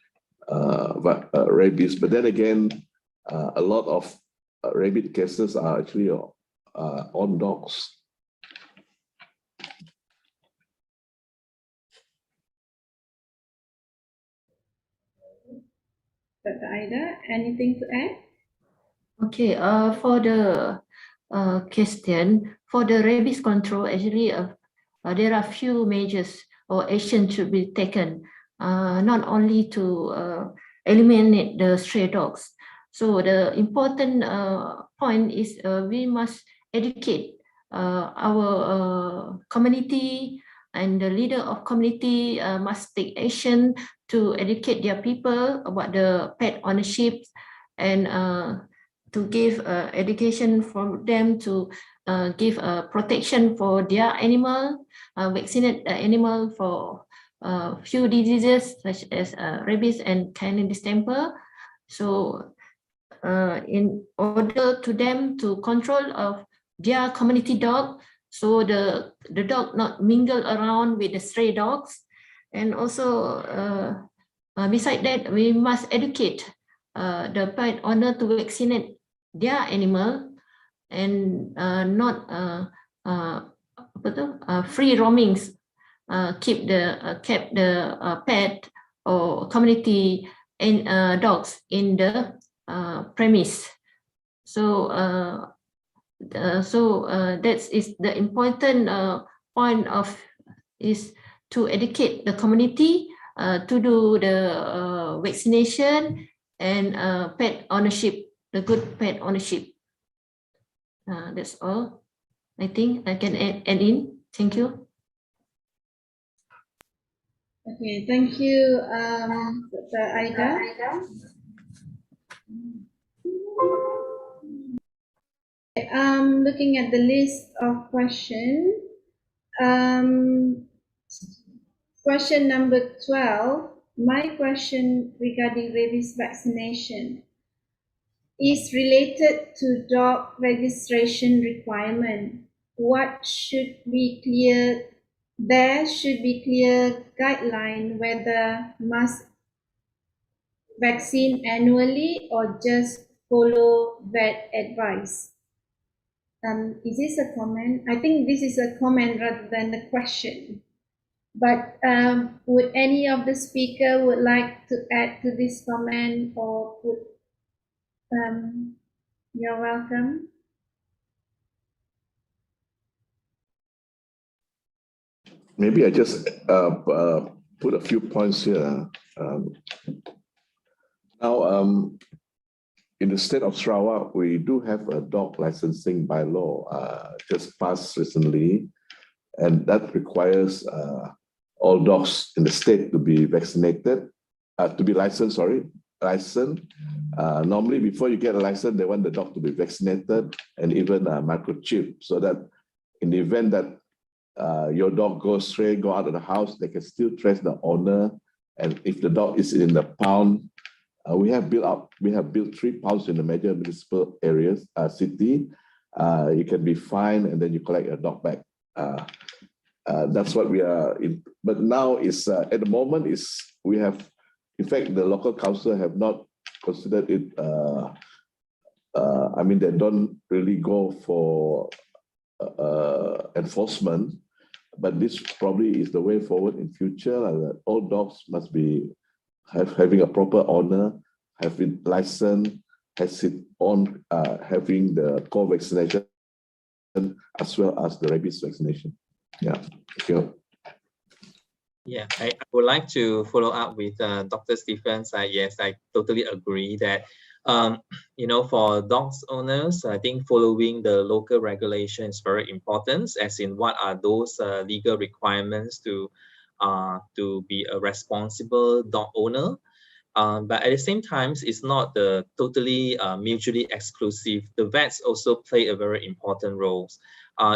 rabies. But then again, a lot of rabies cases are actually on dogs. Dr. Ida, anything to add? Okay, for the question, for the rabies control, actually there are few measures or action should be taken, not only to eliminate the stray dogs. So the important point is we must educate our community, and the leader of community must take action to educate their people about the pet ownership, and to give education for them to give protection for their animal, vaccinate the animal for few diseases such as rabies and canine distemper. So in order to them to control of their community dog, so the dog not mingle around with the stray dogs. And also beside that, we must educate the pet owner to vaccinate their animal, and not free roamings, keep the pet or community and dogs in the premise. So that is the important point is to educate the community to do the vaccination and pet ownership, the good pet ownership. That's all I think I can add in. Thank you. Okay, thank you, Dr. Ida. Looking at the list of questions, question number 12, my question regarding rabies vaccination is related to dog registration requirement. What should be clear? There should be clear guideline whether must vaccine annually or just follow vet advice. Is this a comment? I think this is a comment rather than a question. But would any of the speaker would like to add to this comment or put, you're welcome. Maybe I just put a few points here. Now, in the state of Sarawak, we do have a dog licensing bylaw just passed recently, and that requires all dogs in the state to be vaccinated, to be licensed, licensed. Normally, before you get a license, they want the dog to be vaccinated and even microchipped, so that in the event that your dog go out of the house, they can still trace the owner. And if the dog is in the pound, we have built 3 pounds in the major municipal areas, city. You can be fined and then you collect your dog back. That's what we are in. But now is at the moment is we have, in fact, the local council have not considered it. I mean, they don't really go for enforcement, but this probably is the way forward in future. That all dogs must be having a proper owner, having license, has its own having the co-vaccination as well as the rabies vaccination. Yeah, thank you. Yeah, I would like to follow up with Dr. Stephens. Yes, I totally agree that you know, for dogs owners, I think following the local regulation is very important, as in what are those legal requirements to be a responsible dog owner. But at the same time, it's not the totally mutually exclusive. The vets also play a very important role.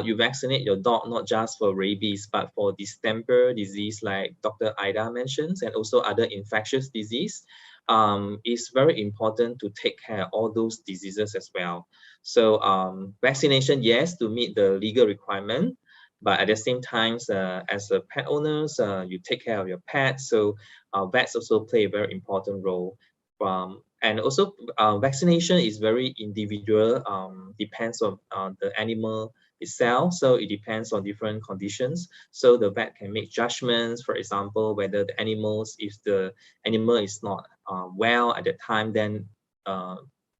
You vaccinate your dog not just for rabies, but for distemper disease, like Dr. Ida mentions, and also other infectious disease. It's very important to take care of all those diseases as well. So vaccination, yes, to meet the legal requirement, but at the same time, as a pet owners, you take care of your pets. So vets also play a very important role. And also vaccination is very individual, depends on the animal itself. So it depends on different conditions. So the vet can make judgments, for example, whether the animals, if the animal is not well at the time, then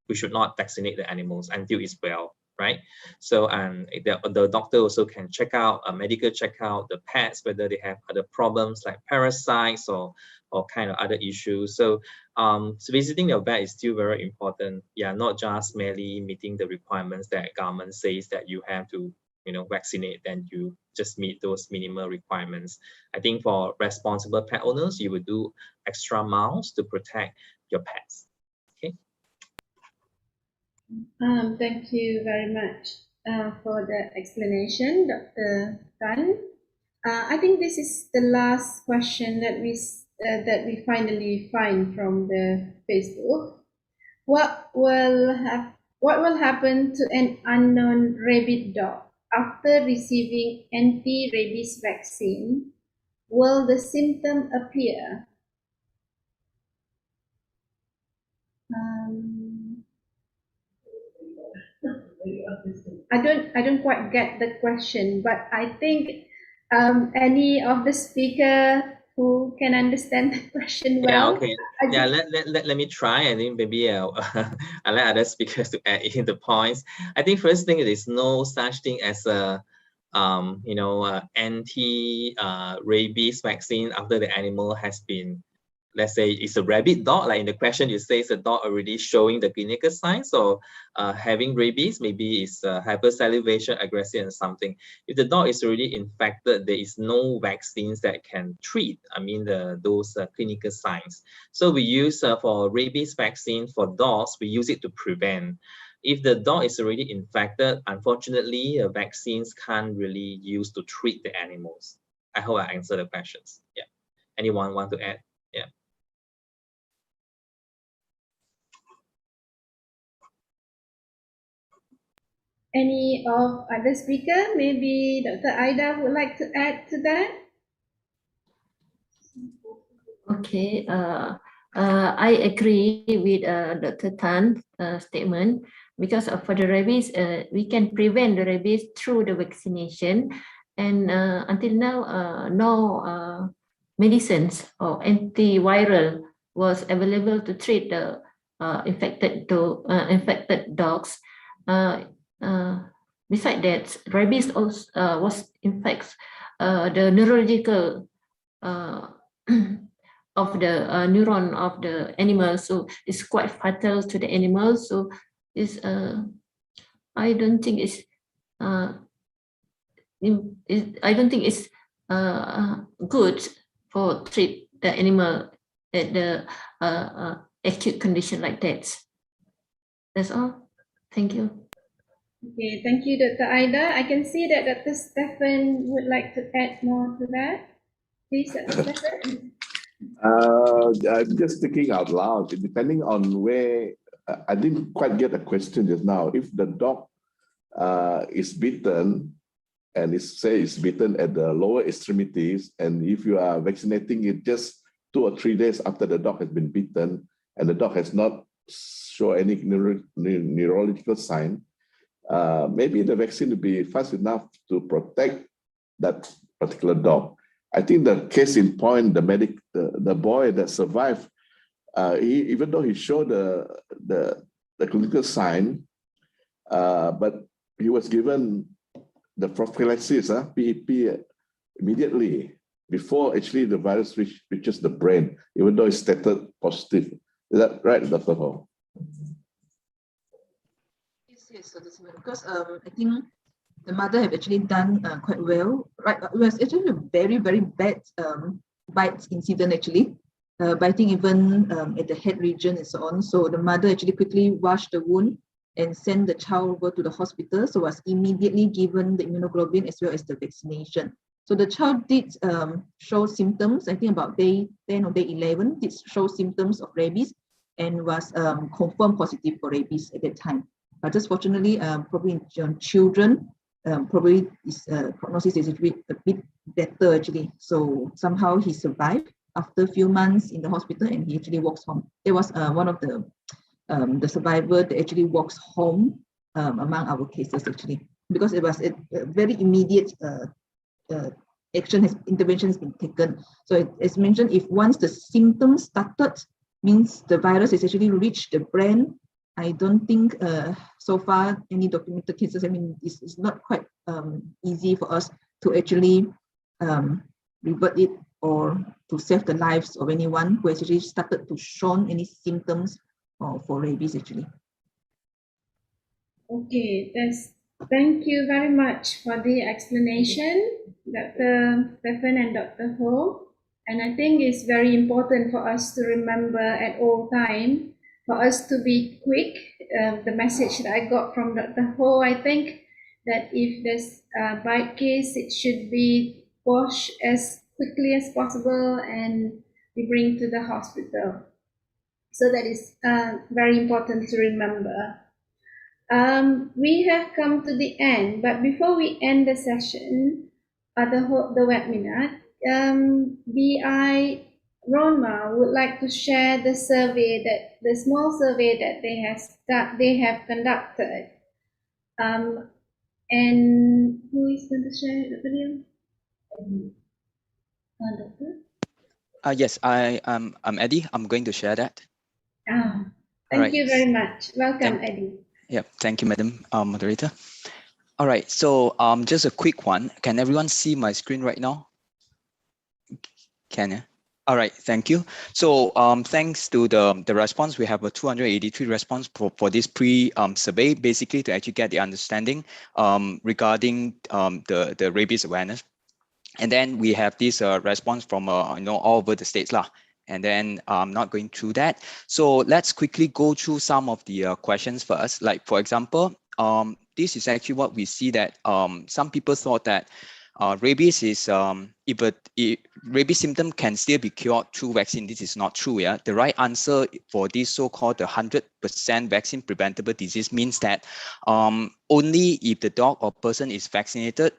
we should not vaccinate the animals until it's well, right? So the doctor also can check out, a medical check out the pets, whether they have other problems like parasites or kind of other issues. So visiting your vet is still very important. Yeah, not just merely meeting the requirements that government says that you have to, you know, vaccinate, then you just meet those minimal requirements. I think for responsible pet owners, you would do extra miles to protect your pets. Okay. Thank you very much for the explanation, Dr. Tan. I think this is the last question that we finally find from the Facebook. What will happen to an unknown rabid dog after receiving anti-rabies vaccine? Will the symptom appear? I don't quite get the question, but I think any of the speaker who can understand the question well. Yeah, okay. Let me try. I think maybe I'll let other speakers to add in the points. I think first thing, there is no such thing as a you know, anti-rabies vaccine after the animal has been, let's say it's a rabid dog, like in the question you say it's a dog already showing the clinical signs or having rabies, maybe it's hypersalivation, aggression, and something. If the dog is already infected, there is no vaccines that can treat, I mean, those clinical signs. So we use for rabies vaccine for dogs, we use it to prevent. If the dog is already infected, unfortunately, vaccines can't really use to treat the animals. I hope I answered the questions. Yeah. Anyone want to add? Yeah. Any of other speaker? Maybe Dr. Ida would like to add to that? Okay. I agree with Dr. Tan's statement, because for the rabies, we can prevent the rabies through the vaccination. and until now, no medicines or antiviral was available to treat the infected dogs. Besides that, rabies also was infects the neurological of the neuron of the animal, so it's quite fatal to the animal. So it's I don't think it's good for treat the animal at the acute condition like that. That's all. Thank you. Okay, thank you, Dr. Ida. I can see that Dr. Stephen would like to add more to that. Please, Dr. Stephen. I'm just thinking out loud, depending on where, I didn't quite get the question just now. If the dog is bitten, and it's bitten at the lower extremities, and if you are vaccinating it just 2 or 3 days after the dog has been bitten, and the dog has not shown any neurological sign, maybe the vaccine will be fast enough to protect that particular dog. I think the case in point, the boy that survived, even though he showed the clinical sign, but he was given the prophylaxis, PEP, immediately before actually the virus reaches the brain, even though it's tested positive. Is that right, Dr. Ho? Yes, so this is because I think the mother have actually done quite well. Right, it was actually a very, very bad bite incident actually, biting even at the head region and so on. So the mother actually quickly washed the wound and sent the child over to the hospital. So was immediately given the immunoglobulin as well as the vaccination. So the child did show symptoms. I think about day 10 or day 11 did show symptoms of rabies and was confirmed positive for rabies at that time. But just fortunately, probably in children, probably his prognosis is a bit better actually. So somehow he survived after a few months in the hospital and he actually walks home. There was one of the survivor that actually walks home among our cases actually, because it was a very immediate intervention has been taken. So as mentioned, if once the symptoms started, means the virus has actually reached the brain. I don't think so far any documented cases, I mean, it's not quite easy for us to actually revert it or to save the lives of anyone who has actually started to show any symptoms for rabies actually. Okay, thank you very much for the explanation, Dr. Stephen and Dr. Ho. And I think it's very important for us to remember at all times, for us to be quick. The message that I got from Dr. Ho, I think that if there's a bite case, it should be washed as quickly as possible and we bring to the hospital. So that is very important to remember. We have come to the end, but before we end the session, the webinar, BI Ronma would like to share the survey, the small survey that they have conducted. And who is going to share it, Dr. Doctor? Yes, I'm Eddie. I'm going to share that. Thank you very much. Welcome, Eddie. Yeah, thank you, Madam Moderator. All right, so just a quick one. Can everyone see my screen right now? Can you? All right, thank you. So thanks to the response, we have a 283 response for this pre-survey, basically to actually get the understanding regarding the rabies awareness. And then we have this response from all over the states lah. And then I'm not going through that. So let's quickly go through some of the questions first. Like for example, this is actually what we see that some people thought that rabies is rabies symptom can still be cured through vaccine. This is not true. Yeah, the right answer for this so-called 100% vaccine preventable disease means that only if the dog or person is vaccinated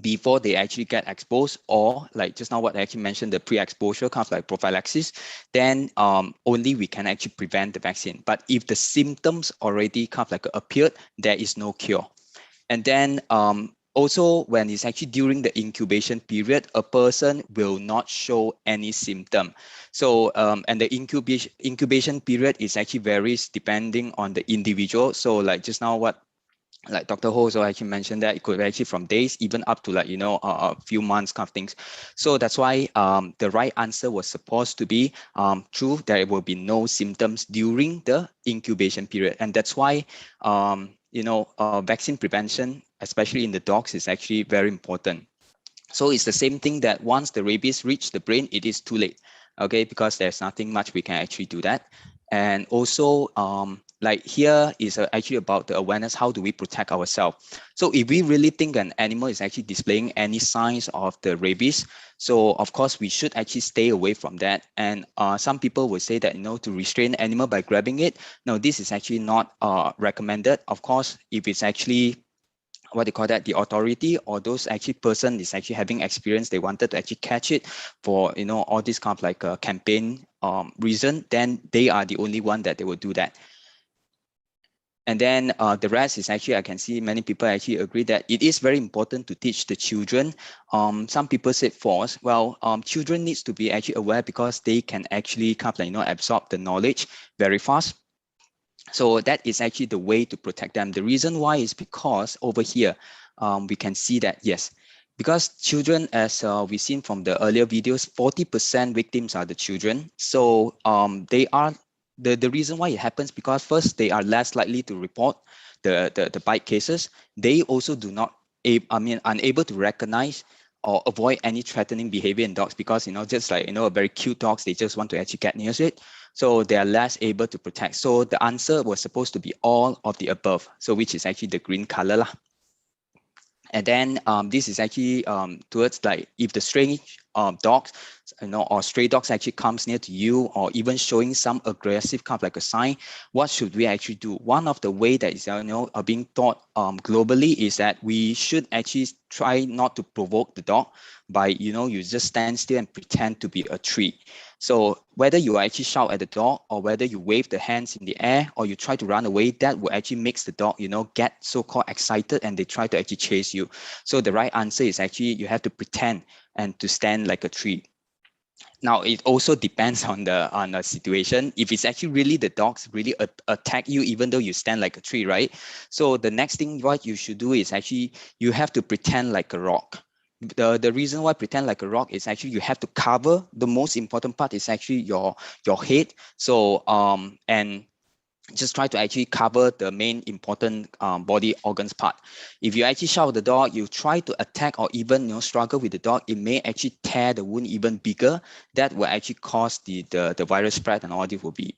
before they actually get exposed, or like just now what I actually mentioned, the pre-exposure kind of like prophylaxis, then only we can actually prevent the vaccine. But if the symptoms already kind of like appeared, there is no cure. And then Also, when it's actually during the incubation period, a person will not show any symptom. So, and the incubation period is actually varies depending on the individual. So like just now what like Dr. Ho also actually mentioned that it could actually from days even up to like, a few months kind of things. So that's why the right answer was supposed to be true. There will be no symptoms during the incubation period. And that's why, vaccine prevention, especially in the dogs, is actually very important. So it's the same thing that once the rabies reach the brain, it is too late, okay, because there's nothing much we can actually do that. And also, like here is actually about the awareness, how do we protect ourselves? So if we really think an animal is actually displaying any signs of the rabies, so of course we should actually stay away from that. And some people will say that, to restrain animal by grabbing it. No, this is actually not recommended. Of course, if it's actually what they call that, the authority or those actually person is actually having experience, they wanted to actually catch it for, all this kind of like a campaign reason, then they are the only one that they will do that. And then the rest is actually, I can see many people actually agree that it is very important to teach the children. Some people say force. Well, children needs to be actually aware because they can actually kind of like, absorb the knowledge very fast. So that is actually the way to protect them. The reason why is because over here, we can see that, yes, because children, as we've seen from the earlier videos, 40% victims are the children. So they are, the reason why it happens because first, they are less likely to report the bite cases. They also do not, unable to recognize or avoid any threatening behavior in dogs because, just like, a very cute dogs, they just want to actually get near it. So they are less able to protect. So the answer was supposed to be all of the above. So which is actually the green color lah. And then this is actually towards like if the strange dogs, or stray dogs actually comes near to you or even showing some aggressive kind of like a sign, what should we actually do? One of the way that is being taught globally is that we should actually try not to provoke the dog by, you just stand still and pretend to be a tree. So whether you actually shout at the dog or whether you wave the hands in the air or you try to run away, that will actually makes the dog, get so-called excited and they try to actually chase you. So the right answer is actually you have to pretend and to stand like a tree. Now, it also depends on the situation. If it's actually really the dogs really attack you, even though you stand like a tree, right? So the next thing what you should do is actually you have to pretend like a rock. The reason why pretend like a rock is actually you have to cover, the most important part is actually your head. So and just try to actually cover the main important body organs part. If you actually shout at the dog, you try to attack or even struggle with the dog, it may actually tear the wound even bigger. That will actually cause the virus spread and all this will be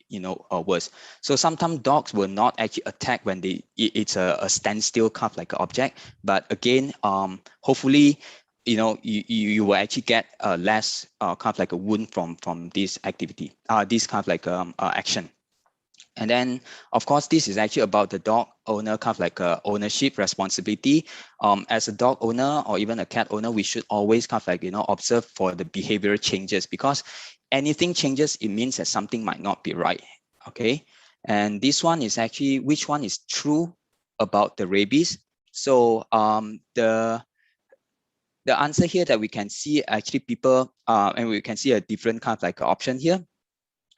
worse. So sometimes dogs will not actually attack when it's a standstill kind of like an object. But again, hopefully you will actually get less kind of like a wound from this activity, this kind of like action. And then, of course, this is actually about the dog owner kind of like ownership responsibility. As a dog owner or even a cat owner, we should always kind of like, observe for the behavioral changes because anything changes, it means that something might not be right. Okay. And this one is actually, which one is true about the rabies? So the answer here that we can see actually people, and we can see a different kind of like option here.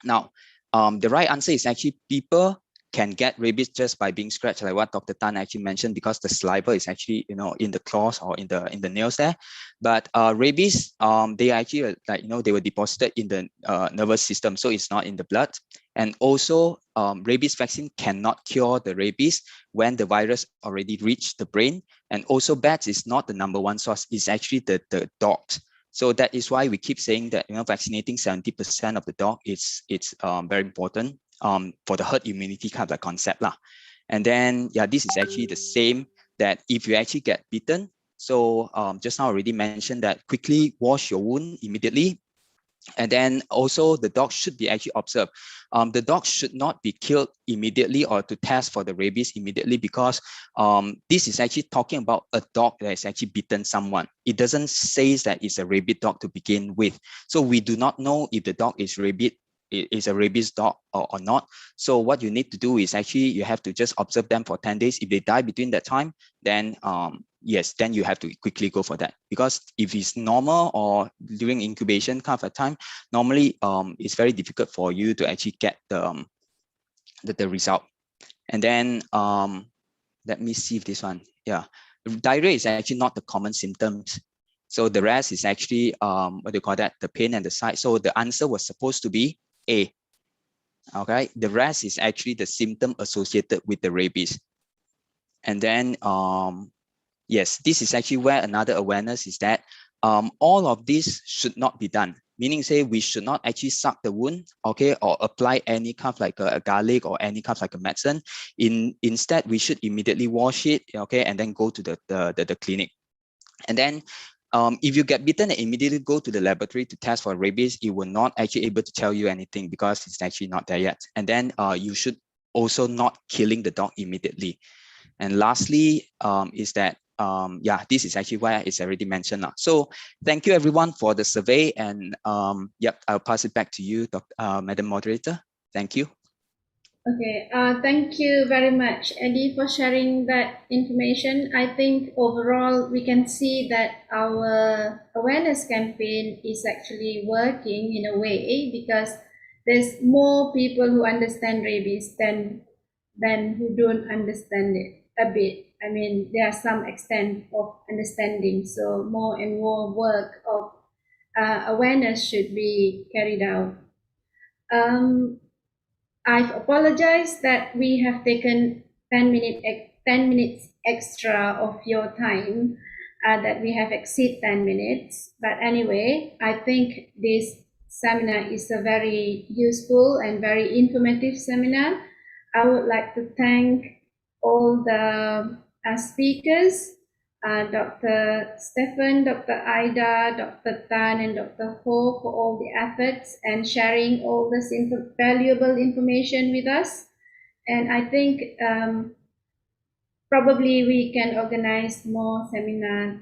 Now, the right answer is actually people can get rabies just by being scratched, like what Dr. Tan actually mentioned, because the saliva is actually in the claws or in the nails there. But rabies, they actually like they were deposited in the nervous system, so it's not in the blood. And also, rabies vaccine cannot cure the rabies when the virus already reached the brain. And also, bats is not the number one source; it's actually the dogs. So that is why we keep saying that vaccinating 70% of the dog it's very important for the herd immunity kind of like concept lah. And then this is actually the same that if you actually get bitten. So just now already mentioned that quickly wash your wound immediately. And then also the dog should be actually observed. The dog should not be killed immediately or to test for the rabies immediately because this is actually talking about a dog that has actually bitten someone. It doesn't say that it's a rabid dog to begin with. So we do not know if the dog is rabid is a rabies dog or not. So what you need to do is actually you have to just observe them for 10 days. If they die between that time, then yes, then you have to quickly go for that. Because if it's normal or during incubation kind of a time, normally it's very difficult for you to actually get the result. And then let me see if this one, yeah. Diarrhea is actually not the common symptoms. So the rest is actually, what do you call that? The pain and the site. So the answer was supposed to be A. Okay, the rest is actually the symptom associated with the rabies. And then, yes, this is actually where another awareness is that all of this should not be done. Meaning say we should not actually suck the wound, okay, or apply any kind of like a garlic or any kind of like a medicine. Instead, we should immediately wash it, okay, and then go to the clinic. And then if you get bitten and immediately go to the laboratory to test for rabies, it will not actually able to tell you anything because it's actually not there yet. And then you should also not killing the dog immediately. And lastly, is that yeah, this is actually where it's already mentioned now. So thank you everyone for the survey, and yep, I'll pass it back to you, Madam Moderator. Thank you. Okay, thank you very much, Eddie, for sharing that information. I think overall we can see that our awareness campaign is actually working in a way, because there's more people who understand rabies than who don't understand it a bit. I mean, there are some extent of understanding, so more and more work of awareness should be carried out. I've apologized that we have taken 10 minutes extra of your time, that we have exceeded 10 minutes. But anyway, I think this seminar is a very useful and very informative seminar. I would like to thank all the speakers, Dr. Stephen, Dr. Ida, Dr. Tan, and Dr. Ho, for all the efforts and sharing all this valuable information with us. And I think probably we can organize more seminars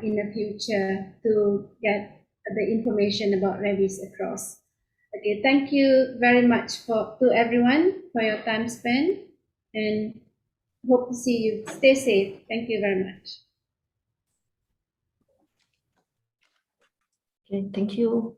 in the future to get the information about rabies across. Okay, thank you very much to everyone for your time spent, and hope to see you. Stay safe. Thank you very much. Okay, thank you.